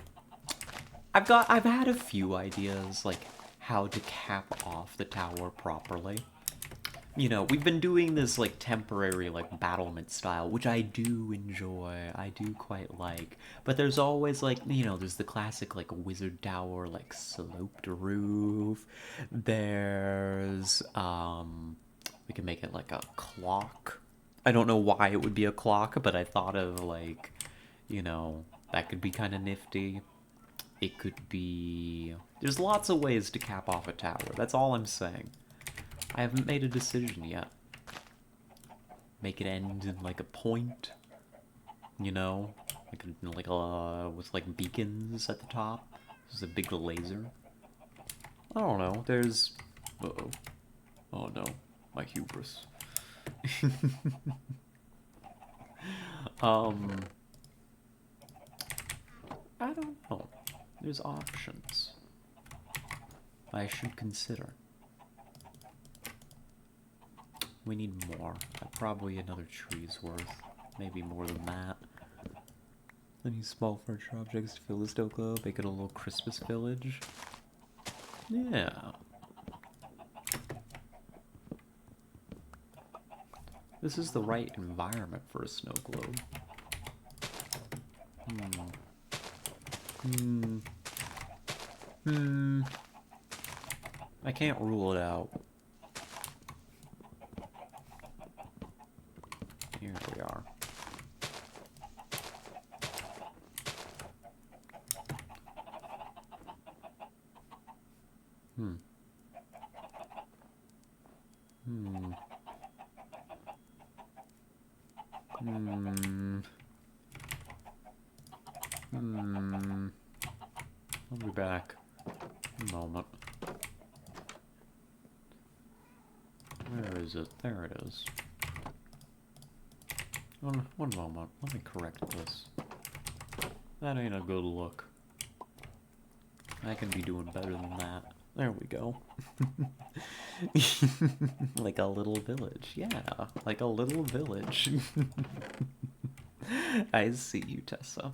I've had a few ideas, like, how to cap off the tower properly. You know, we've been doing this, like, temporary, like, battlement style, which I do enjoy. I do quite like. But there's always, like, you know, there's the classic, like, wizard tower, like, sloped roof. There's, we can make it like a clock. I don't know why it would be a clock, but I thought of, like, you know, that could be kind of nifty. It could be... There's lots of ways to cap off a tower. That's all I'm saying. I haven't made a decision yet. Make it end in, like, a point. You know? Like with, like, beacons at the top. There's a big laser. I don't know. There's... Uh-oh. Oh, no. My hubris. I don't know. There's options I should consider. We need more. Probably another tree's worth. Maybe more than that. Any small furniture objects to fill the snow globe. Make it a little Christmas village. Yeah. This is the right environment for a snow globe. I can't rule it out. Here we are. I'll be back in a moment. Where is it? There it is. One moment. Let me correct this. That ain't a good look. I can be doing better than that. There we go. Like a little village. Yeah, like a little village. I see you, Tessa.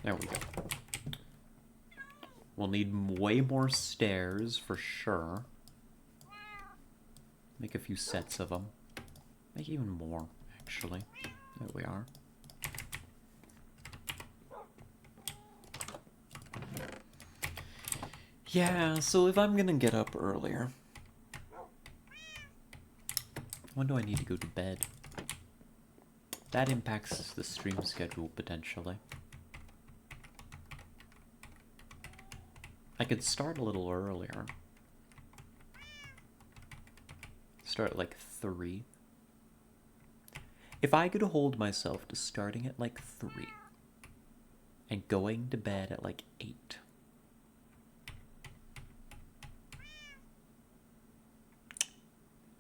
There we go. We'll need way more stairs for sure. Make a few sets of them. Make even more, actually. There we are. Yeah, so if I'm gonna get up earlier, when do I need to go to bed? That impacts the stream schedule, potentially. I could start a little earlier. Start at like 3. If I could hold myself to starting at like 3 and going to bed at like 8.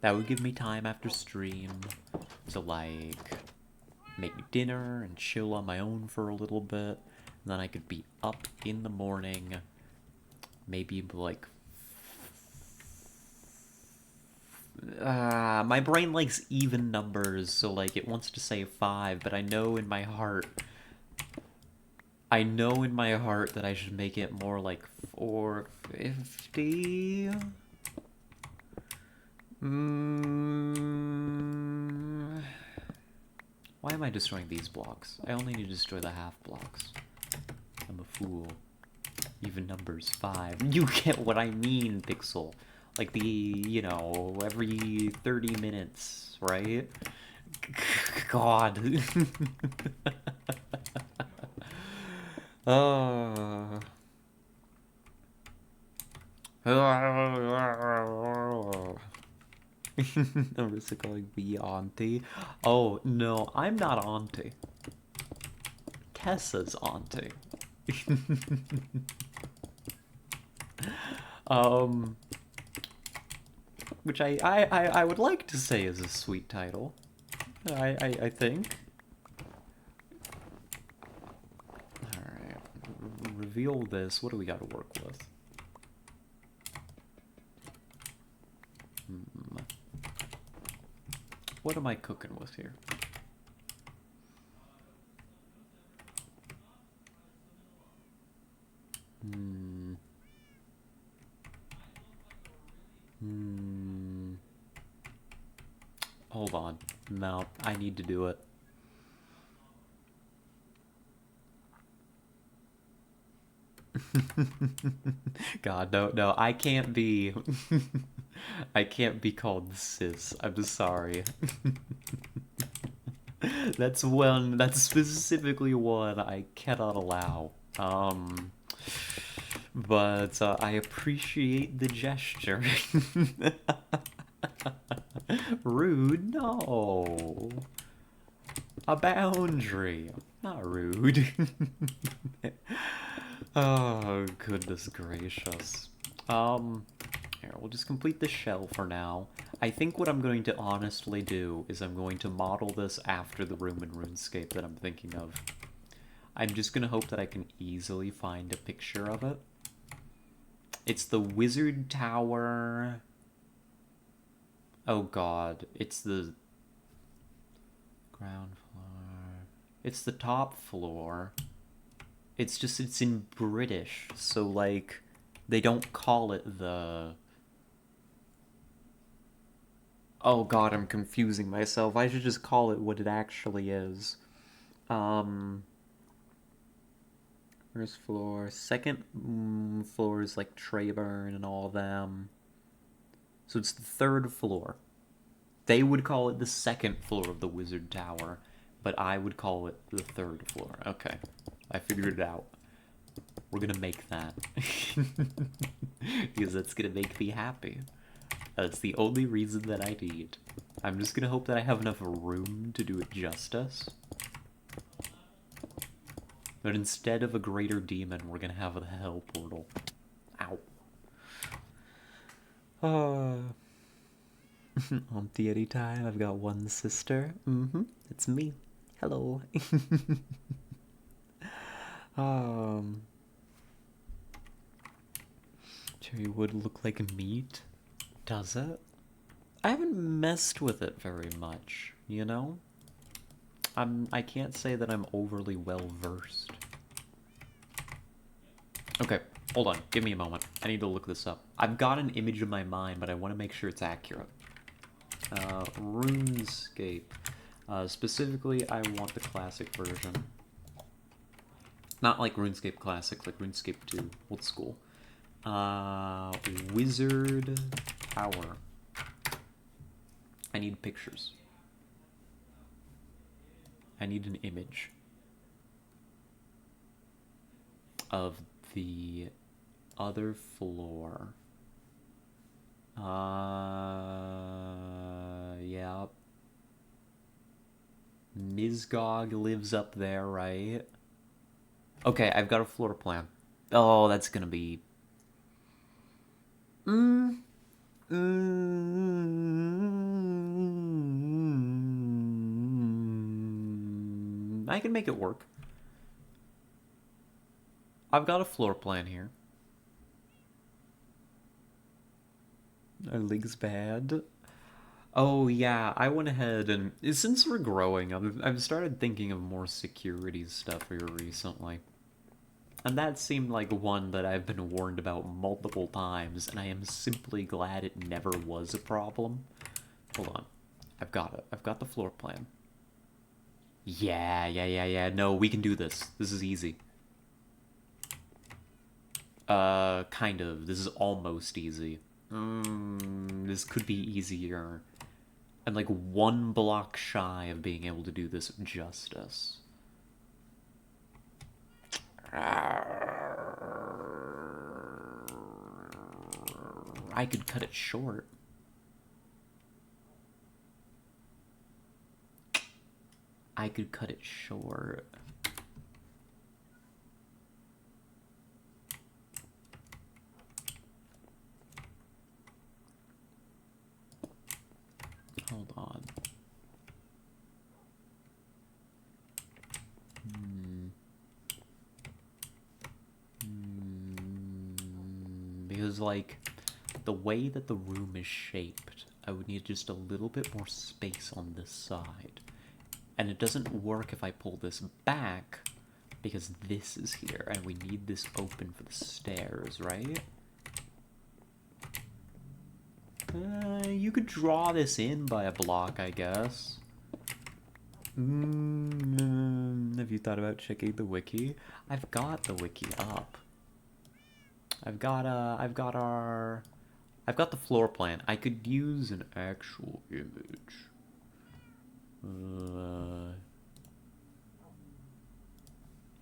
That would give me time after stream to like make dinner and chill on my own for a little bit. And then I could be up in the morning, maybe like... my brain likes even numbers, so like it wants to say 5, but I know in my heart that I should make it more like 450. Why am I destroying these blocks? I only need to destroy the half blocks. I'm a fool. Even numbers 5. You get what I mean, Pixel. Like the, you know, every 30 minutes, right? God. Marissa calling me auntie. Oh, no, I'm not auntie. Tessa's auntie. which I would like to say is a sweet title. I think. Alright. Reveal this. What do we got to work with? What am I cooking with here? Hold on. No, I need to do it. God, no, I can't be... I can't be called sis. I'm sorry. That's specifically one I cannot allow. But I appreciate the gesture. Rude? No. A boundary. Not rude. Oh, goodness gracious. Here, we'll just complete the shell for now. I think what I'm going to honestly do is I'm going to model this after the room in RuneScape that I'm thinking of. I'm just gonna hope that I can easily find a picture of it. It's the wizard tower. Oh god, it's the ground floor. It's the top floor. It's just, it's in British, so like, they don't call it the... Oh god, I'm confusing myself. I should just call it what it actually is. First floor. Second floor is like Treyburn and all of them. So it's the third floor. They would call it the second floor of the Wizard Tower, but I would call it the third floor. Okay, I figured it out. We're gonna make that. Because that's gonna make me happy. That's the only reason that I need. I'm just gonna hope that I have enough room to do it justice. But instead of a greater demon, we're gonna have a hell portal. Ow. Auntie anytime, I've got one sister. It's me. Hello. Cherry wood look like meat? Does it? I haven't messed with it very much, you know? I can't say that I'm overly well versed. Okay, hold on, give me a moment. I need to look this up. I've got an image in my mind, but I want to make sure it's accurate. RuneScape. Specifically, I want the classic version. Not like RuneScape Classic, like RuneScape 2, old school. Wizard Tower. I need pictures. I need an image of the other floor. Yeah. Mizgog lives up there, right? Okay, I've got a floor plan. Oh, that's gonna be... I can make it work. I've got a floor plan here. Our league's bad. Oh yeah, I went ahead and since we're growing, I've started thinking of more security stuff here recently. And that seemed like one that I've been warned about multiple times, and I am simply glad it never was a problem. Hold on. I've got it. I've got the floor plan. Yeah. No, we can do this. This is easy. Kind of. This is almost easy. This could be easier. I'm like one block shy of being able to do this justice. I could cut it short. I could cut it short. Hold on. Because, like, the way that the room is shaped, I would need just a little bit more space on this side. And it doesn't work if I pull this back, because this is here, and we need this open for the stairs, right? You could draw this in by a block, I guess. Have you thought about checking the wiki? I've got the wiki up. I've got the floor plan. I could use an actual image.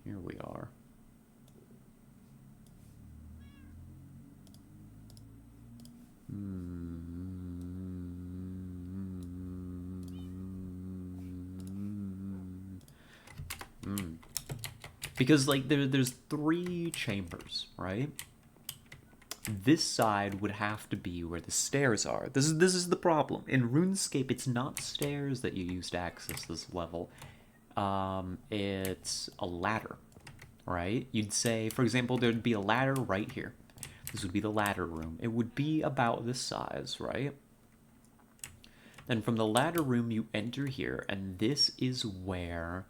Here we are. Because, like, there's 3 chambers, right? This side would have to be where the stairs are. This is the problem. In RuneScape, it's not stairs that you use to access this level. It's a ladder, right? You'd say, for example, there'd be a ladder right here. This would be the ladder room. It would be about this size, right? Then from the ladder room, you enter here, and this is where,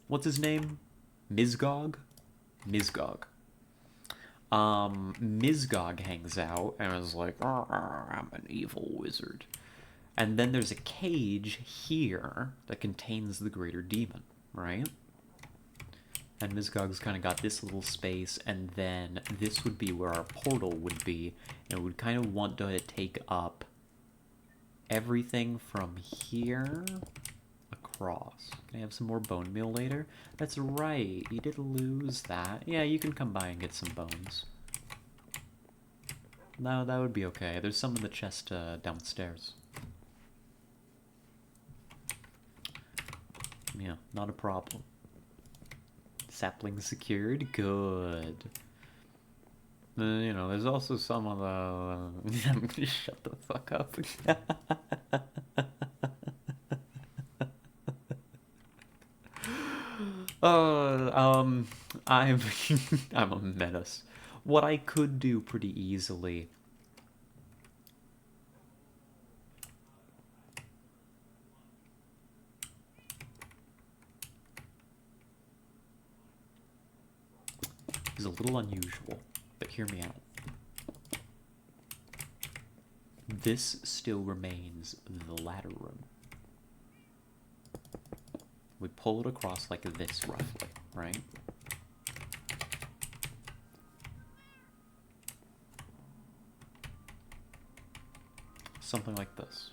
what's his name? Mizgog? Mizgog. Mizgog hangs out and is like, I'm an evil wizard. And then there's a cage here that contains the greater demon, right? And Mizgog's kind of got this little space, and then this would be where our portal would be, and it would kind of want to take up everything from here across. Can I have some more bone meal later? That's right, you did lose that. Yeah, you can come by and get some bones. No, that would be okay. There's some in the chest downstairs. Yeah, not a problem. Sapling secured? Good. You know, there's also some of the... I'm gonna shut the fuck up. I'm a menace. What I could do pretty easily is a little unusual, but hear me out. This still remains the ladder room. We pull it across like this, roughly, right? Something like this.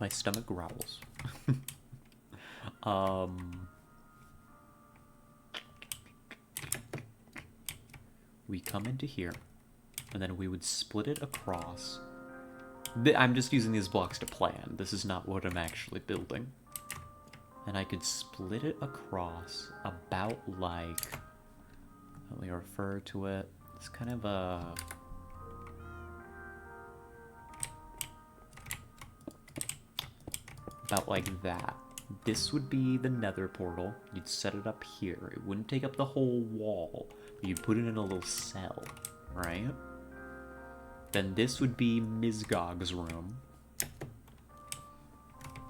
My stomach growls. We come into here, and then we would split it across. I'm just using these blocks to plan. This is not what I'm actually building. And I could split it across about like, let me refer to it, it's kind of a... about like that. This would be the nether portal. You'd set it up here. It wouldn't take up the whole wall. You'd put it in a little cell, right? Then this would be Mizgog's room.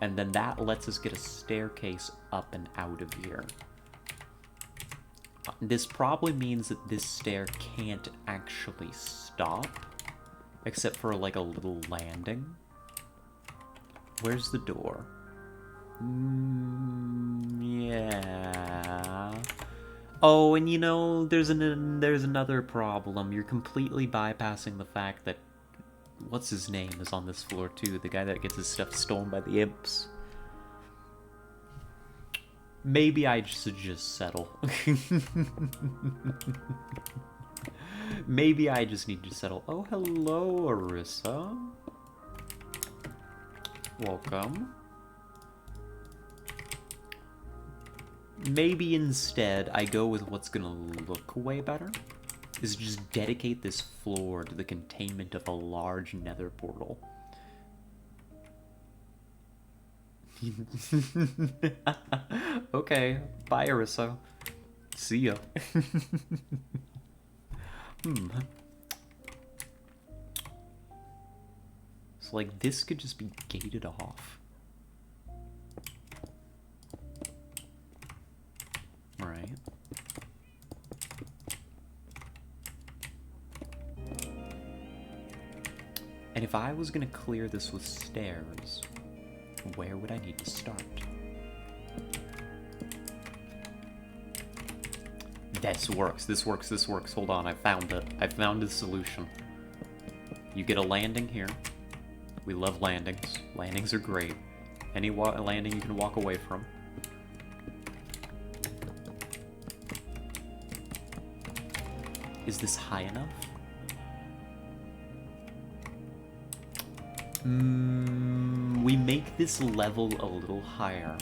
And then that lets us get a staircase up and out of here. This probably means that this stair can't actually stop, except for like a little landing. Where's the door? Yeah. Oh, and you know, there's another problem. You're completely bypassing the fact that what's his name is on this floor too, the guy that gets his stuff stolen by the imps. Maybe I should just settle. Maybe I just need to settle. Oh, hello, Arissa. Welcome. Maybe instead I go with what's gonna look way better, is just dedicate this floor to the containment of a large nether portal. Okay, bye, Arissa. See ya. Hmm. So, like, this could just be gated off. Right. And if I was gonna clear this with stairs, where would I need to start? This works, this works, this works. Hold on, I found it. I found a solution. You get a landing here. We love landings. Landings are great. Any landing you can walk away from. Is this high enough? We make this level a little higher.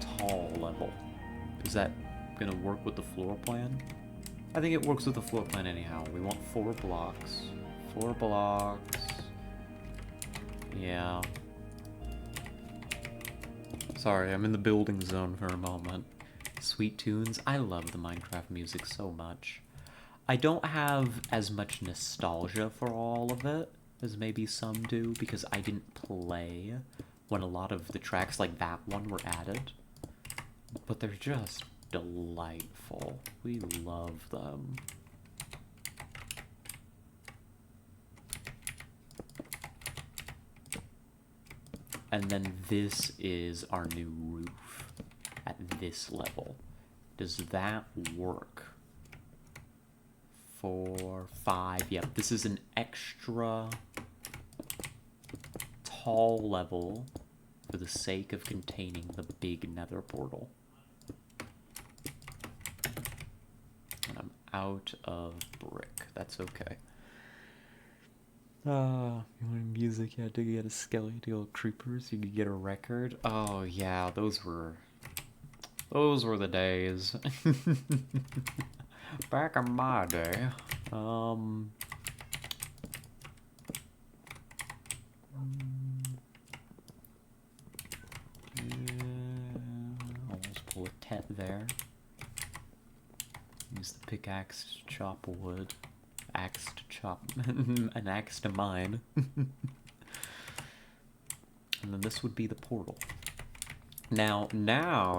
Tall level. Is that gonna work with the floor plan? I think it works with the floor plan anyhow. We want 4 blocks. 4 blocks. Yeah. Sorry, I'm in the building zone for a moment. Sweet tunes. I love the Minecraft music so much. I don't have as much nostalgia for all of it as maybe some do, because I didn't play when a lot of the tracks like that one were added. But they're just delightful. We love them. And then this is our new roof at this level. Does that work? 4, 5, yep, this is an extra tall level for the sake of containing the big nether portal. And I'm out of brick, that's okay. You wanted music, you had to get a skelly to go creepers, you could get a record. Oh yeah, those were the days. Back in my day, yeah, almost pull a tet there. Use the pickaxe to chop wood. Axe to chop, an axe to mine. And then this would be the portal. Now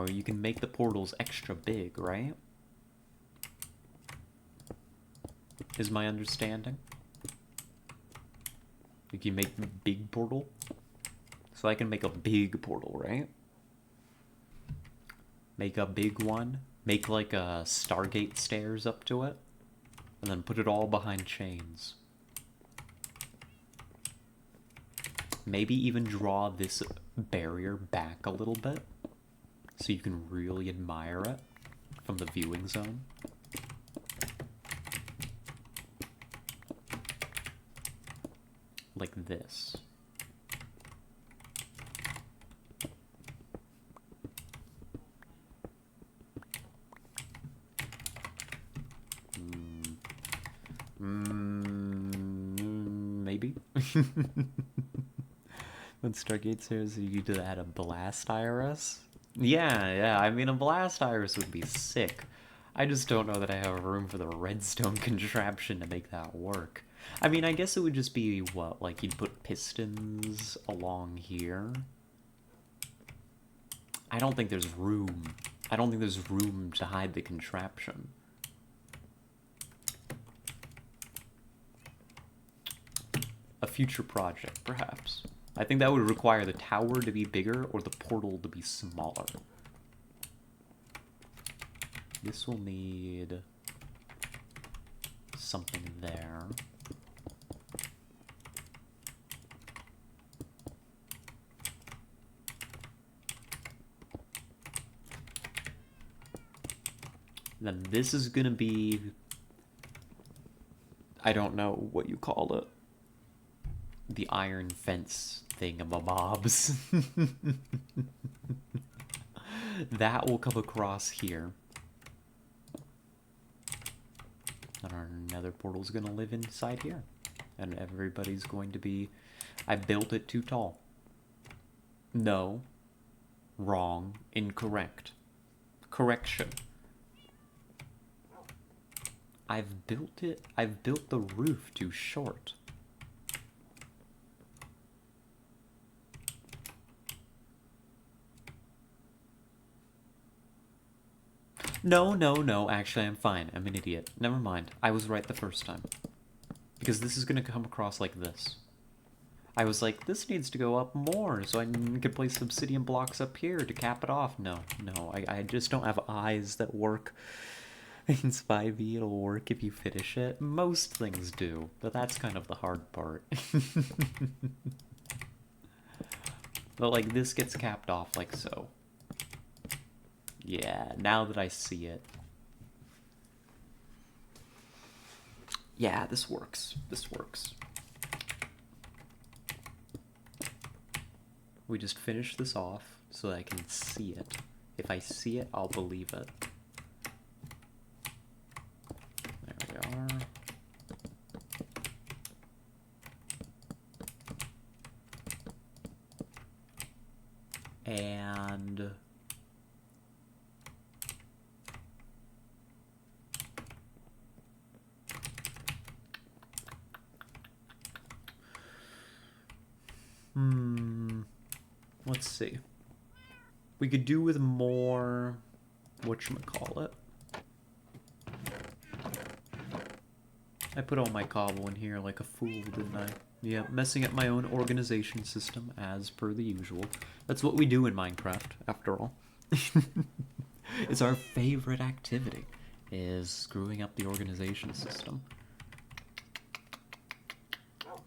you can make the portals extra big, right? Is my understanding. You can make a big portal. So I can make a big portal, right? Make a big one. Make like a Stargate stairs up to it. And then put it all behind chains. Maybe even draw this barrier back a little bit. So you can really admire it from the viewing zone. Like this. Maybe. When Stargate says you could add a blast iris? Yeah, I mean a blast iris would be sick. I just don't know that I have room for the redstone contraption to make that work. I mean, I guess it would just be, what, like you'd put pistons along here? I don't think there's room. I don't think there's room to hide the contraption. A future project, perhaps. I think that would require the tower to be bigger or the portal to be smaller. This will need something there. Then this is gonna be, I don't know what you call it. The iron fence thingamabobs. That will come across here. And our nether portal's gonna live inside here. and everybody's going to be, I built it too tall. No. Wrong. Incorrect. Correction. I've built the roof too short. No, actually I'm fine. I'm an idiot. Never mind. I was right the first time. Because this is gonna come across like this. I was like, this needs to go up more so I can place obsidian blocks up here to cap it off. No, I just don't have eyes that work. In 5e it'll work if you finish it. Most things do, but that's kind of the hard part. But like this gets capped off like so. Yeah, now that I see it. Yeah, this works. This works. We just finish this off so that I can see it. If I see it, I'll believe it. There we are. And... let's see. We could do with more... whatchamacallit. I put all my cobble in here like a fool, didn't I? Yeah, messing up my own organization system, as per the usual. That's what we do in Minecraft, after all. It's our favorite activity, is screwing up the organization system.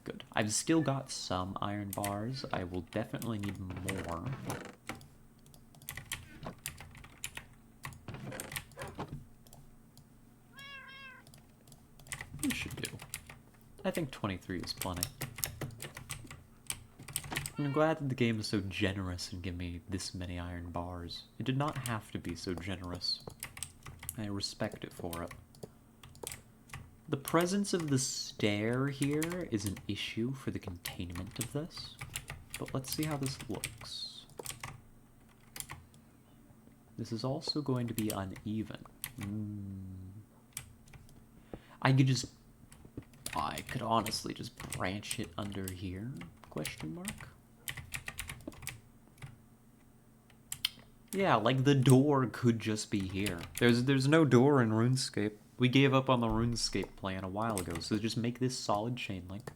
Good. I've still got some iron bars. I will definitely need more. This should do. I think 23 is plenty. I'm glad that the game is so generous and give me this many iron bars. It did not have to be so generous. I respect it for it. The presence of the stair here is an issue for the containment of this, but let's see how this looks. This is also going to be uneven. I could honestly just branch it under here, question mark? Yeah, like the door could just be here. There's no door in RuneScape. We gave up on the RuneScape plan a while ago, so just make this solid chain link.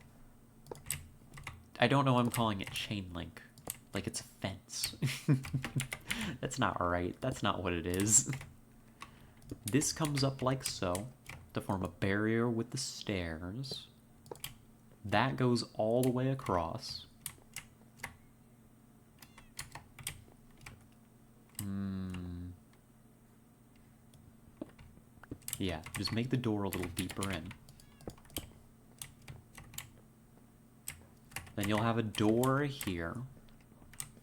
I don't know why I'm calling it chain link. Like it's a fence. That's not right. That's not what it is. This comes up like so, to form a barrier with the stairs. That goes all the way across. Yeah, just make the door a little deeper in. Then you'll have a door here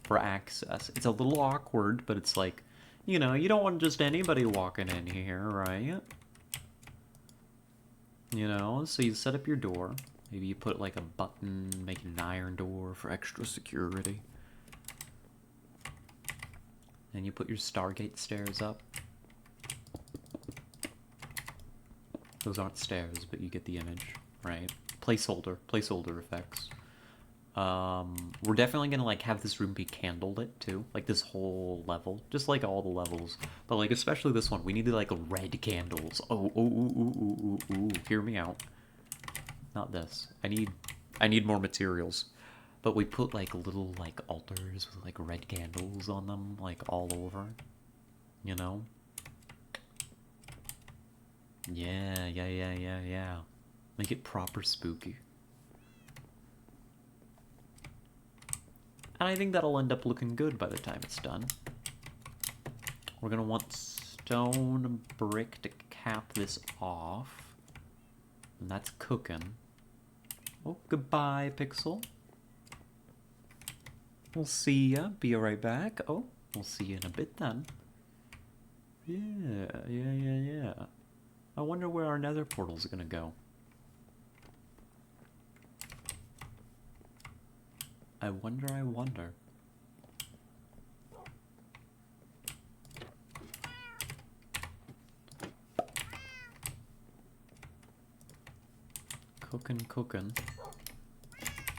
for access. It's a little awkward, but it's like, you know, you don't want just anybody walking in here, right? You know, so you set up your door. Maybe you put like a button, make it an iron door for extra security. And you put your Stargate stairs up. Those aren't stairs, but you get the image, right? Placeholder effects. We're definitely gonna like have this room be candlelit too, like this whole level, just like all the levels, but like especially this one, we need like red candles. Ooh, hear me out. Not this. I need more materials, but we put like little like altars with like red candles on them, like all over, you know? Yeah. Make it proper spooky. And I think that'll end up looking good by the time it's done. We're gonna want stone brick to cap this off. And that's cooking. Oh, goodbye, Pixel. We'll see ya. Be right back. Oh, we'll see you in a bit then. Yeah. I wonder where our nether portal's gonna go. I wonder, I wonder. Cookin'.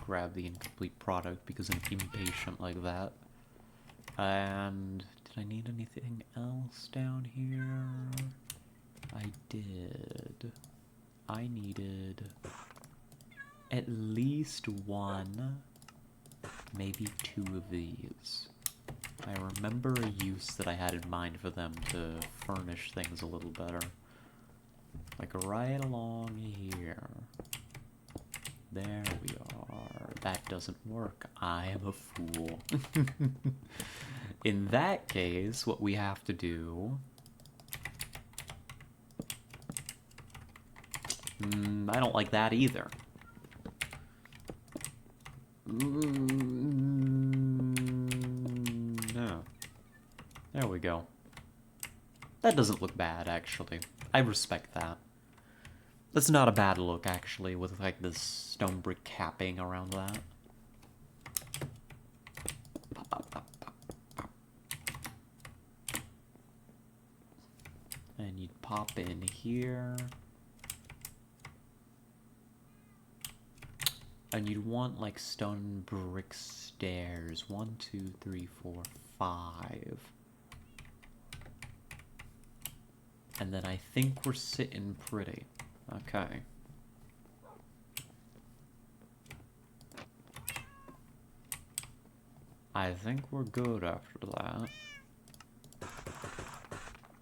Grab the incomplete product because I'm impatient like that. And did I need anything else down here? I did. I needed at least one, maybe two of these. I remember a use that I had in mind for them to furnish things a little better. Like right along here. There we are. That doesn't work. I am a fool. In that case, what we have to do... I don't like that either. No. There we go. That doesn't look bad, actually. I respect that. That's not a bad look, actually, with, like, this stone brick capping around that. And you'd pop in here. And you'd want, like, stone brick stairs. 1, 2, 3, 4, 5. And then I think we're sitting pretty. Okay. I think we're good after that.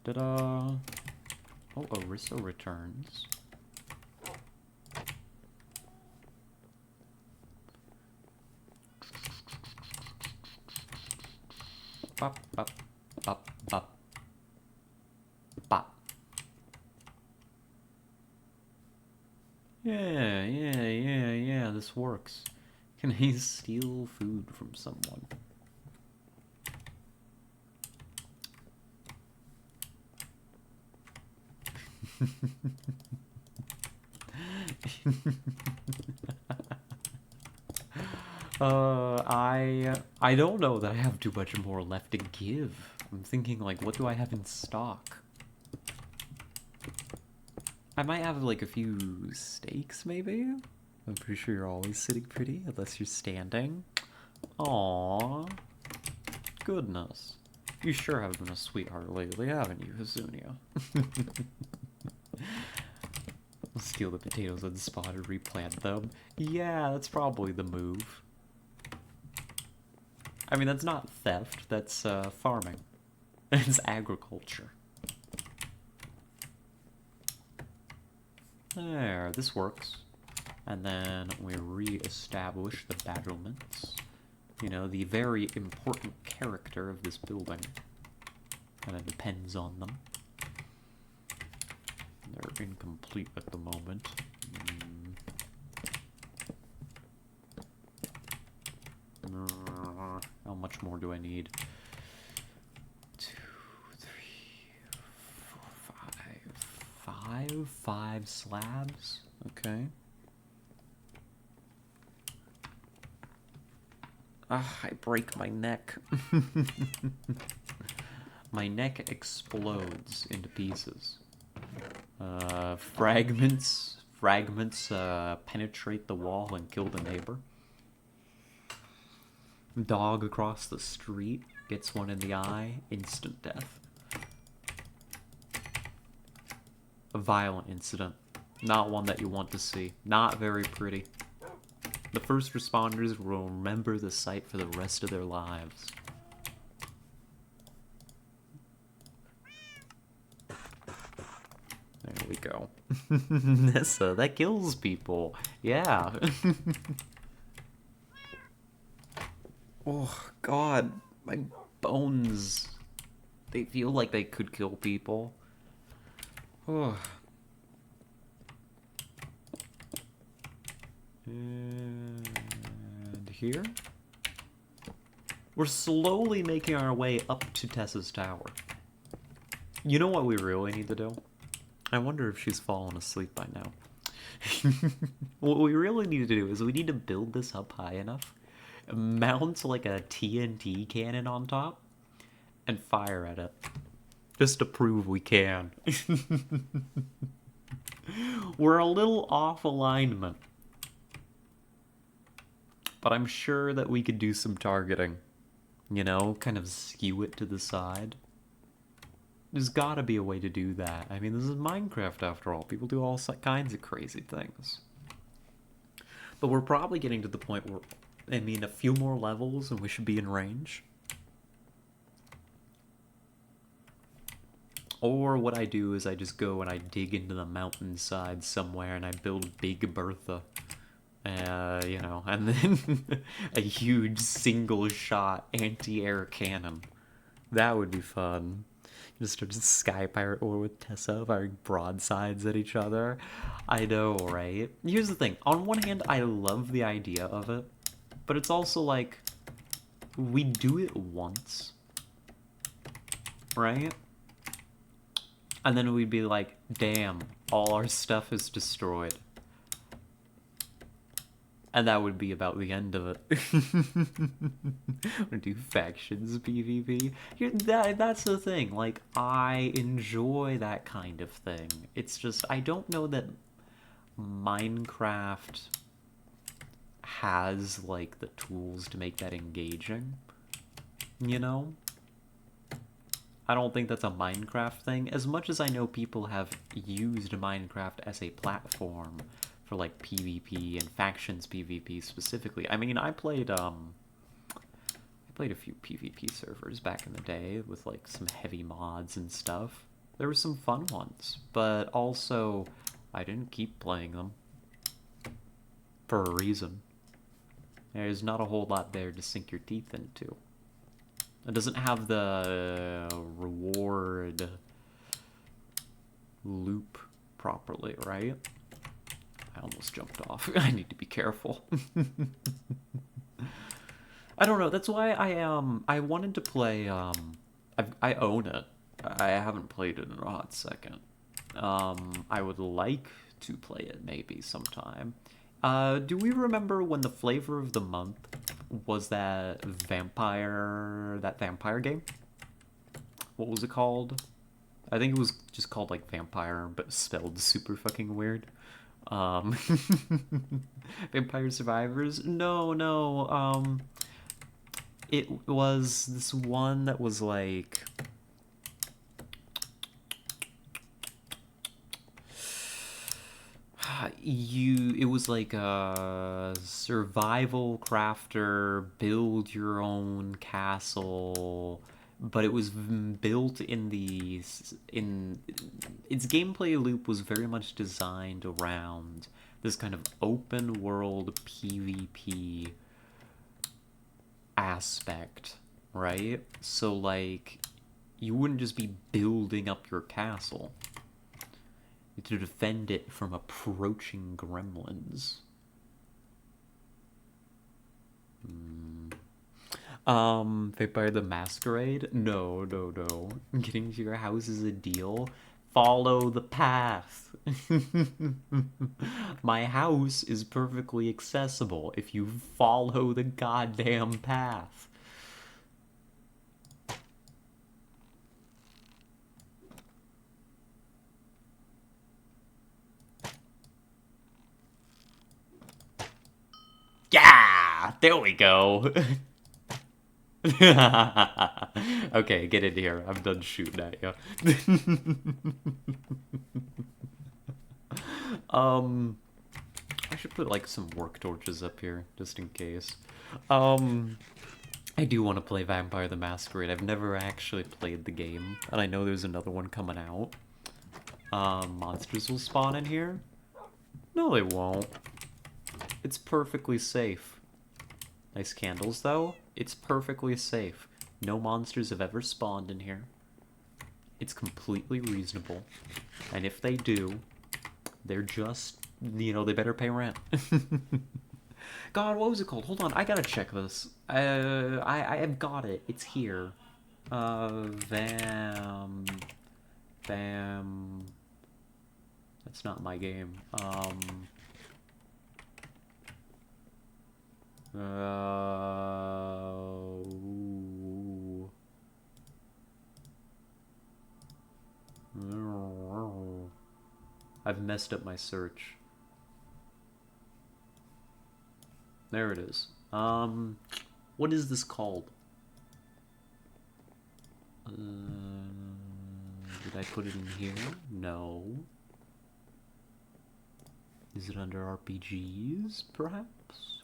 Ta-da! Oh, Orisa returns. Bop, bop, bop, bop. Bop. Yeah, this works. Can I steal food from someone? I don't know that I have too much more left to give. I'm thinking, like, what do I have in stock? I might have, like, a few steaks, maybe? I'm pretty sure you're always sitting pretty, unless you're standing. Aww. Goodness. You sure have been a sweetheart lately, haven't you, Hazunia? Steal the potatoes unspotted, replant them. Yeah, that's probably the move. I mean, that's not theft, that's farming. It's agriculture. There, this works. And then we re-establish the battlements. You know, the very important character of this building. Kind of depends on them. They're incomplete at the moment. How much more do I need? 2, 3, 4, 5. 5 slabs? Okay. Ah, I break my neck. My neck explodes into pieces. Fragments penetrate the wall and kill the neighbor. Dog across the street gets one in the eye, instant death. A violent incident. Not one that you want to see. Not very pretty. The first responders will remember the sight for the rest of their lives. There we go. Nessa, that kills people. Yeah. Oh, God. My bones. They feel like they could kill people. Oh. And here? We're slowly making our way up to Tessa's tower. You know what we really need to do? I wonder if she's fallen asleep by now. What we really need to do is we need to build this up high enough mount like a TNT cannon on top and fire at it. Just to prove we can. We're a little off alignment. But I'm sure that we could do some targeting. You know, kind of skew it to the side. There's gotta be a way to do that. I mean, this is Minecraft after all. People do all kinds of crazy things. But we're probably getting to the point where, I mean, a few more levels and we should be in range. Or what I do is I just go and I dig into the mountainside somewhere and I build Big Bertha. You know, and then a huge single-shot anti-air cannon. That would be fun. Just start a Sky Pirate War with Tessa firing broadsides at each other. I know, right? Here's the thing. On one hand, I love the idea of it. But it's also like, we do it once. Right? And then we'd be like, damn, all our stuff is destroyed. And that would be about the end of it. We're do factions PvP. That's the thing. Like, I enjoy that kind of thing. It's just, I don't know that Minecraft has, like, the tools to make that engaging. You know? I don't think that's a Minecraft thing. As much as I know people have used Minecraft as a platform for like PvP and factions PvP specifically. I mean, I played a few PvP servers back in the day with like some heavy mods and stuff. There were some fun ones, but also I didn't keep playing them for a reason. There's not a whole lot there to sink your teeth into. It doesn't have the reward loop properly, right? I almost jumped off. I need to be careful. I don't know. That's why I wanted to play I own it. I haven't played it in a hot second. I would like to play it maybe sometime. Do we remember when the flavor of the month was that vampire game? What was it called? I think it was just called like Vampire, but spelled super fucking weird. Vampire Survivors? No. It was this one that was like... It was like a survival crafter, build your own castle, but it was built in its gameplay loop was very much designed around this kind of open world PvP aspect, right? So like, you wouldn't just be building up your castle to defend it from approaching gremlins. Vampire the Masquerade? No. Getting to your house is a deal. Follow the path. My house is perfectly accessible if you follow the goddamn path. Yeah! There we go! Okay, get in here. I'm done shooting at you. I should put like some work torches up here, just in case. I do want to play Vampire the Masquerade. I've never actually played the game, and I know there's another one coming out. Monsters will spawn in here? No, they won't. It's perfectly safe. Nice candles, though. It's perfectly safe. No monsters have ever spawned in here. It's completely reasonable. And if they do, they're just, you know, they better pay rent. God, what was it called? Hold on, I gotta check this. I've got it. It's here. That's not my game. I've messed up my search. There it is. What is this called? Did I put it in here? No. Is it under RPGs, perhaps?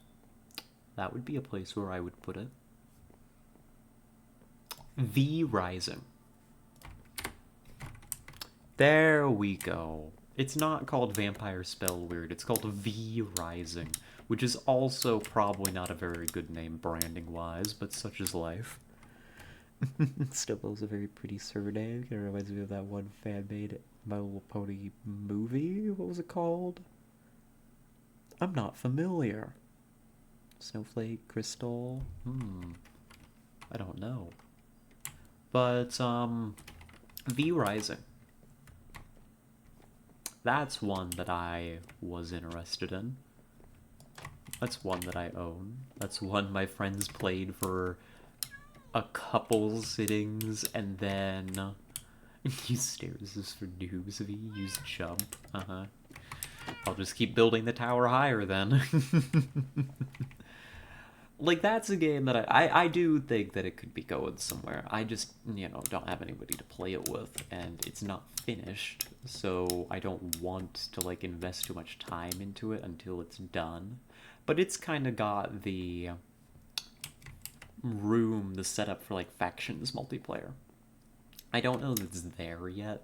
That would be a place where I would put it. V Rising. There we go. It's not called Vampire Spell Weird, it's called V Rising, which is also probably not a very good name branding-wise, but such is life. Stubbo's a very pretty surname. It reminds me of that one fan-made My Little Pony movie. What was it called? I'm not familiar. Snowflake, Crystal? I don't know. But, V Rising. That's one that I was interested in. That's one that I own. That's one my friends played for a couple sittings, and then use stairs is for noobs. V, use jump. I'll just keep building the tower higher then. Like, that's a game that I do think that it could be going somewhere. I just, you know, don't have anybody to play it with, and it's not finished, so I don't want to, like, invest too much time into it until it's done. But it's kind of got the room, the setup for, like, factions multiplayer. I don't know that it's there yet,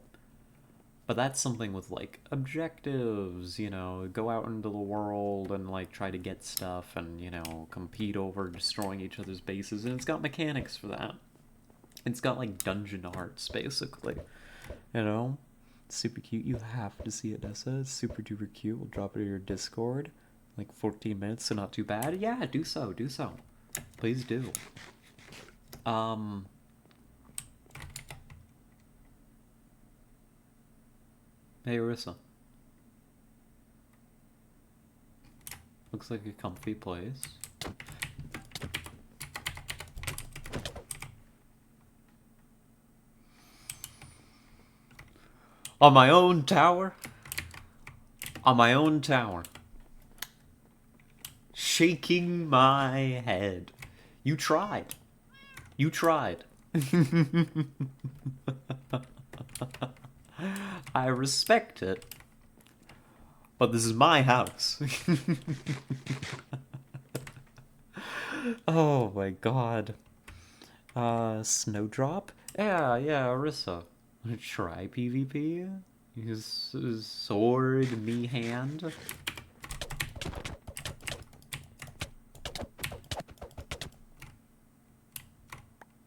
but that's something with, like, objectives, you know, go out into the world and, like, try to get stuff and, you know, compete over destroying each other's bases, and it's got mechanics for that. It's got, like, dungeon hearts, basically, you know? It's super cute. You have to see it, Nessa. It's super duper cute. We'll drop it in your Discord. Like, 14 minutes, so not too bad. Yeah, do so, do so. Please do. Hey, Arissa. Looks like a comfy place. On my own tower? On my own tower. Shaking my head. You tried. You tried. I respect it. But this is my house. Oh my god. Snowdrop? Yeah, Arissa. Try PvP? His sword, me hand.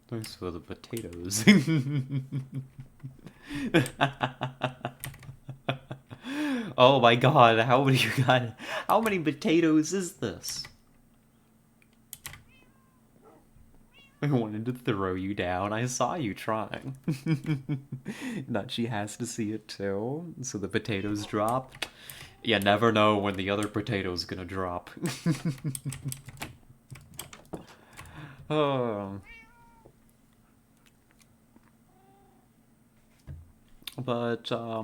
Thanks for the potatoes. Oh my god, how many potatoes is this? I wanted to throw you down. I saw you trying. That she has to see it too. So the potatoes drop. You never know when the other potato's gonna drop. Oh. But, I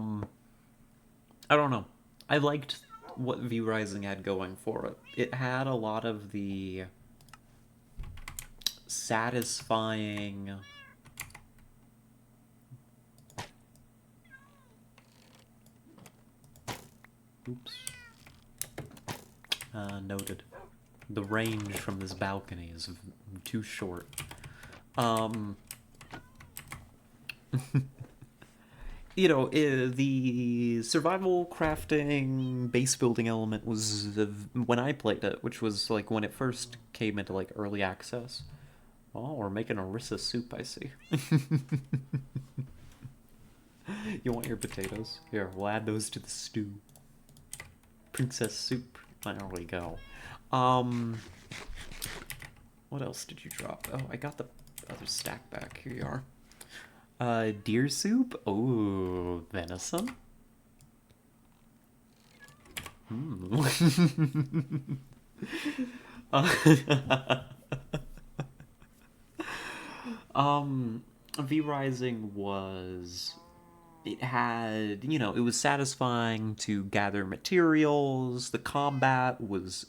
don't know. I liked what V Rising had going for it. It had a lot of the satisfying... Oops. Noted. The range from this balcony is too short. You know, the survival crafting base building element was when I played it, which was like when it first came into like early access. Oh, we're making Arissa soup, I see. You want your potatoes? Here, we'll add those to the stew. Princess soup. There we go. What else did you drop? Oh, I got the other stack back. Here you are. Deer soup? Oh, venison? V Rising was it had, it was satisfying to gather materials. The combat was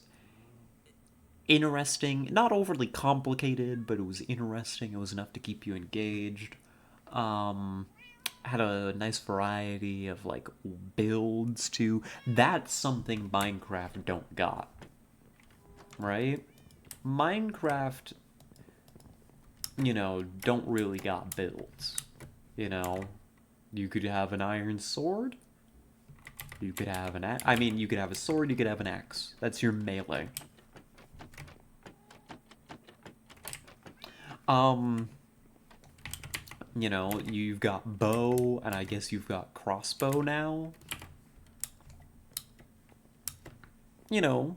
interesting, not overly complicated, but it was interesting. It was enough to keep you engaged. Um, had a nice variety of like builds too. That's something Minecraft don't got, right? Minecraft, don't really got builds. You know, you could have an iron sword. You could have an axe. I mean, you could have a sword. You could have an axe. That's your melee. Um, you've got bow, and I guess you've got crossbow now. You know,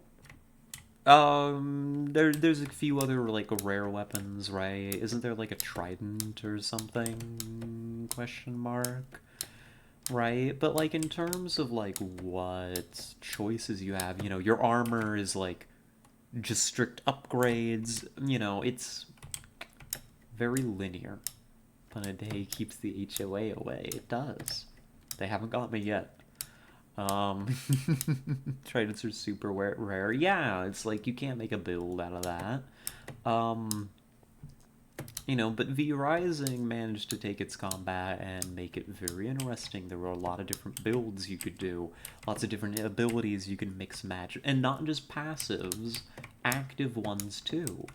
there's a few other like rare weapons, right? Isn't there like a trident or something? Question mark. Right? But like in terms of like what choices you have, your armor is like just strict upgrades. It's very linear. But a day keeps the HOA away. It does. They haven't got me yet. Um, Tridents are super rare. Yeah, it's like you can't make a build out of that. Um, but V Rising managed to take its combat and make it very interesting. There were a lot of different builds you could do, lots of different abilities you can mix match, and not just passives, active ones too.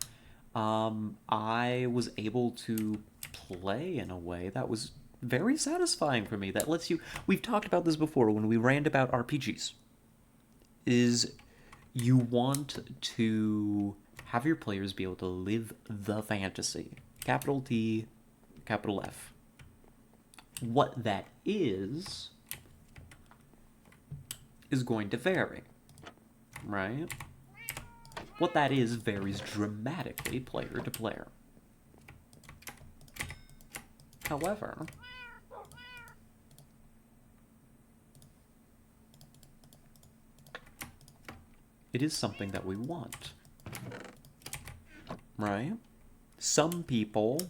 I was able to play in a way that was very satisfying for me. That lets you. We've talked about this before when we rant about RPGs. Is you want to have your players be able to live the fantasy. Capital T, capital F. What that is going to vary, right? What that is varies dramatically player to player. However, it is something that we want, right? Some people,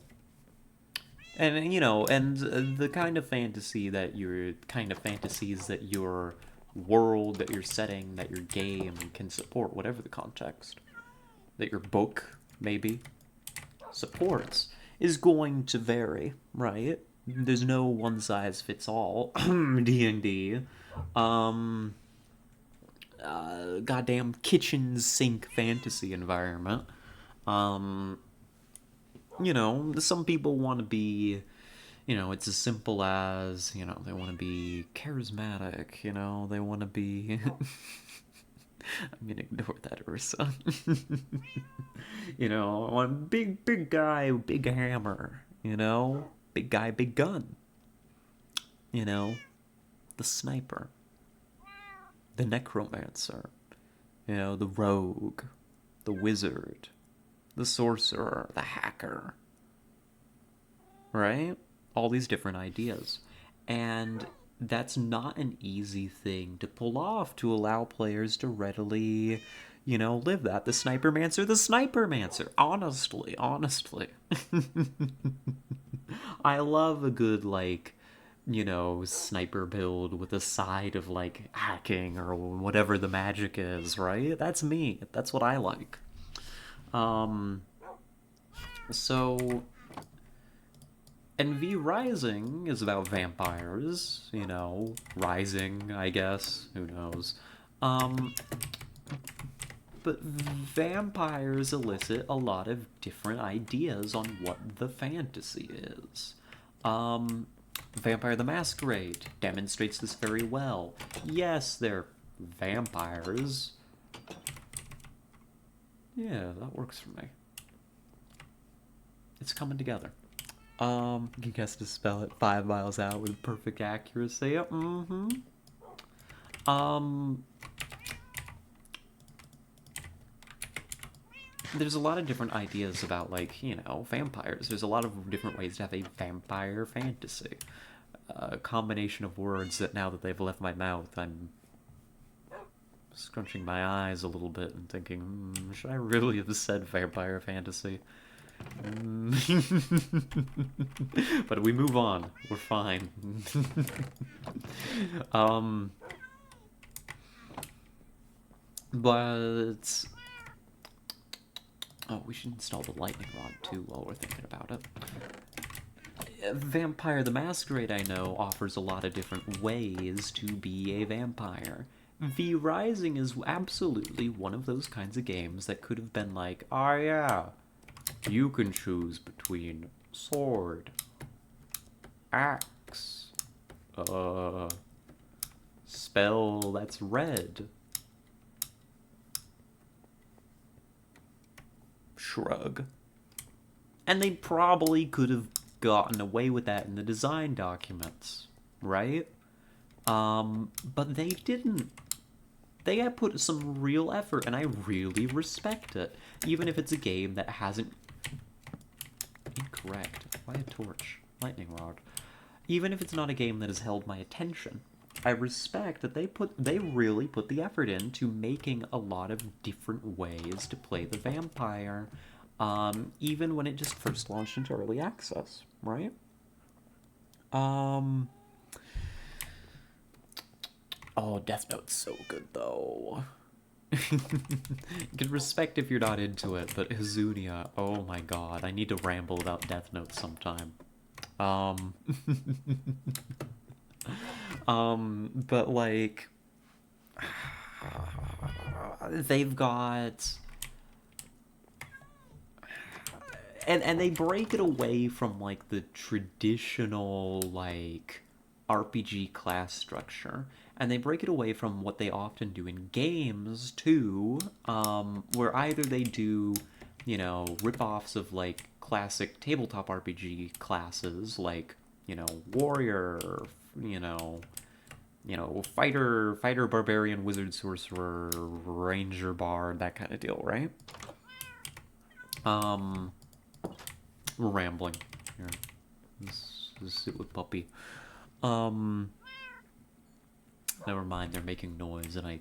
and the kind of fantasies that your world, that your setting, that your game can support, whatever the context, that your book maybe supports, is going to vary, right? There's no one size fits all D&D. Goddamn kitchen sink fantasy environment. Um, some people want to be, it's as simple as, they want to be charismatic, they want to be. I'm gonna ignore that, Ursa. I want big guy, big hammer, big guy, big gun, you know, the sniper, the necromancer, the rogue, the wizard, the sorcerer, the hacker, right? All these different ideas. And that's not an easy thing to pull off to allow players to readily, live that. The snipermancer. Honestly. I love a good, like, sniper build with a side of, like, hacking or whatever the magic is, right? That's me. That's what I like. Um, so And V Rising is about vampires, rising, I guess, who knows. Um, but vampires elicit a lot of different ideas on what the fantasy is. Um, Vampire the Masquerade demonstrates this very well. Yes, they're vampires. Yeah, that works for me. It's coming together. You guess to spell it 5 miles out with perfect accuracy. Mm-hmm. Um, there's a lot of different ideas about, like, vampires. There's a lot of different ways to have a vampire fantasy. A combination of words that now that they've left my mouth, I'm scrunching my eyes a little bit and thinking, should I really have said vampire fantasy? But we move on. We're fine. um, but oh, we should install the lightning rod too while we're thinking about it. Vampire the Masquerade, I know, offers a lot of different ways to be a vampire. V Rising is absolutely one of those kinds of games that could have been like, oh yeah, you can choose between sword, axe, spell that's red, shrug. And they probably could have gotten away with that in the design documents, right? But they didn't. They have put some real effort, and I really respect it. Even if it's a game that hasn't... Incorrect. Why a torch? Lightning rod. Even if it's not a game that has held my attention, I respect that they really put the effort into making a lot of different ways to play the vampire, even when it just first launched into early access, right? Oh, Death Note's so good, though. You can respect if you're not into it, but Hazunia, oh my god, I need to ramble about Death Note sometime. Um, but like, they've got, and they break it away from like the traditional like RPG class structure, and they break it away from what they often do in games too, where either they do, you know, rip-offs of like classic tabletop RPG classes, like, you know, warrior, you know, fighter, barbarian, wizard, sorcerer, ranger, bard, that kind of deal, right? Um, we're rambling here. Let's sit with Puppy. Um, Never mind, they're making noise and I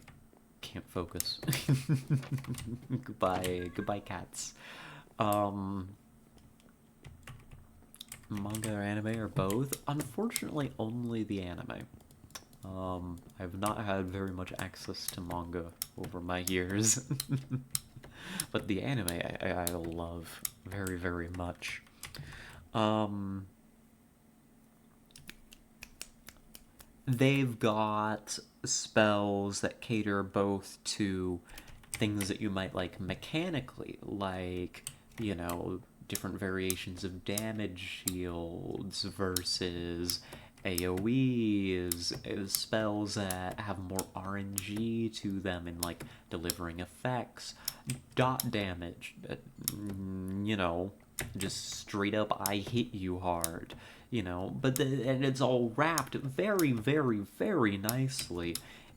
can't focus. Goodbye, cats. Um, Manga or anime or both? Unfortunately, only the anime. I've not had very much access to manga over my years. But the anime I love very, very much. Um, they've got spells that cater both to things that you might like mechanically, like, you know, different variations of damage shields versus AoEs, spells that have more RNG to them in like delivering effects, dot damage, you know, just straight up I hit you hard, you know, and it's all wrapped very, very, very nicely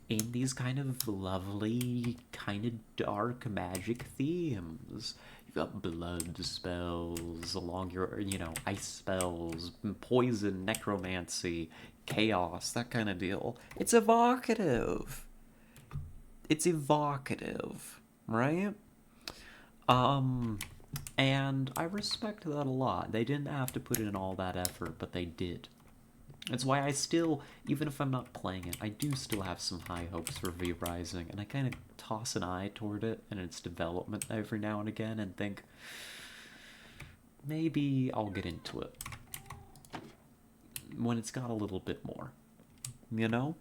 in these kind of lovely, kind of dark magic themes. You've got blood spells along your, you know, ice spells, poison, necromancy, chaos, that kind of deal. It's evocative. It's evocative, right? And I respect that a lot. They didn't have to put in all that effort, but they did. That's why I still, even if I'm not playing it, I do still have some high hopes for V Rising, and I kind of toss an eye toward it and its development every now and again and think, maybe I'll get into it when it's got a little bit more, you know?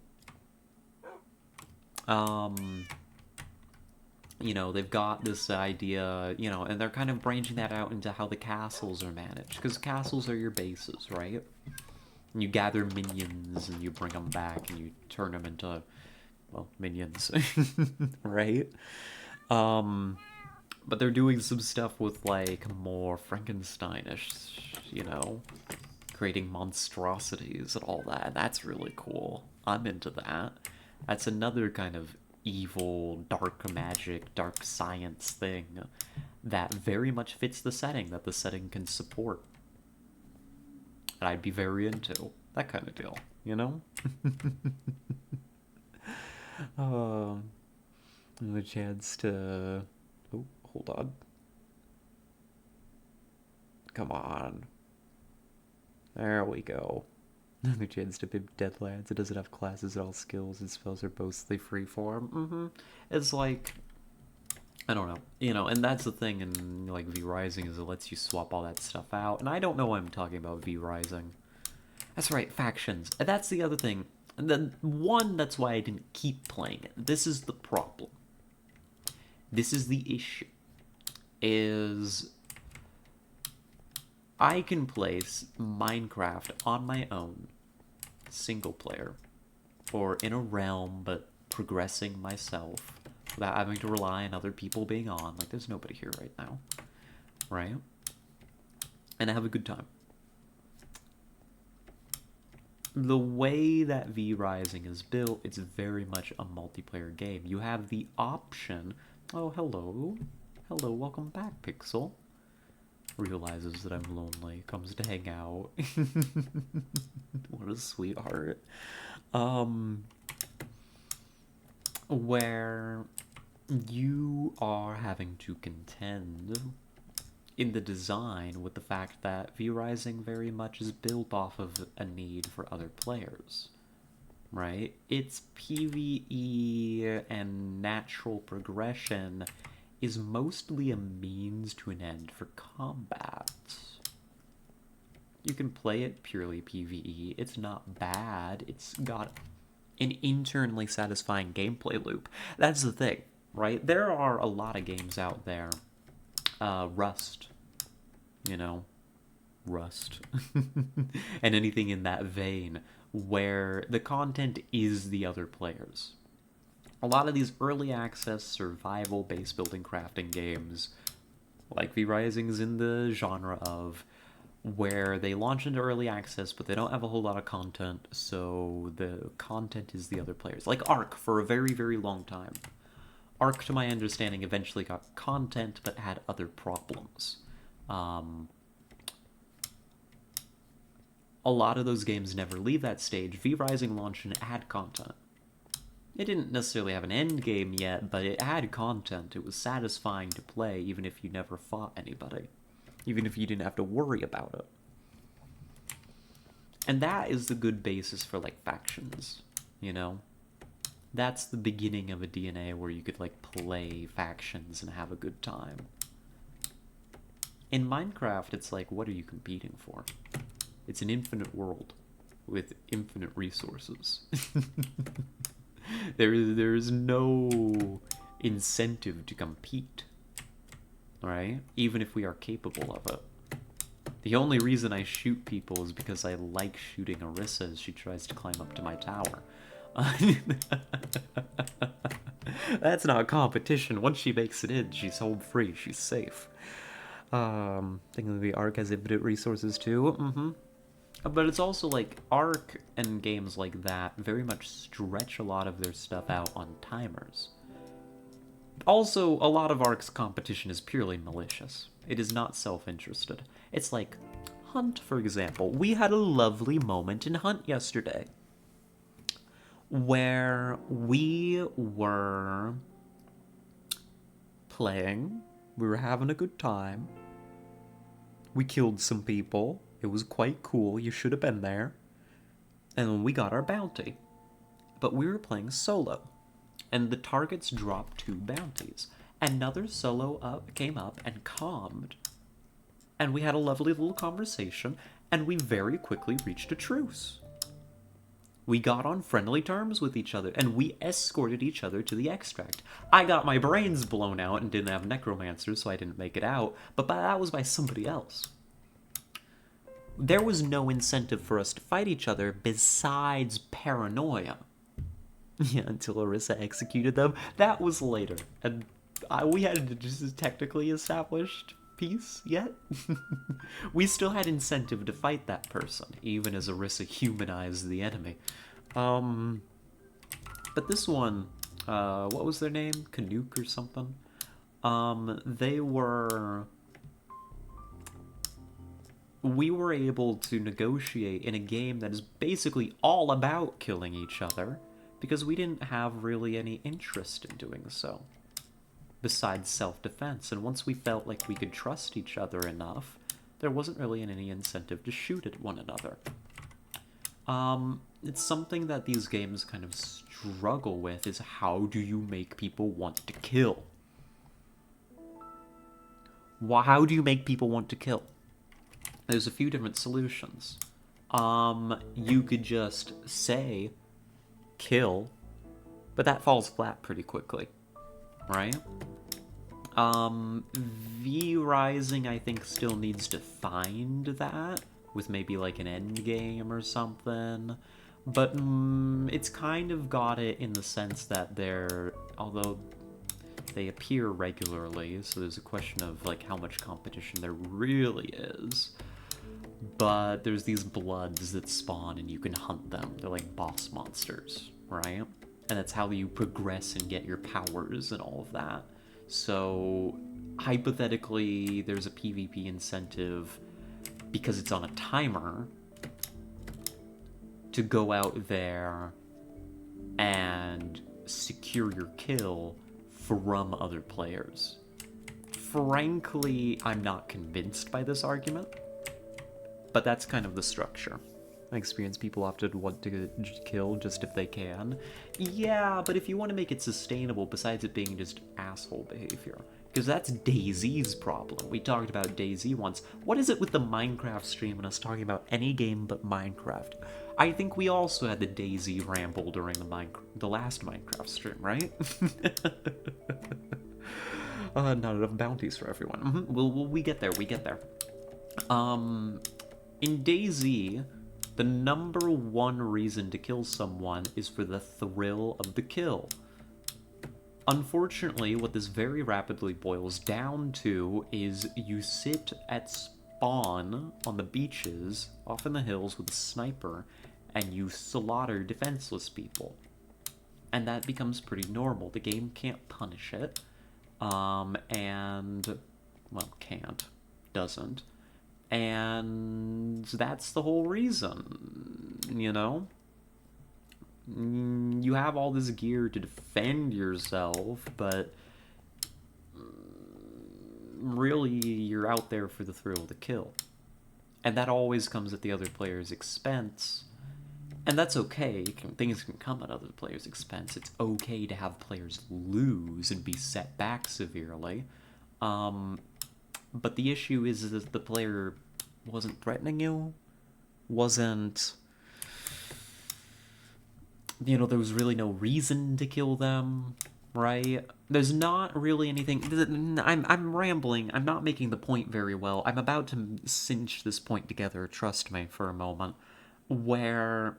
You know, they've got this idea, you know, and they're kind of branching that out into how the castles are managed, because castles are your bases, right? You gather minions and you bring them back and you turn them into, well, minions, right? But they're doing some stuff with like more Frankensteinish, you know, creating monstrosities and all that. That's really cool. I'm into that. That's another kind of evil, dark magic, dark science thing that very much fits the setting that the setting can support. And I'd be very into that kind of deal, you know? A chance to... Oh, hold on. Come on. There we go. The chance to pimp Deadlands. It doesn't have classes at all skills. Its spells are mostly freeform. It's like, I don't know. You know, and that's the thing in like V Rising is it lets you swap all that stuff out. And I don't know why I'm talking about V Rising. That's right, factions. And that's the other thing. And then one, that's why I didn't keep playing it. This is the problem. This is the issue. Is I can place Minecraft on my own, single player, or in a realm, but progressing myself without having to rely on other people being on. Like, there's nobody here right now, right? And I have a good time. The way that V Rising is built, it's very much a multiplayer game. You have the option. Oh, hello. Hello, welcome back, Pixel. Realizes that I'm lonely, comes to hang out. What a sweetheart. Where you are having to contend in the design with the fact that V Rising very much is built off of a need for other players, right? Its PvE and natural progression is mostly a means to an end for combat. You can play it purely PvE. It's not bad. It's got an internally satisfying gameplay loop. That's the thing, right? There are a lot of games out there. Rust. You know? Rust. And anything in that vein where the content is the other players. A lot of these early access survival base building crafting games, like V Rising is in the genre of where they launch into early access, but they don't have a whole lot of content, so the content is the other players. Like Ark for a very, very long time. Ark, to my understanding, eventually got content, but had other problems. A lot of those games never leave that stage. V Rising launched and it had content. It didn't necessarily have an end game yet, but it had content. It was satisfying to play, even if you never fought anybody. Even if you didn't have to worry about it. And that is the good basis for, like, factions, you know? That's the beginning of a DNA where you could, like, play factions and have a good time. In Minecraft, it's like, what are you competing for? It's an infinite world with infinite resources. There's no incentive to compete, right? Even if we are capable of it. The only reason I shoot people is because I like shooting Arissa as she tries to climb up to my tower. That's not competition. Once she makes it in, she's home free. She's safe. Thinking the Ark has infinite resources too. But it's also like Ark and games like that very much stretch a lot of their stuff out on timers. Also, a lot of Ark's competition is purely malicious. It is not self-interested. It's like Hunt, for example. We had a lovely moment in Hunt yesterday where we were playing, we were having a good time, we killed some people. It was quite cool. You should have been there. And we got our bounty. But we were playing solo. And the targets dropped 2 bounties. Another solo came up and calmed. And we had a lovely little conversation. And we very quickly reached a truce. We got on friendly terms with each other. And we escorted each other to the extract. I got my brains blown out and didn't have necromancers, so I didn't make it out. But that was by somebody else. There was no incentive for us to fight each other besides paranoia. Yeah, until Arissa executed them. That was later. And we hadn't just technically established peace yet. We still had incentive to fight that person, even as Arissa humanized the enemy. But this one, what was their name? Canuck or something? We were able to negotiate in a game that is basically all about killing each other, because we didn't have really any interest in doing so, besides self-defense. And once we felt like we could trust each other enough, there wasn't really any incentive to shoot at one another. It's something that these games kind of struggle with, is how do you make people want to kill? How do you make people want to kill? There's a few different solutions. You could just say, kill, but that falls flat pretty quickly, right? V-Rising, I think, still needs to find that, with maybe like an end game or something. But it's kind of got it in the sense that although they appear regularly, so there's a question of like how much competition there really is. But there's these bloods that spawn and you can hunt them. They're like boss monsters, right? And that's how you progress and get your powers and all of that. So hypothetically, there's a PvP incentive because it's on a timer to go out there and secure your kill from other players. Frankly, I'm not convinced by this argument, but that's kind of the structure. I experience people often want to kill just if they can. Yeah, but if you want to make it sustainable, besides it being just asshole behavior, because that's DayZ's problem. We talked about DayZ once. What is it with the Minecraft stream and us talking about any game but Minecraft? I think we also had the DayZ ramble during the last Minecraft stream, right? Not enough bounties for everyone. We get there, we get there. In DayZ, the number one reason to kill someone is for the thrill of the kill. Unfortunately, what this very rapidly boils down to is you sit at spawn on the beaches, off in the hills with a sniper, and you slaughter defenseless people. And that becomes pretty normal. The game can't punish it. Doesn't. And that's the whole reason, you know? You have all this gear to defend yourself, but really you're out there for the thrill of the kill. And that always comes at the other player's expense. And that's okay. Things can come at other players' expense. It's okay to have players lose and be set back severely. But the issue is that the player wasn't threatening you, wasn't... there was really no reason to kill them, right? There's not really anything... I'm rambling. I'm not making the point very well. I'm about to cinch this point together, trust me, for a moment, where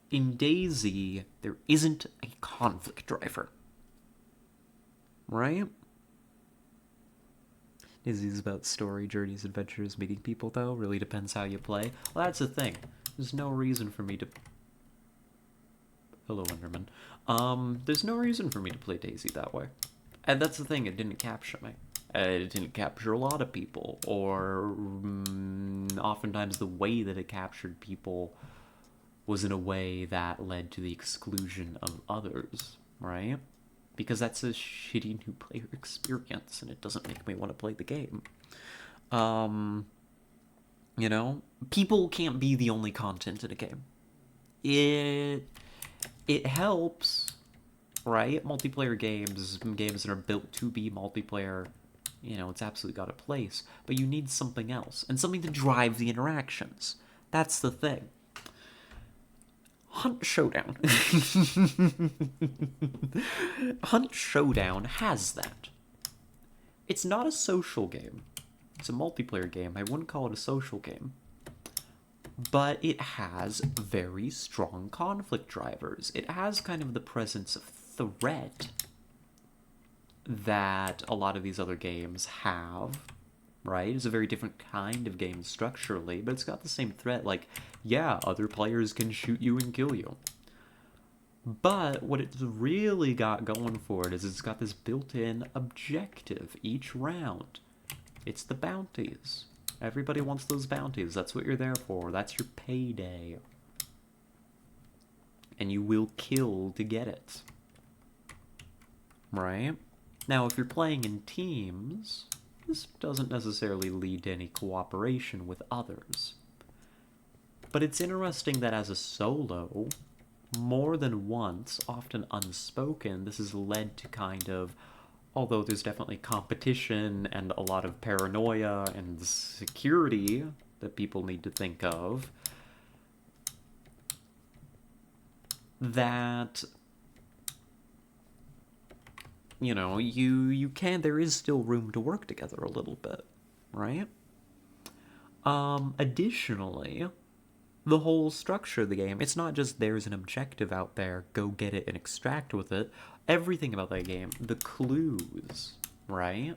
in DayZ, there isn't a conflict driver, right? DayZ is about story, journeys, adventures, meeting people, though. Really depends how you play. Well, that's the thing. There's no reason for me to... Hello, Enderman. There's no reason for me to play DayZ that way. And that's the thing, it didn't capture me. It didn't capture a lot of people, or oftentimes the way that it captured people was in a way that led to the exclusion of others, right? Because that's a shitty new player experience, and it doesn't make me want to play the game. People can't be the only content in a game. It helps, right? Multiplayer games that are built to be multiplayer, it's absolutely got a place. But you need something else, and something to drive the interactions. That's the thing. Hunt Showdown. Hunt Showdown has that. It's not a social game. It's a multiplayer game. I wouldn't call it a social game. But it has very strong conflict drivers. It has kind of the presence of threat that a lot of these other games have, right? It's a very different kind of game structurally, but it's got the same threat. Like, yeah, other players can shoot you and kill you. But what it's really got going for it is it's got this built-in objective each round. It's the bounties. Everybody wants those bounties. That's what you're there for. That's your payday. And you will kill to get it. Right? Now, if you're playing in teams, this doesn't necessarily lead to any cooperation with others. But it's interesting that as a solo, more than once, often unspoken, this has led to kind of, although there's definitely competition and a lot of paranoia and security that people need to think of, that, you know, there is still room to work together a little bit, right? Additionally, the whole structure of the game, it's not just there's an objective out there, go get it and extract with it. Everything about that game, the clues, right?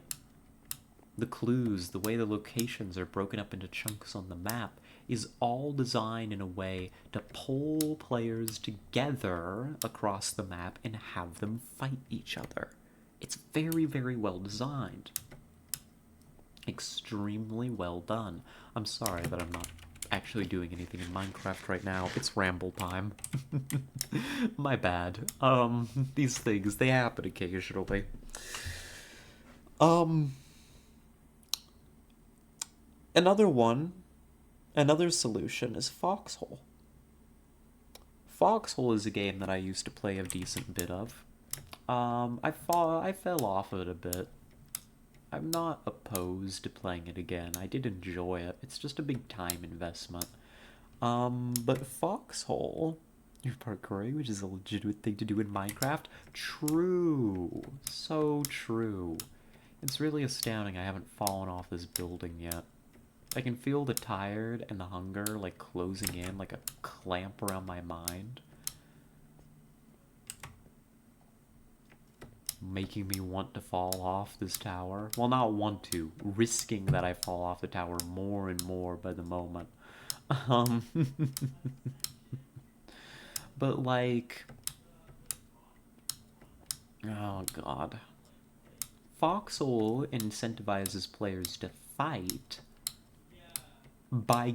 The clues, the way the locations are broken up into chunks on the map, is all designed in a way to pull players together across the map and have them fight each other. It's very, very well designed. Extremely well done. I'm sorry that I'm not actually doing anything in Minecraft right now. It's ramble time. My bad. These things, they happen occasionally. Another solution is Foxhole. Foxhole is a game that I used to play a decent bit of. I fell off of it a bit. I'm not opposed to playing it again. I did enjoy it. It's just a big time investment. But Foxhole, your parkour, which is a legitimate thing to do in Minecraft, true. So true. It's really astounding I haven't fallen off this building yet. I can feel the tired and the hunger, like, closing in like a clamp around my mind. Making me want to fall off this tower. Well, not want to. Risking that I fall off the tower more and more by the moment. But, like... oh, God. Foxhole incentivizes players to fight by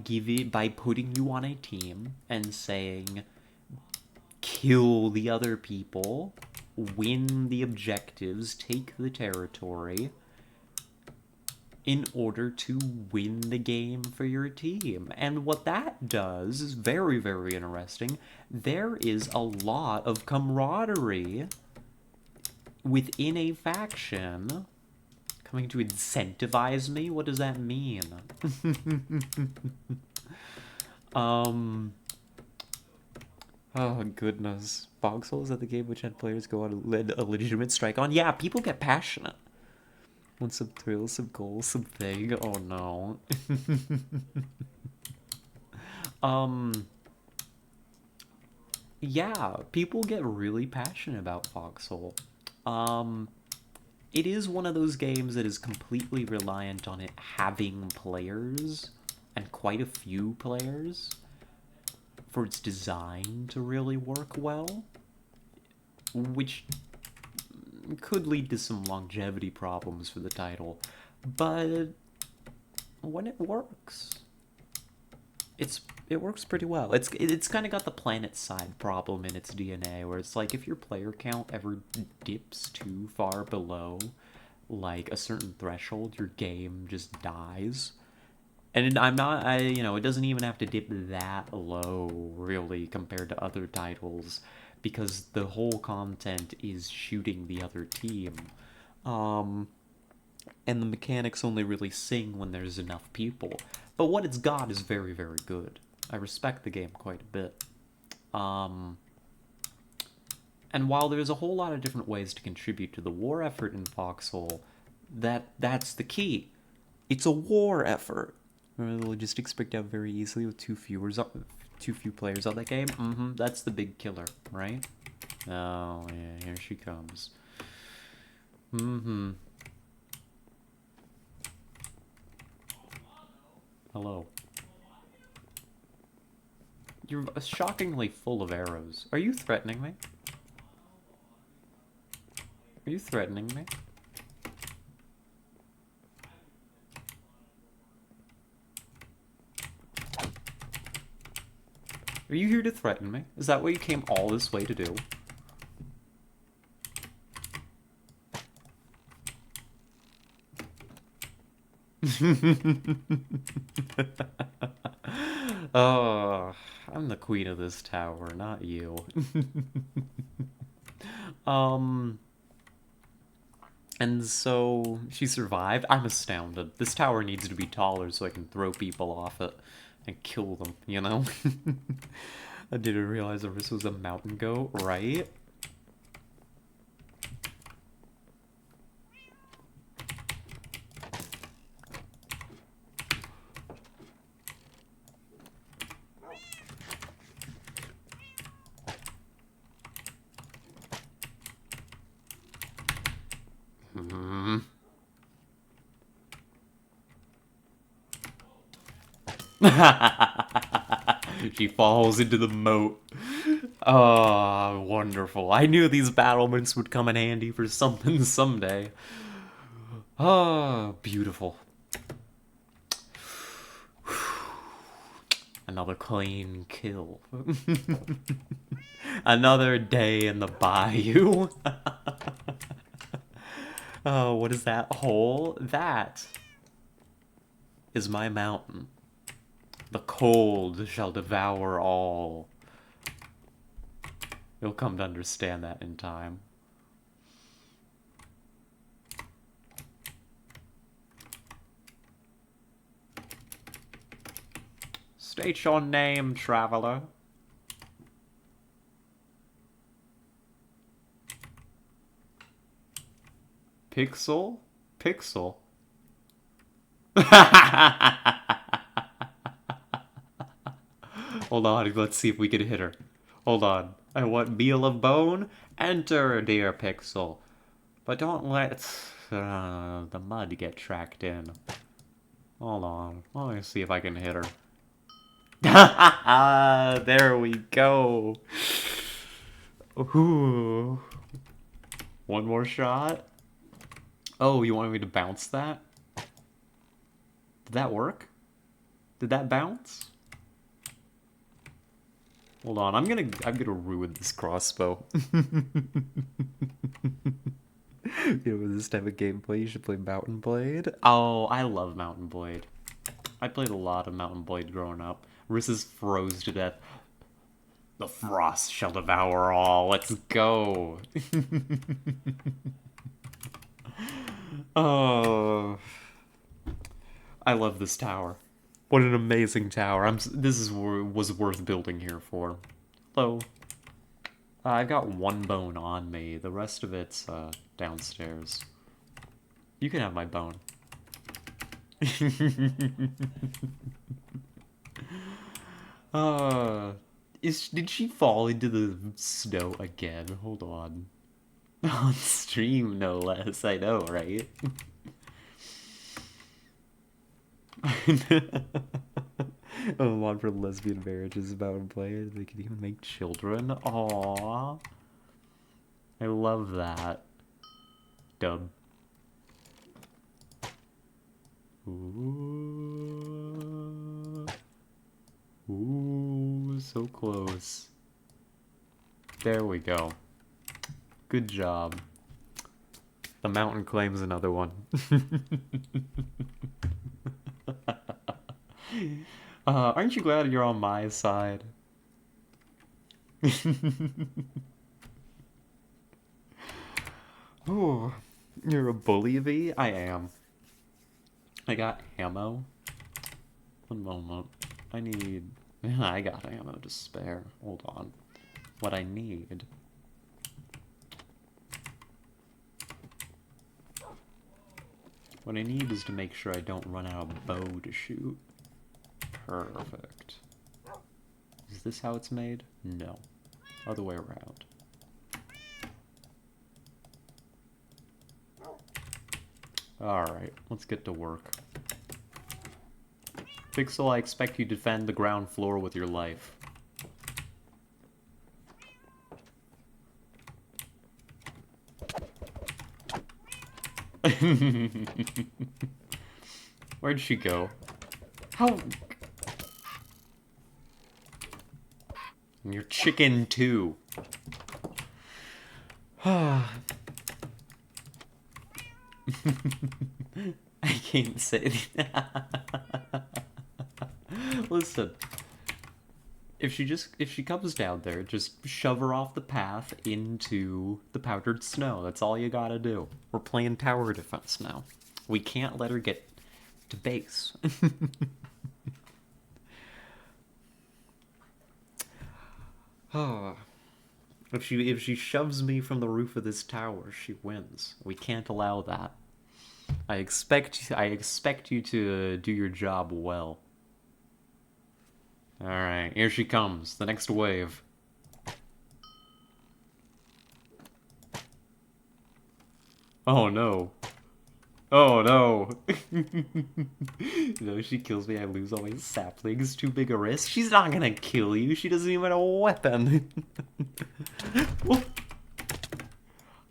putting you on a team and saying, kill the other people, win the objectives, take the territory, in order to win the game for your team. And what that does is very, very interesting. There is a lot of camaraderie within a faction. Coming to incentivize me? What does that mean? Oh, goodness. Foxhole, is that the game which had players go on a legitimate strike on? Yeah, people get passionate. Want some thrills, some goals, some thing? Oh, no. Yeah, people get really passionate about Foxhole. It is one of those games that is completely reliant on it having players, and quite a few players, for its design to really work well, which could lead to some longevity problems for the title, but when it works, it works pretty well. It's kind of got the PlanetSide problem in its DNA, where it's like if your player count ever dips too far below like a certain threshold, your game just dies. And it doesn't even have to dip that low, really, compared to other titles, because the whole content is shooting the other team. And the mechanics only really sing when there's enough people. But what it's got is very, very good. I respect the game quite a bit. And while there's a whole lot of different ways to contribute to the war effort in Foxhole, that's the key. It's a war effort. The logistics break down very easily with too few players on that game. That's the big killer, right? Oh, yeah, here she comes. Hello. You're shockingly full of arrows. Are you threatening me? Are you threatening me? Are you here to threaten me? Is that what you came all this way to do? Oh, I'm the queen of this tower, not you. um, and so she survived. I'm astounded. This tower needs to be taller so I can throw people off it and kill them, you know? I didn't realize this was a mountain goat, right? Hmm. She falls into the moat. Oh, wonderful. I knew these battlements would come in handy for something someday. Oh, beautiful. Another clean kill. Another day in the bayou. Oh, what is that hole? That is my mountain. The cold shall devour all. You'll come to understand that in time. State your name, traveler. Pixel? Pixel? Hold on, let's see if we can hit her. Hold on. I want meal of bone. Enter, dear Pixel. But don't let the mud get tracked in. Hold on. Let me see if I can hit her. There we go. Ooh. One more shot. Oh, you wanted me to bounce that? Did that work? Did that bounce? Hold on, I'm gonna ruin this crossbow. You know, with this type of gameplay, you should play Mountain Blade. Oh, I love Mountain Blade. I played a lot of Mountain Blade growing up. Riss is froze to death. The frost shall devour all. Let's go. Oh, I love this tower. What an amazing tower. This is was worth building here for. Hello. I've got one bone on me. The rest of it's downstairs. You can have my bone. uh, did she fall into the snow again? Hold on. On stream, no less. I know, right? Oh, one for lesbian marriages about and play. They can even make children. Aww. I love that. Dub. Ooh. Ooh, so close. There we go. Good job. The mountain claims another one. Aren't you glad you're on my side? Oh, you're a bully, V? I am. I got ammo. One moment. I need... I got ammo to spare. Hold on. What I need... What I need is to make sure I don't run out of bow to shoot. Perfect. Is this how it's made? No. Other way around. Alright, let's get to work. Pixel, I expect you to defend the ground floor with your life. Where'd she go? How? And you're chicken too. I can't say. Listen, if she comes down there, just shove her off the path into the powdered snow. That's all you gotta do. We're playing tower defense now. We can't let her get to base. Oh. If she shoves me from the roof of this tower, she wins. We can't allow that. I expect you to do your job well. All right, here she comes. The next wave. Oh no. Oh no. No, she kills me. I lose all my saplings. Too big a risk. She's not gonna kill you. She doesn't even have a weapon.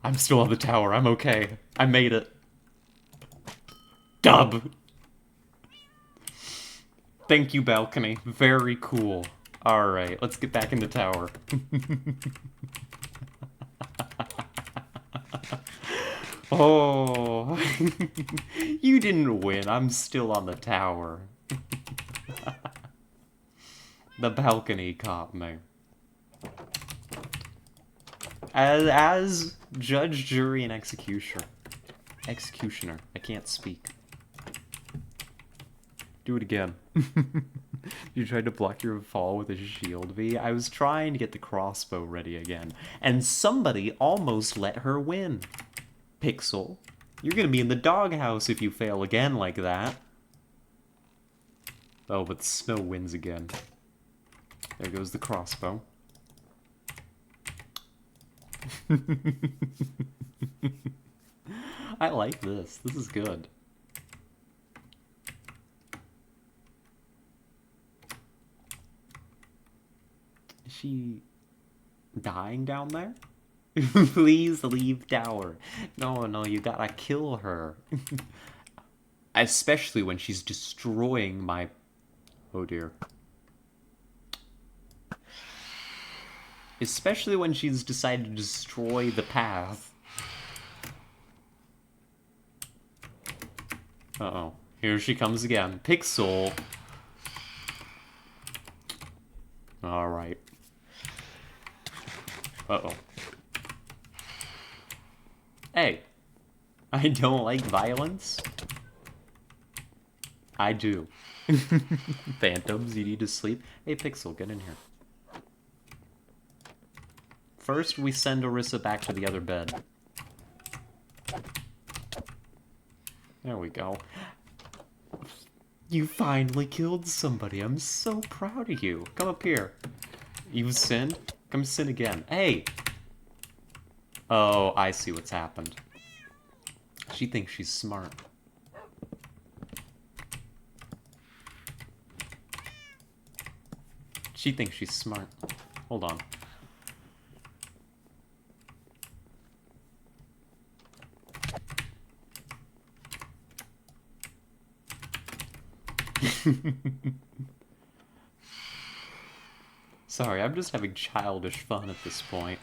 I'm still on the tower. I'm okay. I made it. Dub! Thank you, balcony. Very cool. Alright, let's get back in the tower. Oh, you didn't win. I'm still on the tower. The balcony caught me. As judge, jury, and executioner. I can't speak. Do it again. You tried to block your fall with a shield V. I was trying to get the crossbow ready again, and somebody almost let her win. Pixel, you're gonna be in the doghouse if you fail again like that. Oh, but Snow wins again. There goes the crossbow. I like this. This is good. Is she dying down there? Please leave tower. No, you gotta kill her. Especially when she's destroying my... Oh dear. Especially when she's decided to destroy the path. Uh-oh. Here she comes again. Pixel. Alright. Uh-oh. Hey. I don't like violence. I do. Phantoms, you need to sleep. Hey, Pixel, get in here. First, we send Orisa back to the other bed. There we go. You finally killed somebody. I'm so proud of you. Come up here. You sinned? Come sin again. Hey! Oh, I see what's happened. She thinks she's smart. She thinks she's smart. Hold on. Sorry, I'm just having childish fun at this point.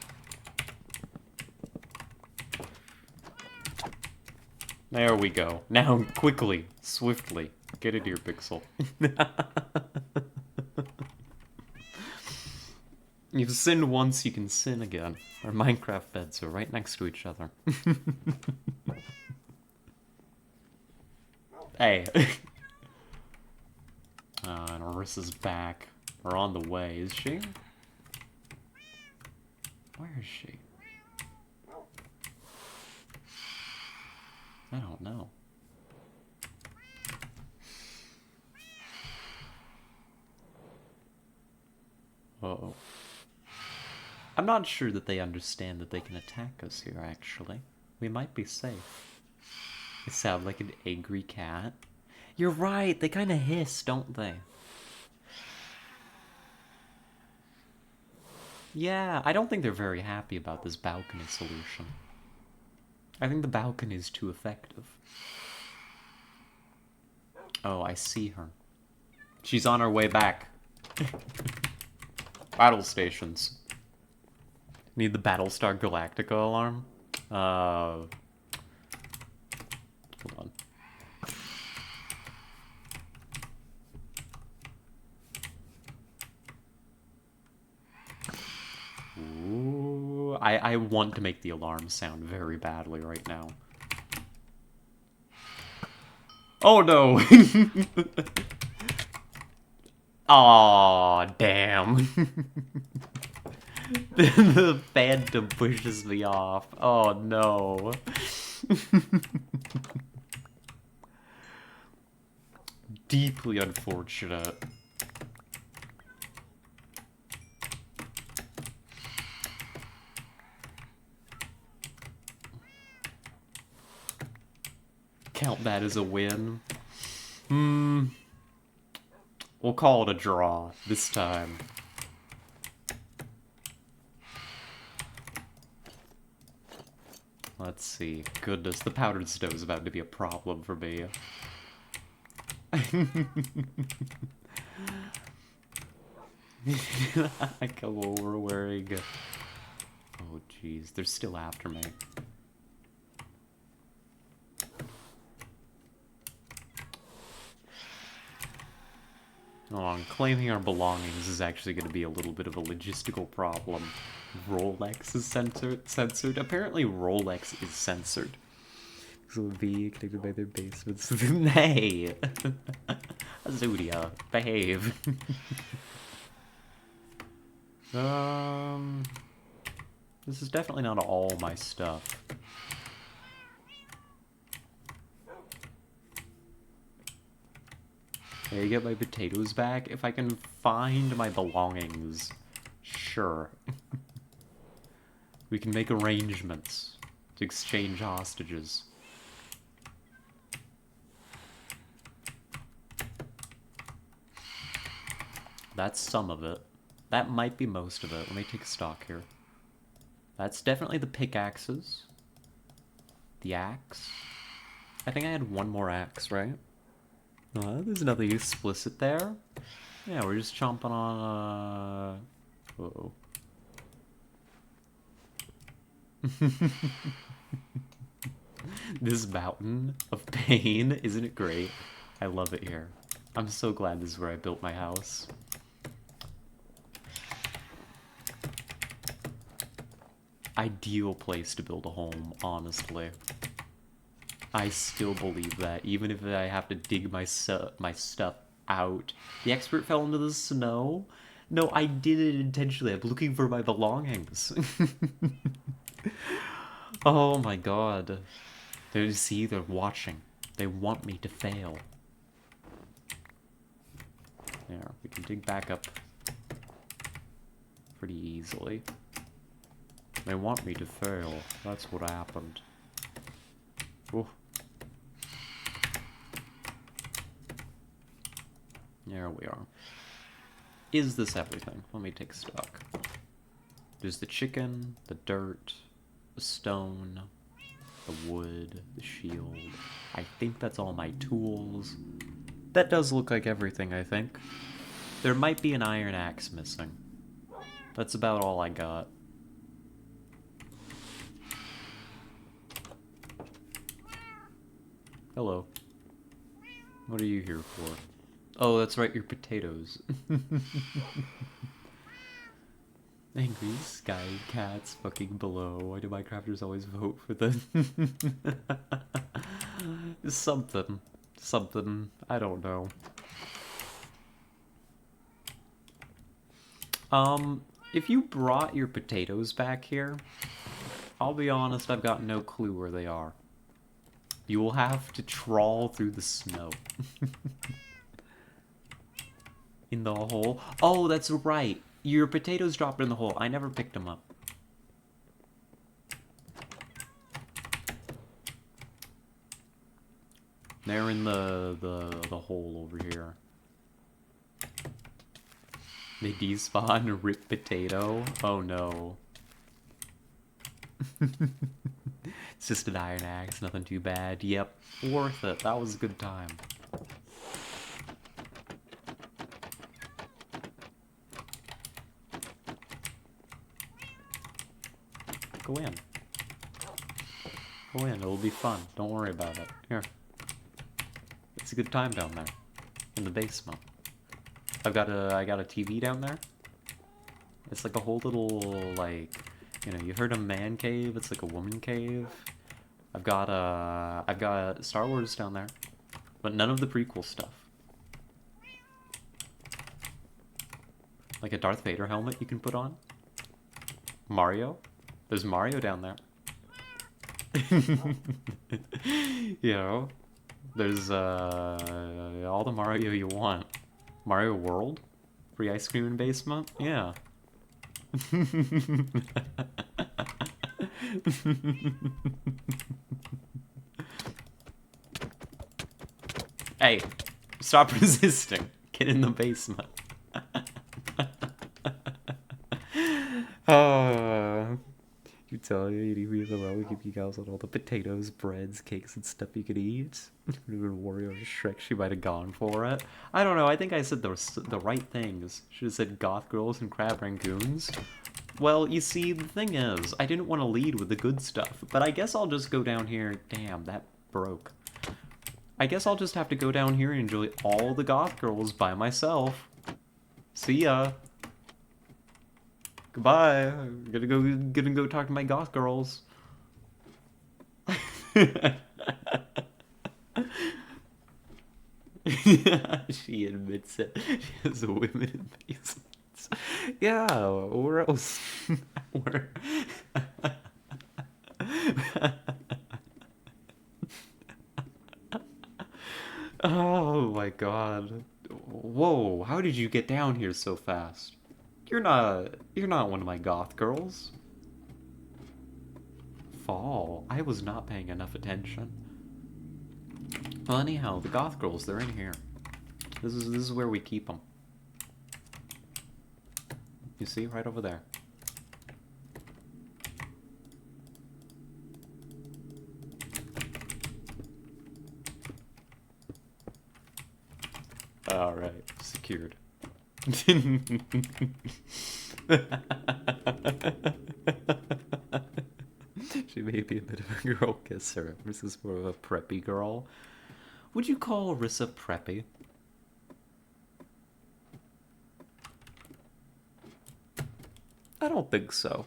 There we go. Now, quickly, swiftly, get it here, Pixel. You've sinned once, you can sin again. Our Minecraft beds are right next to each other. Hey. And Orissa's back. Or on the way, is she? Where is she? I don't know. Uh-oh. I'm not sure that they understand that they can attack us here, actually. We might be safe. They sound like an angry cat. You're right, they kind of hiss, don't they? Yeah, I don't think they're very happy about this balcony solution. I think the balcony is too effective. Oh, I see her. She's on her way back. Battle stations. Need the Battlestar Galactica alarm? I want to make the alarm sound very badly right now. Oh no! Aw, damn. The phantom pushes me off. Oh no. Deeply unfortunate. Count that as a win. We'll call it a draw this time. Let's see. Goodness, the powdered snow is about to be a problem for me. I come over wearing... Oh jeez, they're still after me. Oh, claiming our belongings is actually going to be a little bit of a logistical problem. Rolex is censored. Apparently Rolex is censored. So be connected by their basements. Hey! Azudia, behave. This is definitely not all my stuff. Can I get my potatoes back? If I can find my belongings, sure. We can make arrangements to exchange hostages. That's some of it. That might be most of it. Let me take stock here. That's definitely the pickaxes. The axe. I think I had one more axe, right? There's nothing explicit there. Yeah, we're just chomping on, uh-oh. This mountain of pain, isn't it great? I love it here. I'm so glad this is where I built my house. Ideal place to build a home, honestly. I still believe that, even if I have to dig my stuff out. The expert fell into the snow? No, I did it intentionally. I'm looking for my belongings. Oh my god. See, they're watching. They want me to fail. There, we can dig back up pretty easily. They want me to fail. That's what happened. Ooh. There we are. Is this everything? Let me take stock. There's the chicken, the dirt, the stone, the wood, the shield. I think that's all my tools. That does look like everything, I think. There might be an iron axe missing. That's about all I got. Hello. What are you here for? Oh, that's right, your potatoes. Angry sky cats fucking below. Why do Minecrafters always vote for the... Something. Something. I don't know. If you brought your potatoes back here, I'll be honest, I've got no clue where they are. You will have to trawl through the snow. In the hole? Oh, that's right. Your potatoes dropped in the hole. I never picked them up. They're in the hole over here. They despawn, rip potato. Oh no. It's just an iron axe, nothing too bad. Yep, worth it. That was a good time. Go in. Go in, it'll be fun. Don't worry about it. Here. It's a good time down there. In the basement. I got a TV down there. It's like a whole little, like, You know, you heard a man cave, it's like a woman cave. I've got Star Wars down there, but none of the prequel stuff. Like a Darth Vader helmet you can put on. Mario? There's Mario down there. You know, there's all the Mario you want. Mario World? Free ice cream in basement? Yeah. Hey, stop resisting. Get in the basement. You tell you we will give you guys all the potatoes, breads, cakes, and stuff you could eat. Wario or Shrek, she might have gone for it. I don't know. I think I said the right things. Should have said goth girls and crab rangoons. Well, you see, the thing is, I didn't want to lead with the good stuff, but I guess I'll just go down here. Damn, that broke. I guess I'll just have to go down here and enjoy all the goth girls by myself. See ya. Goodbye. I'm gonna go talk to my goth girls. She admits it. She has women in basements. Yeah, where else? Where? Oh my god. Whoa, how did you get down here so fast? You're not one of my goth girls. Fall. I was not paying enough attention. Well, anyhow, the goth girls, they're in here. This is where we keep them. You see, right over there. Alright, secured. She may be a bit of a girl kisser. This is more of a preppy girl. Would you call Rissa preppy? I don't think so.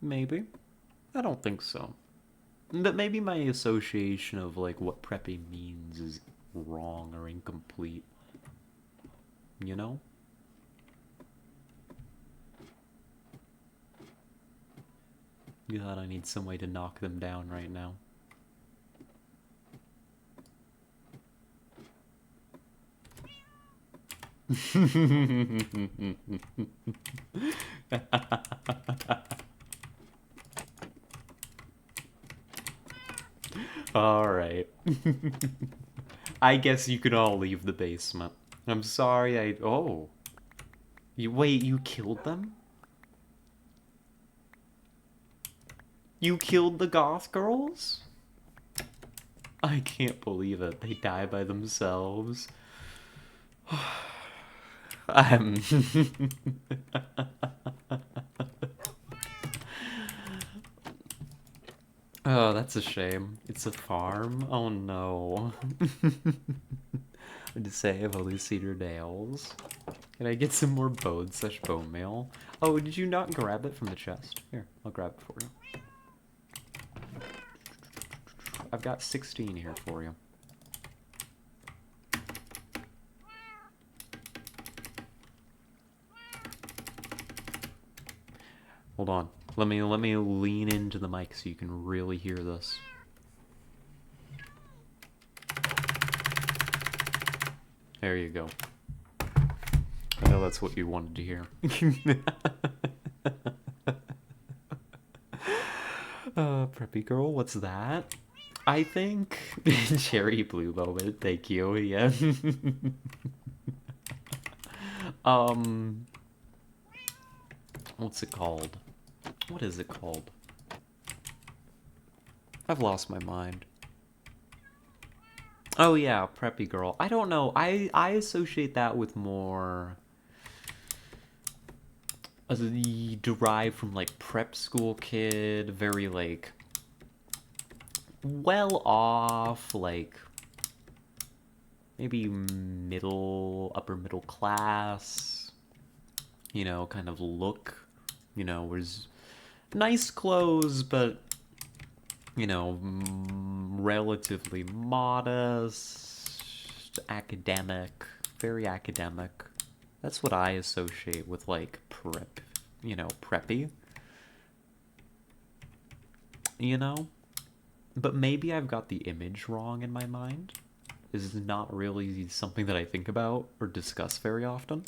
Maybe. I don't think so. But maybe my association of like what preppy means is wrong or incomplete. You know? God, I need some way to knock them down right now. Alright. I guess you can all leave the basement. I'm sorry, oh. Wait, you killed them? You killed the goth girls? I can't believe it. They die by themselves. I'm... Oh, that's a shame. It's a farm? Oh no. I'd say I've only cedar nails. Can I get some more bone/bone meal? Oh, did you not grab it from the chest? Here, I'll grab it for you. I've got 16 here for you. Hold on. Let me lean into the mic so you can really hear this. There you go. I know that's what you wanted to hear. Preppy girl, what's that? I think cherry blue moment. Thank you. Yeah. What's it called? What is it called? I've lost my mind. Oh yeah, preppy girl. I don't know. I associate that with more derived from like prep school kid, very like well off, like maybe upper middle class. you know, kind of look, you know, wears nice clothes, but, you know, relatively modest, academic, very academic. That's what I associate with, like, prep, you know, preppy, you know? But maybe I've got the image wrong in my mind. This is not really something that I think about or discuss very often.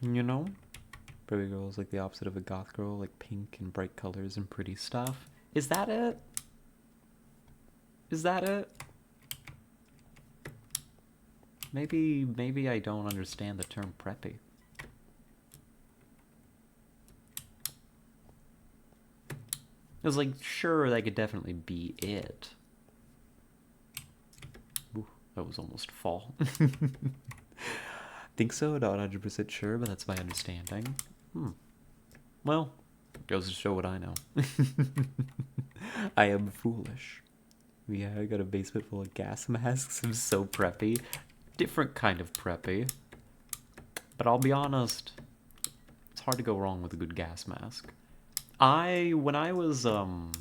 You know? Preppy girl is like the opposite of a goth girl, like pink and bright colors and pretty stuff. Is that it? Is that it? Maybe I don't understand the term preppy. It was like, sure, that could definitely be it. Ooh, that was almost fall. Think so, not 100% sure, but that's my understanding. Well, goes to show what I know. I am foolish. Yeah, I got a basement full of gas masks. I'm so preppy. Different kind of preppy. But I'll be honest, it's hard to go wrong with a good gas mask. When I was in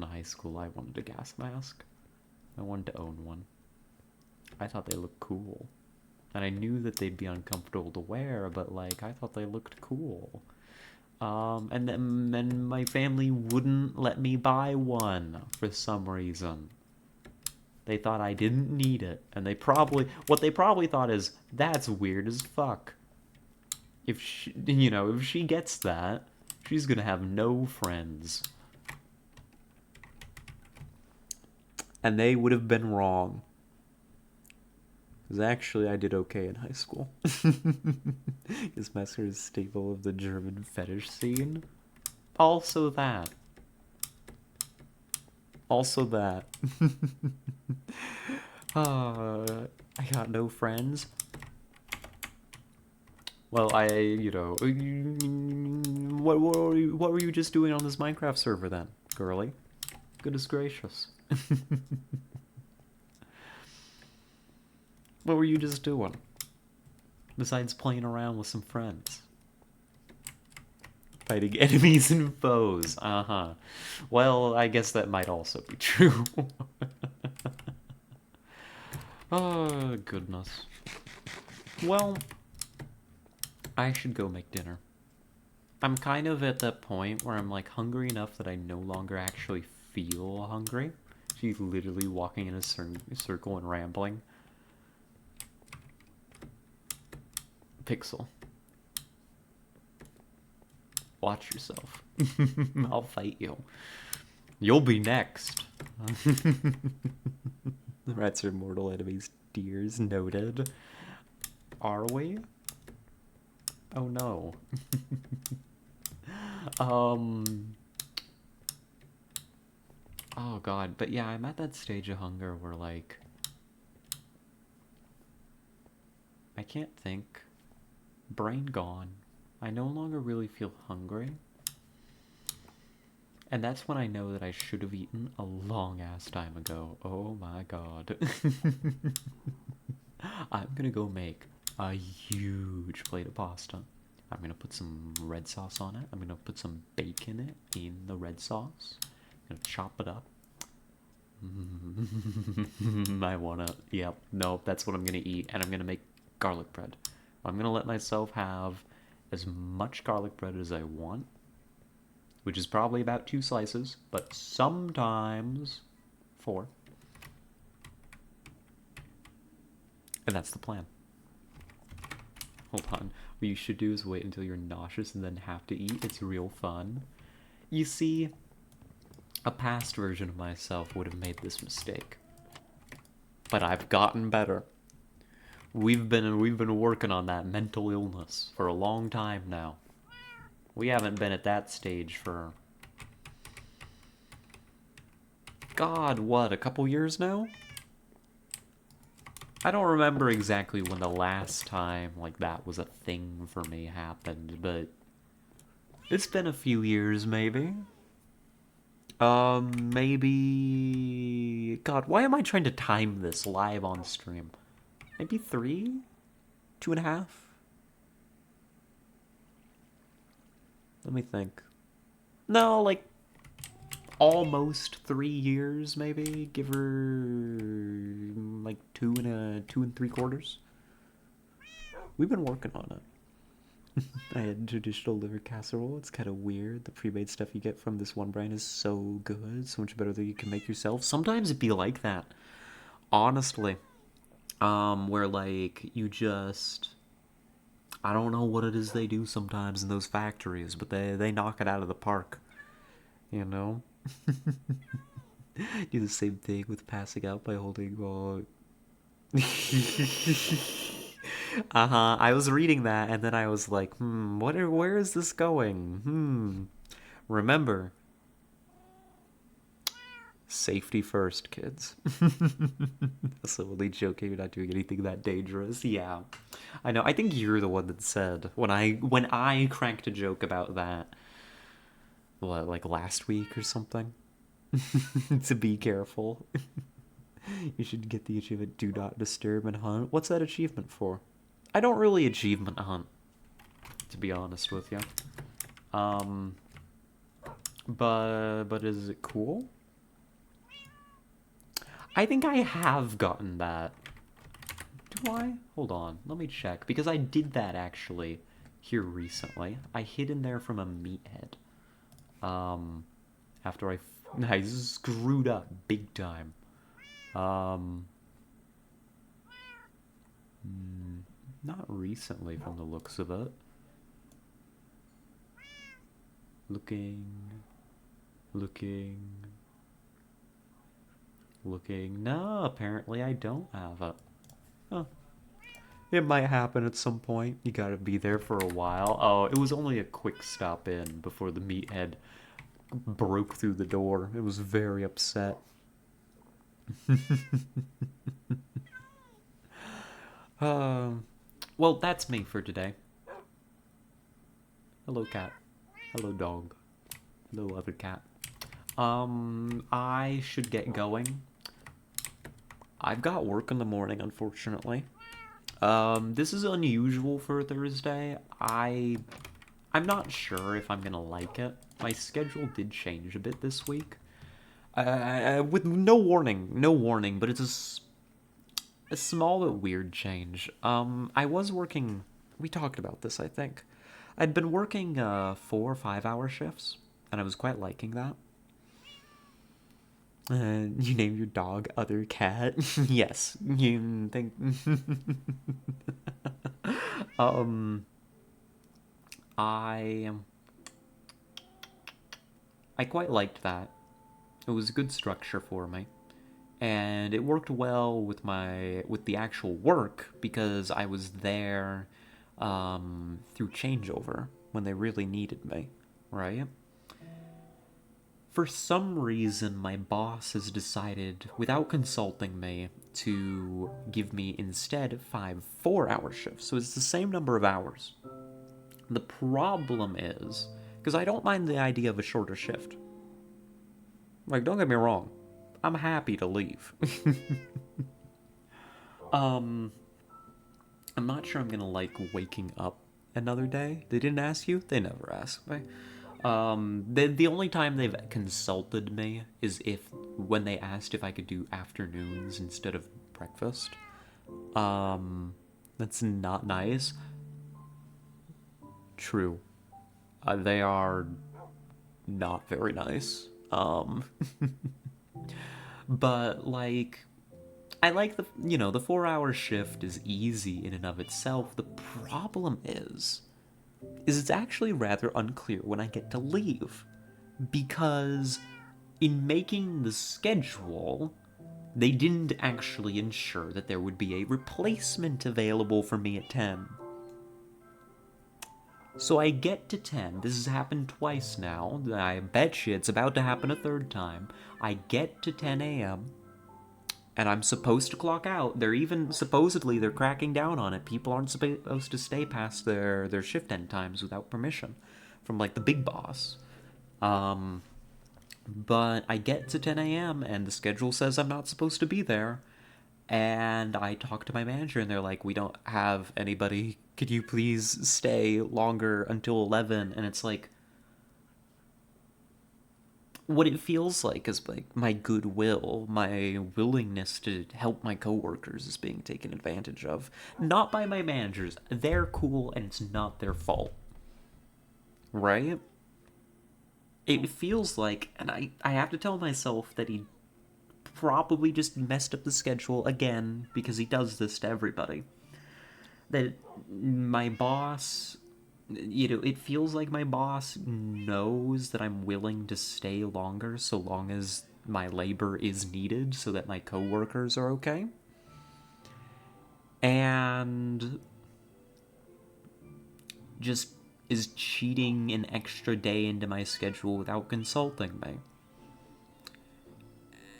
high school, I wanted a gas mask. I wanted to own one. I thought they looked cool. And I knew that they'd be uncomfortable to wear, but like I thought they looked cool. And then my family wouldn't let me buy one for some reason. They thought I didn't need it, and what they probably thought is that's weird as fuck. If she, you know, if she gets that, she's gonna have no friends. And they would have been wrong. Because actually, I did okay in high school. His master is staple of the German fetish scene. Also that. Also that. I got no friends. Well, what were you just doing on this Minecraft server then, girly? Goodness gracious. What were you just doing? Besides playing around with some friends. Fighting enemies and foes. Uh-huh. Well, I guess that might also be true. Oh, goodness. Well, I should go make dinner. I'm kind of at that point where I'm like hungry enough that I no longer actually feel hungry. She's literally walking in a circle and rambling. Pixel. Watch yourself. I'll fight you. You'll be next. The rats are mortal enemies. Deers noted. Are we? Oh no. Oh god, but yeah, I'm at that stage of hunger where like I can't think. Brain gone. I no longer really feel hungry. And that's when I know that I should have eaten a long ass time ago. Oh my god. I'm gonna go make a huge plate of pasta. I'm gonna put some red sauce on it. I'm gonna put some bacon in the red sauce. I'm gonna chop it up. I wanna, yep, nope, that's what I'm gonna eat. And I'm gonna make garlic bread. I'm gonna let myself have as much garlic bread as I want, which is probably about 2 slices, but sometimes 4. And that's the plan. Hold on. What you should do is wait until you're nauseous and then have to eat. It's real fun. You see, a past version of myself would have made this mistake. But I've gotten better. We've been working on that mental illness for a long time now. We haven't been at that stage for God, what, a couple years now? I don't remember exactly when the last time like that was a thing for me happened, but it's been a few years maybe. Maybe God, why am I trying to time this live on stream? Maybe 3? 2.5? Let me think. No, like almost 3 years, maybe. Give her like 2 and 3/4. We've been working on it. I had traditional liver casserole. It's kind of weird. The pre-made stuff you get from this one brand is so good, so much better than you can make yourself. Sometimes it'd be like that, honestly. Where like you just, I don't know what it is they do sometimes in those factories, but they knock it out of the park. You know, do the same thing with passing out by holding. Uh-huh. I was reading that and then I was like, where is this going? Remember, safety first, kids. That's the only joking. You're not doing anything that dangerous. Yeah, I know. I think you're the one that said when I cranked a joke about that, what, like last week or something, to be careful. You should get the achievement "Do Not Disturb and Hunt." What's that achievement for? I don't really achievement hunt, to be honest with you. Um, but is it cool? I think I have gotten that. Do I? Hold on, let me check, because I did that actually here recently. I hid in there from a meathead. Um, after I screwed up big time. Um, Not recently from the looks of it. Looking, looking, looking. No, apparently I don't have it. Huh. It might happen at some point. You gotta be there for a while. Oh, it was only a quick stop in before the meathead broke through the door. It was very upset. Um, well, that's me for today. Hello, cat. Hello, dog. Hello, other cat. I should get going. I've got work in the morning, unfortunately. This is unusual for Thursday. I'm not sure if I'm gonna like it. My schedule did change a bit this week. With no warning, but it's a small but weird change. I was working. We talked about this, I think. I'd been working 4 or 5 hour shifts, and I was quite liking that. You name your dog Other Cat? Yes. You think? um, I I quite liked that. It was a good structure for me, and it worked well with the actual work because I was there through changeover when they really needed me, right? For some reason, my boss has decided, without consulting me, to give me instead 5 4 hour shifts. So it's the same number of hours. The problem is, because I don't mind the idea of a shorter shift. Like, don't get me wrong, I'm happy to leave. um, I'm not sure I'm gonna like waking up another day. They didn't ask you? They never ask me. The only time they've consulted me is when they asked if I could do afternoons instead of breakfast. That's not nice. True. They are not very nice. But like, I like the 4 hour shift is easy in and of itself. The problem is it's actually rather unclear when I get to leave. Because in making the schedule, they didn't actually ensure that there would be a replacement available for me at 10. So I get to 10. This has happened twice now. I bet you it's about to happen a third time. I get to 10 a.m. and I'm supposed to clock out. Supposedly they're cracking down on it. People aren't supposed to stay past their shift end times without permission from like the big boss. But I get to 10 a.m. and the schedule says I'm not supposed to be there. And I talk to my manager and they're like, we don't have anybody. Could you please stay longer until 11? And it's like, what it feels like is like my goodwill, my willingness to help my coworkers is being taken advantage of. Not by my managers. They're cool and it's not their fault. Right? It feels like, and I have to tell myself that he probably just messed up the schedule again because he does this to everybody. That my boss, it feels like my boss knows that I'm willing to stay longer so long as my labor is needed so that my coworkers are okay. And just is cheating an extra day into my schedule without consulting me.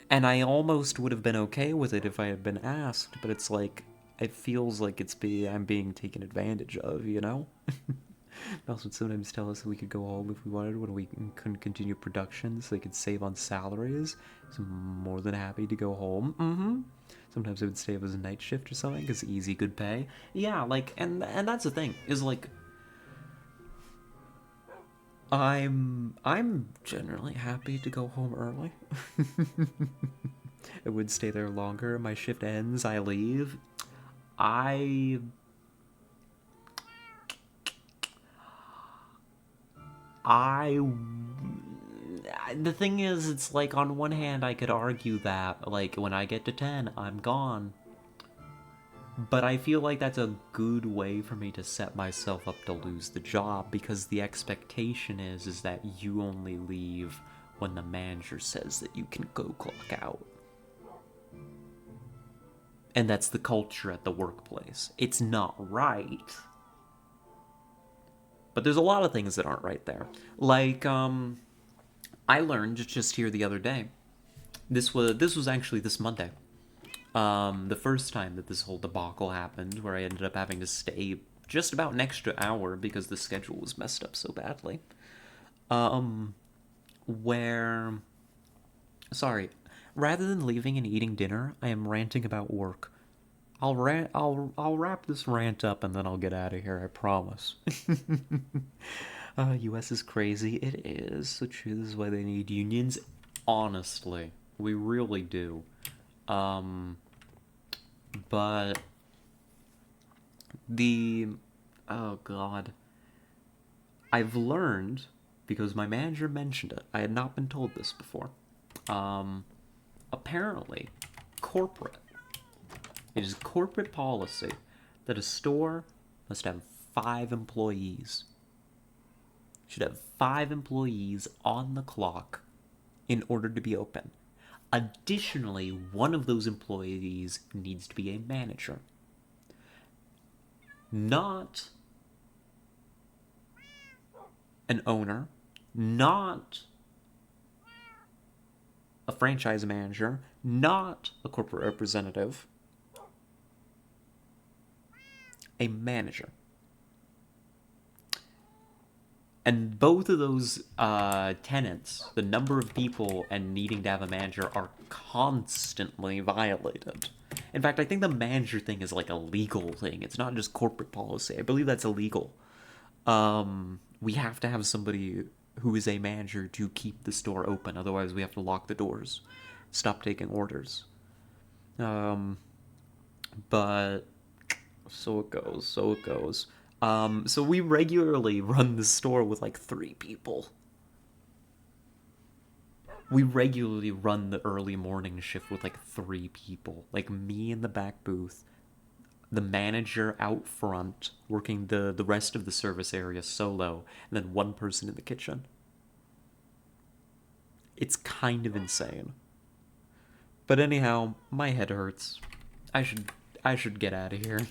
And I almost would have been okay with it if I had been asked, but it's like, it feels like I'm being taken advantage of, you know? Boss would sometimes tell us that we could go home if we wanted when we couldn't continue production so they could save on salaries. So I'm more than happy to go home. Mm-hmm. Sometimes I would stay up as a night shift or something because easy, good pay. Yeah, like, and that's the thing, is like, I'm generally happy to go home early. I would stay there longer. My shift ends, I leave. I I the thing is, it's like on one hand I could argue that like when I get to 10, I'm gone. But I feel like that's a good way for me to set myself up to lose the job because the expectation is that you only leave when the manager says that you can go clock out. And that's the culture at the workplace. It's not right. But there's a lot of things that aren't right there. Like, I learned just here the other day. This was actually this Monday. The first time that this whole debacle happened, where I ended up having to stay just about an extra hour because the schedule was messed up so badly. Um, where, sorry, rather than leaving and eating dinner, I am ranting about work. I'll wrap this rant up and then I'll get out of here. I promise. U.S. is crazy. It is. So true. This is why they need unions. Honestly, we really do. Um, but the oh god, I've learned because my manager mentioned it. I had not been told this before. Um, apparently, corporate. It is corporate policy that a store must have 5 employees. Should have 5 employees on the clock in order to be open. Additionally, one of those employees needs to be a manager. Not an owner, not a franchise manager, not a corporate representative, a manager. And both of those tenets, the number of people and needing to have a manager, are constantly violated. In fact, I think the manager thing is like a legal thing. It's not just corporate policy. I believe that's illegal. We have to have somebody who is a manager to keep the store open. Otherwise, we have to lock the doors, stop taking orders. Um, but so it goes. So it goes. So we regularly run the store with like 3 people. We regularly run the early morning shift with like 3 people. Like me in the back booth, the manager out front working the rest of the service area solo, and then one person in the kitchen. It's kind of insane. But anyhow, my head hurts. I should I should get out of here.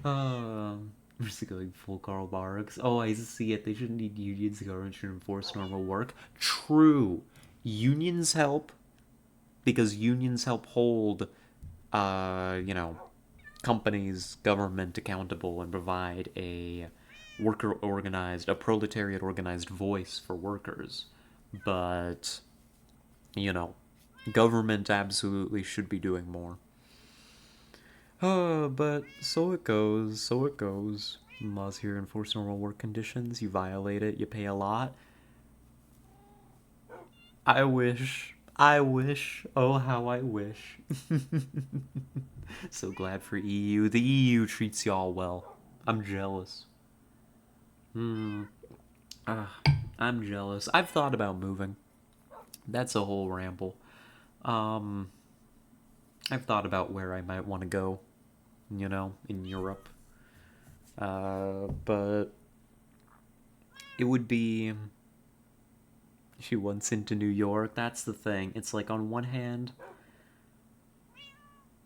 We're just going full Karl Barks. Oh, I see it. They shouldn't need unions. The government should enforce normal work. True. Unions help because unions help hold, you know, companies, government accountable and provide a worker organized, a proletariat organized voice for workers. But, you know, government absolutely should be doing more. But so it goes, so it goes. Laws here enforce normal work conditions. You violate it, you pay a lot. I wish. I wish. Oh, how I wish. So glad for EU. The EU treats y'all well. I'm jealous. Hmm. Ah, I'm jealous. I've thought about moving. That's a whole ramble. Um, I've thought about where I might want to go, in Europe. But it would be. She wants into New York. That's the thing. It's like, on one hand,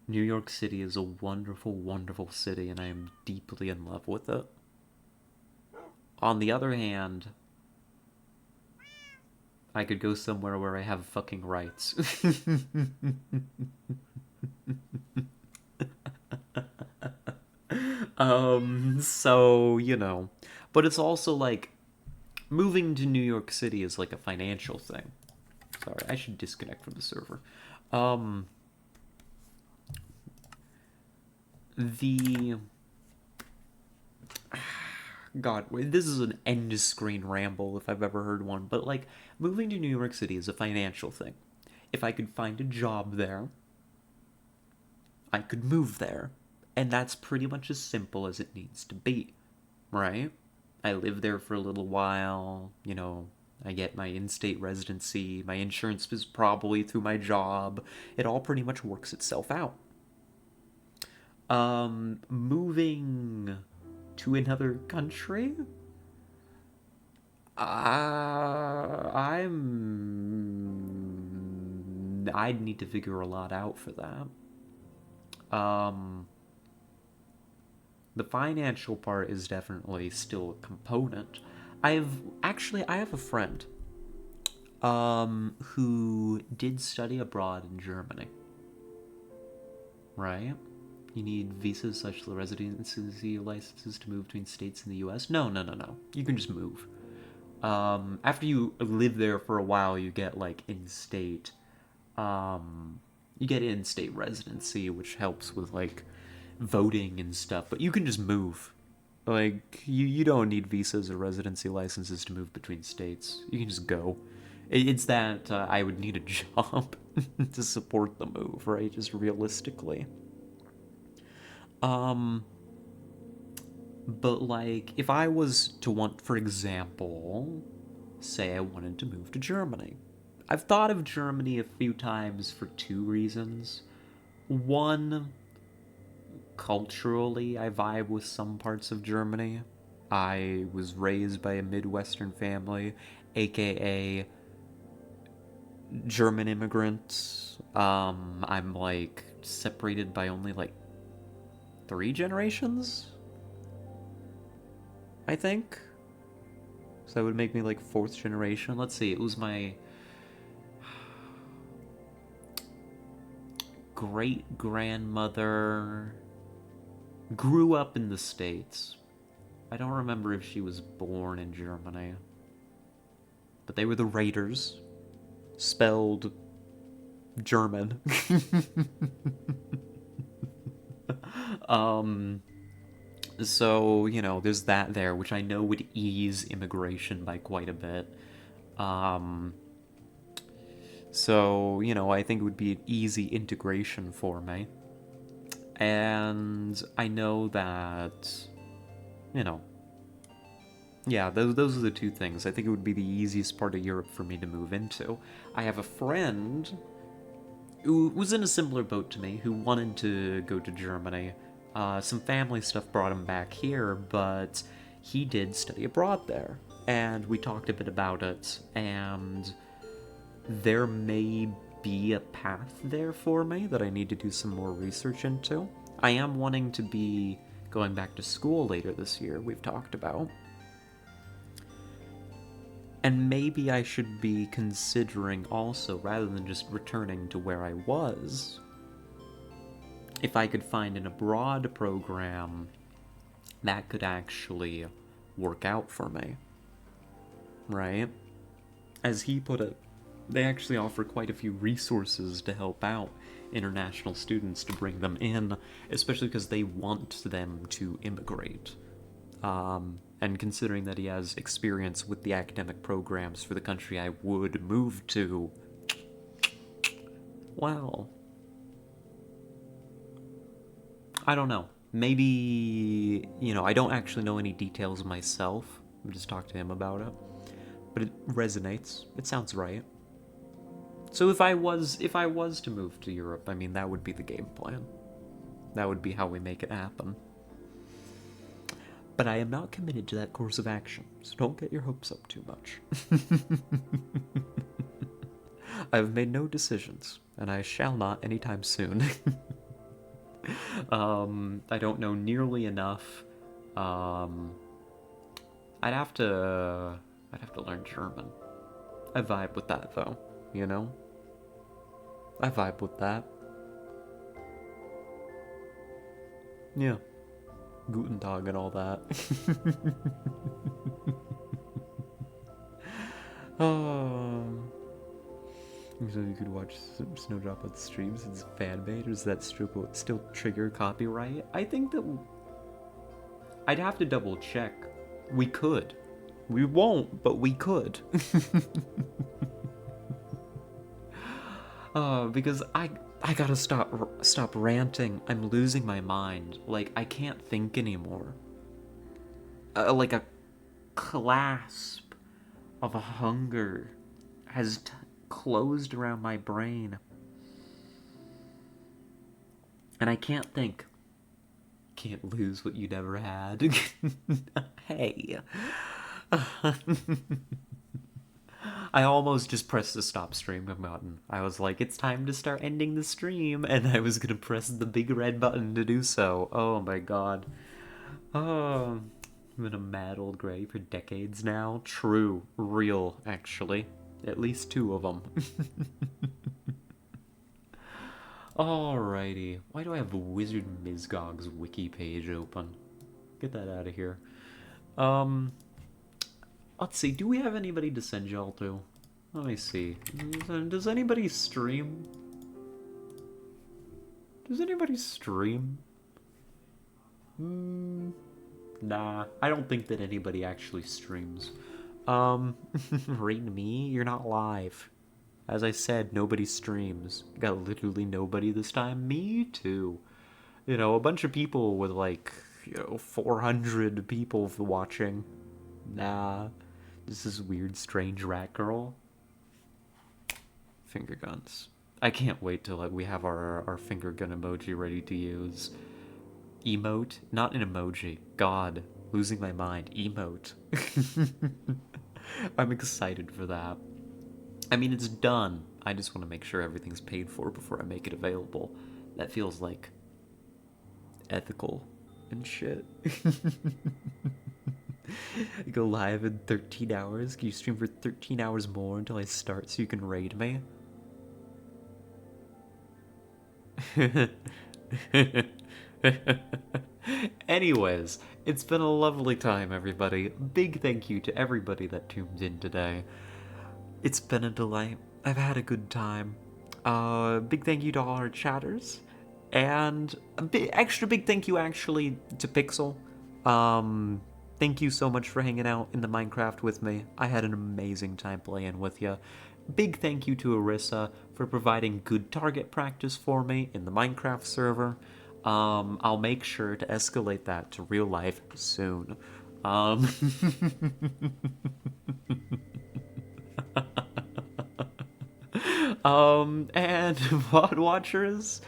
New York City is a wonderful, wonderful city, and I am deeply in love with it. On the other hand, I could go somewhere where I have fucking rights. So, But it's also like, moving to New York City is like a financial thing. Sorry, I should disconnect from the server. Um, the God, this is an end screen ramble if I've ever heard one, but like, moving to New York City is a financial thing. If I could find a job there, I could move there. And that's pretty much as simple as it needs to be, right? I live there for a little while, I get my in-state residency, my insurance is probably through my job. It all pretty much works itself out. Moving to another country? I'd need to figure a lot out for that. Um, the financial part is definitely still a component. I have a friend who did study abroad in Germany. Right? You need visas such as residency licenses to move between states in the US? No, no, no, no. You can just move. After you live there for a while, you get like in-state, you get in-state residency, which helps with like voting and stuff. But you can just move. Like you don't need visas or residency licenses to move between states. You can just go. It's that I would need a job to support the move, right? Just realistically. Um, but like, if I was to want, for example, say I wanted to move to Germany. I've thought of Germany a few times for two reasons. One, culturally, I vibe with some parts of Germany. I was raised by a Midwestern family, aka German immigrants. I'm like separated by only like three generations, I think. So that would make me like fourth generation. Let's see, it was my great grandmother grew up in the States. I don't remember if she was born in Germany. But they were the Raiders, spelled German. So, there's that there, which I know would ease immigration by quite a bit. Um, I think it would be an easy integration for me. And I know that, you know, yeah, those are the two things. I think it would be the easiest part of Europe for me to move into. I have a friend who was in a similar boat to me, who wanted to go to Germany. Some family stuff brought him back here, but he did study abroad there. And we talked a bit about it, and there may be a path there for me that I need to do some more research into. I am wanting to be going back to school later this year, we've talked about. And maybe I should be considering also, rather than just returning to where I was, if I could find an abroad program that could actually work out for me. Right? As he put it, they actually offer quite a few resources to help out international students to bring them in, especially because they want them to immigrate. And considering that he has experience with the academic programs for the country I would move to, well, I don't know. Maybe, I don't actually know any details myself. I just talked to him about it. But it resonates. It sounds right. So if I was to move to Europe, I mean, that would be the game plan. That would be how we make it happen. But I am not committed to that course of action, so don't get your hopes up too much. I've made no decisions, and I shall not anytime soon. I don't know nearly enough. I'd have to learn German. I vibe with that though, I vibe with that. Yeah. Guten Tag and all that. Oh. So you could watch Snowdrop on streams. It's fan made, or does that still trigger copyright? I think that I'd have to double check. We could. We won't, but we could. Because I gotta stop ranting. I'm losing my mind. Like, I can't think anymore. Like a clasp of a hunger has closed around my brain. And I can't think. Can't lose what you never had. Hey. I almost just pressed the stop stream button. I was like, it's time to start ending the stream, and I was gonna press the big red button to do so. Oh my god. Oh, I've been a mad old gray for decades now. True. Real, actually. At least 2 of them. Alrighty. Why do I have Wizard Mizgog's wiki page open? Get that out of here. Let's see, do we have anybody to send y'all to? Let me see. Does anybody stream? Does anybody stream? Nah, I don't think that anybody actually streams. Rate me? You're not live. As I said, nobody streams. Got literally nobody this time. Me too. A bunch of people with 400 people watching. Nah. This is weird, strange rat girl. Finger guns. I can't wait till we have our finger gun emoji ready to use. Emote? Not an emoji. God. Losing my mind. Emote. I'm excited for that. I mean, it's done. I just want to make sure everything's paid for before I make it available. That feels ethical and shit. Go live in 13 hours? Can you stream for 13 hours more until I start so you can raid me? Anyways, it's been a lovely time, everybody. Big thank you to everybody that tuned in today. It's been a delight. I've had a good time. Big thank you to all our chatters. And extra big thank you, actually, to Pixel. Thank you so much for hanging out in the Minecraft with me. I had an amazing time playing with you. Big thank you to Arissa for providing good target practice for me in the Minecraft server. I'll make sure to escalate that to real life soon. And VOD watchers,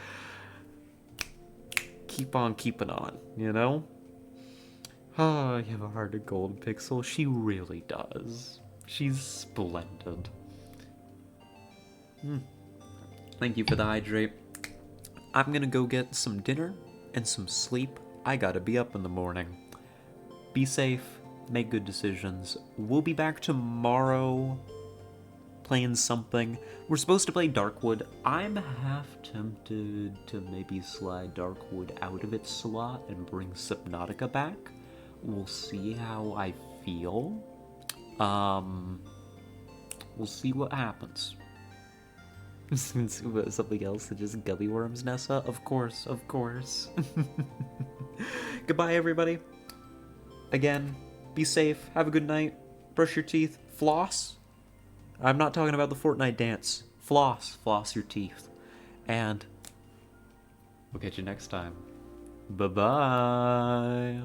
keep on keeping on, Oh, you have a heart of gold, Pixel. She really does. She's splendid. Thank you for the hydrate. I'm gonna go get some dinner and some sleep. I gotta be up in the morning. Be safe, make good decisions. We'll be back tomorrow playing something. We're supposed to play Darkwood. I'm half tempted to maybe slide Darkwood out of its slot and bring Subnautica back. We'll see how I feel. We'll see what happens. Something else than just gummy worms, Nessa? Of course, of course. Goodbye, everybody. Again, be safe, have a good night, brush your teeth, floss. I'm not talking about the Fortnite dance. Floss your teeth. And we'll catch you next time. Bye-bye.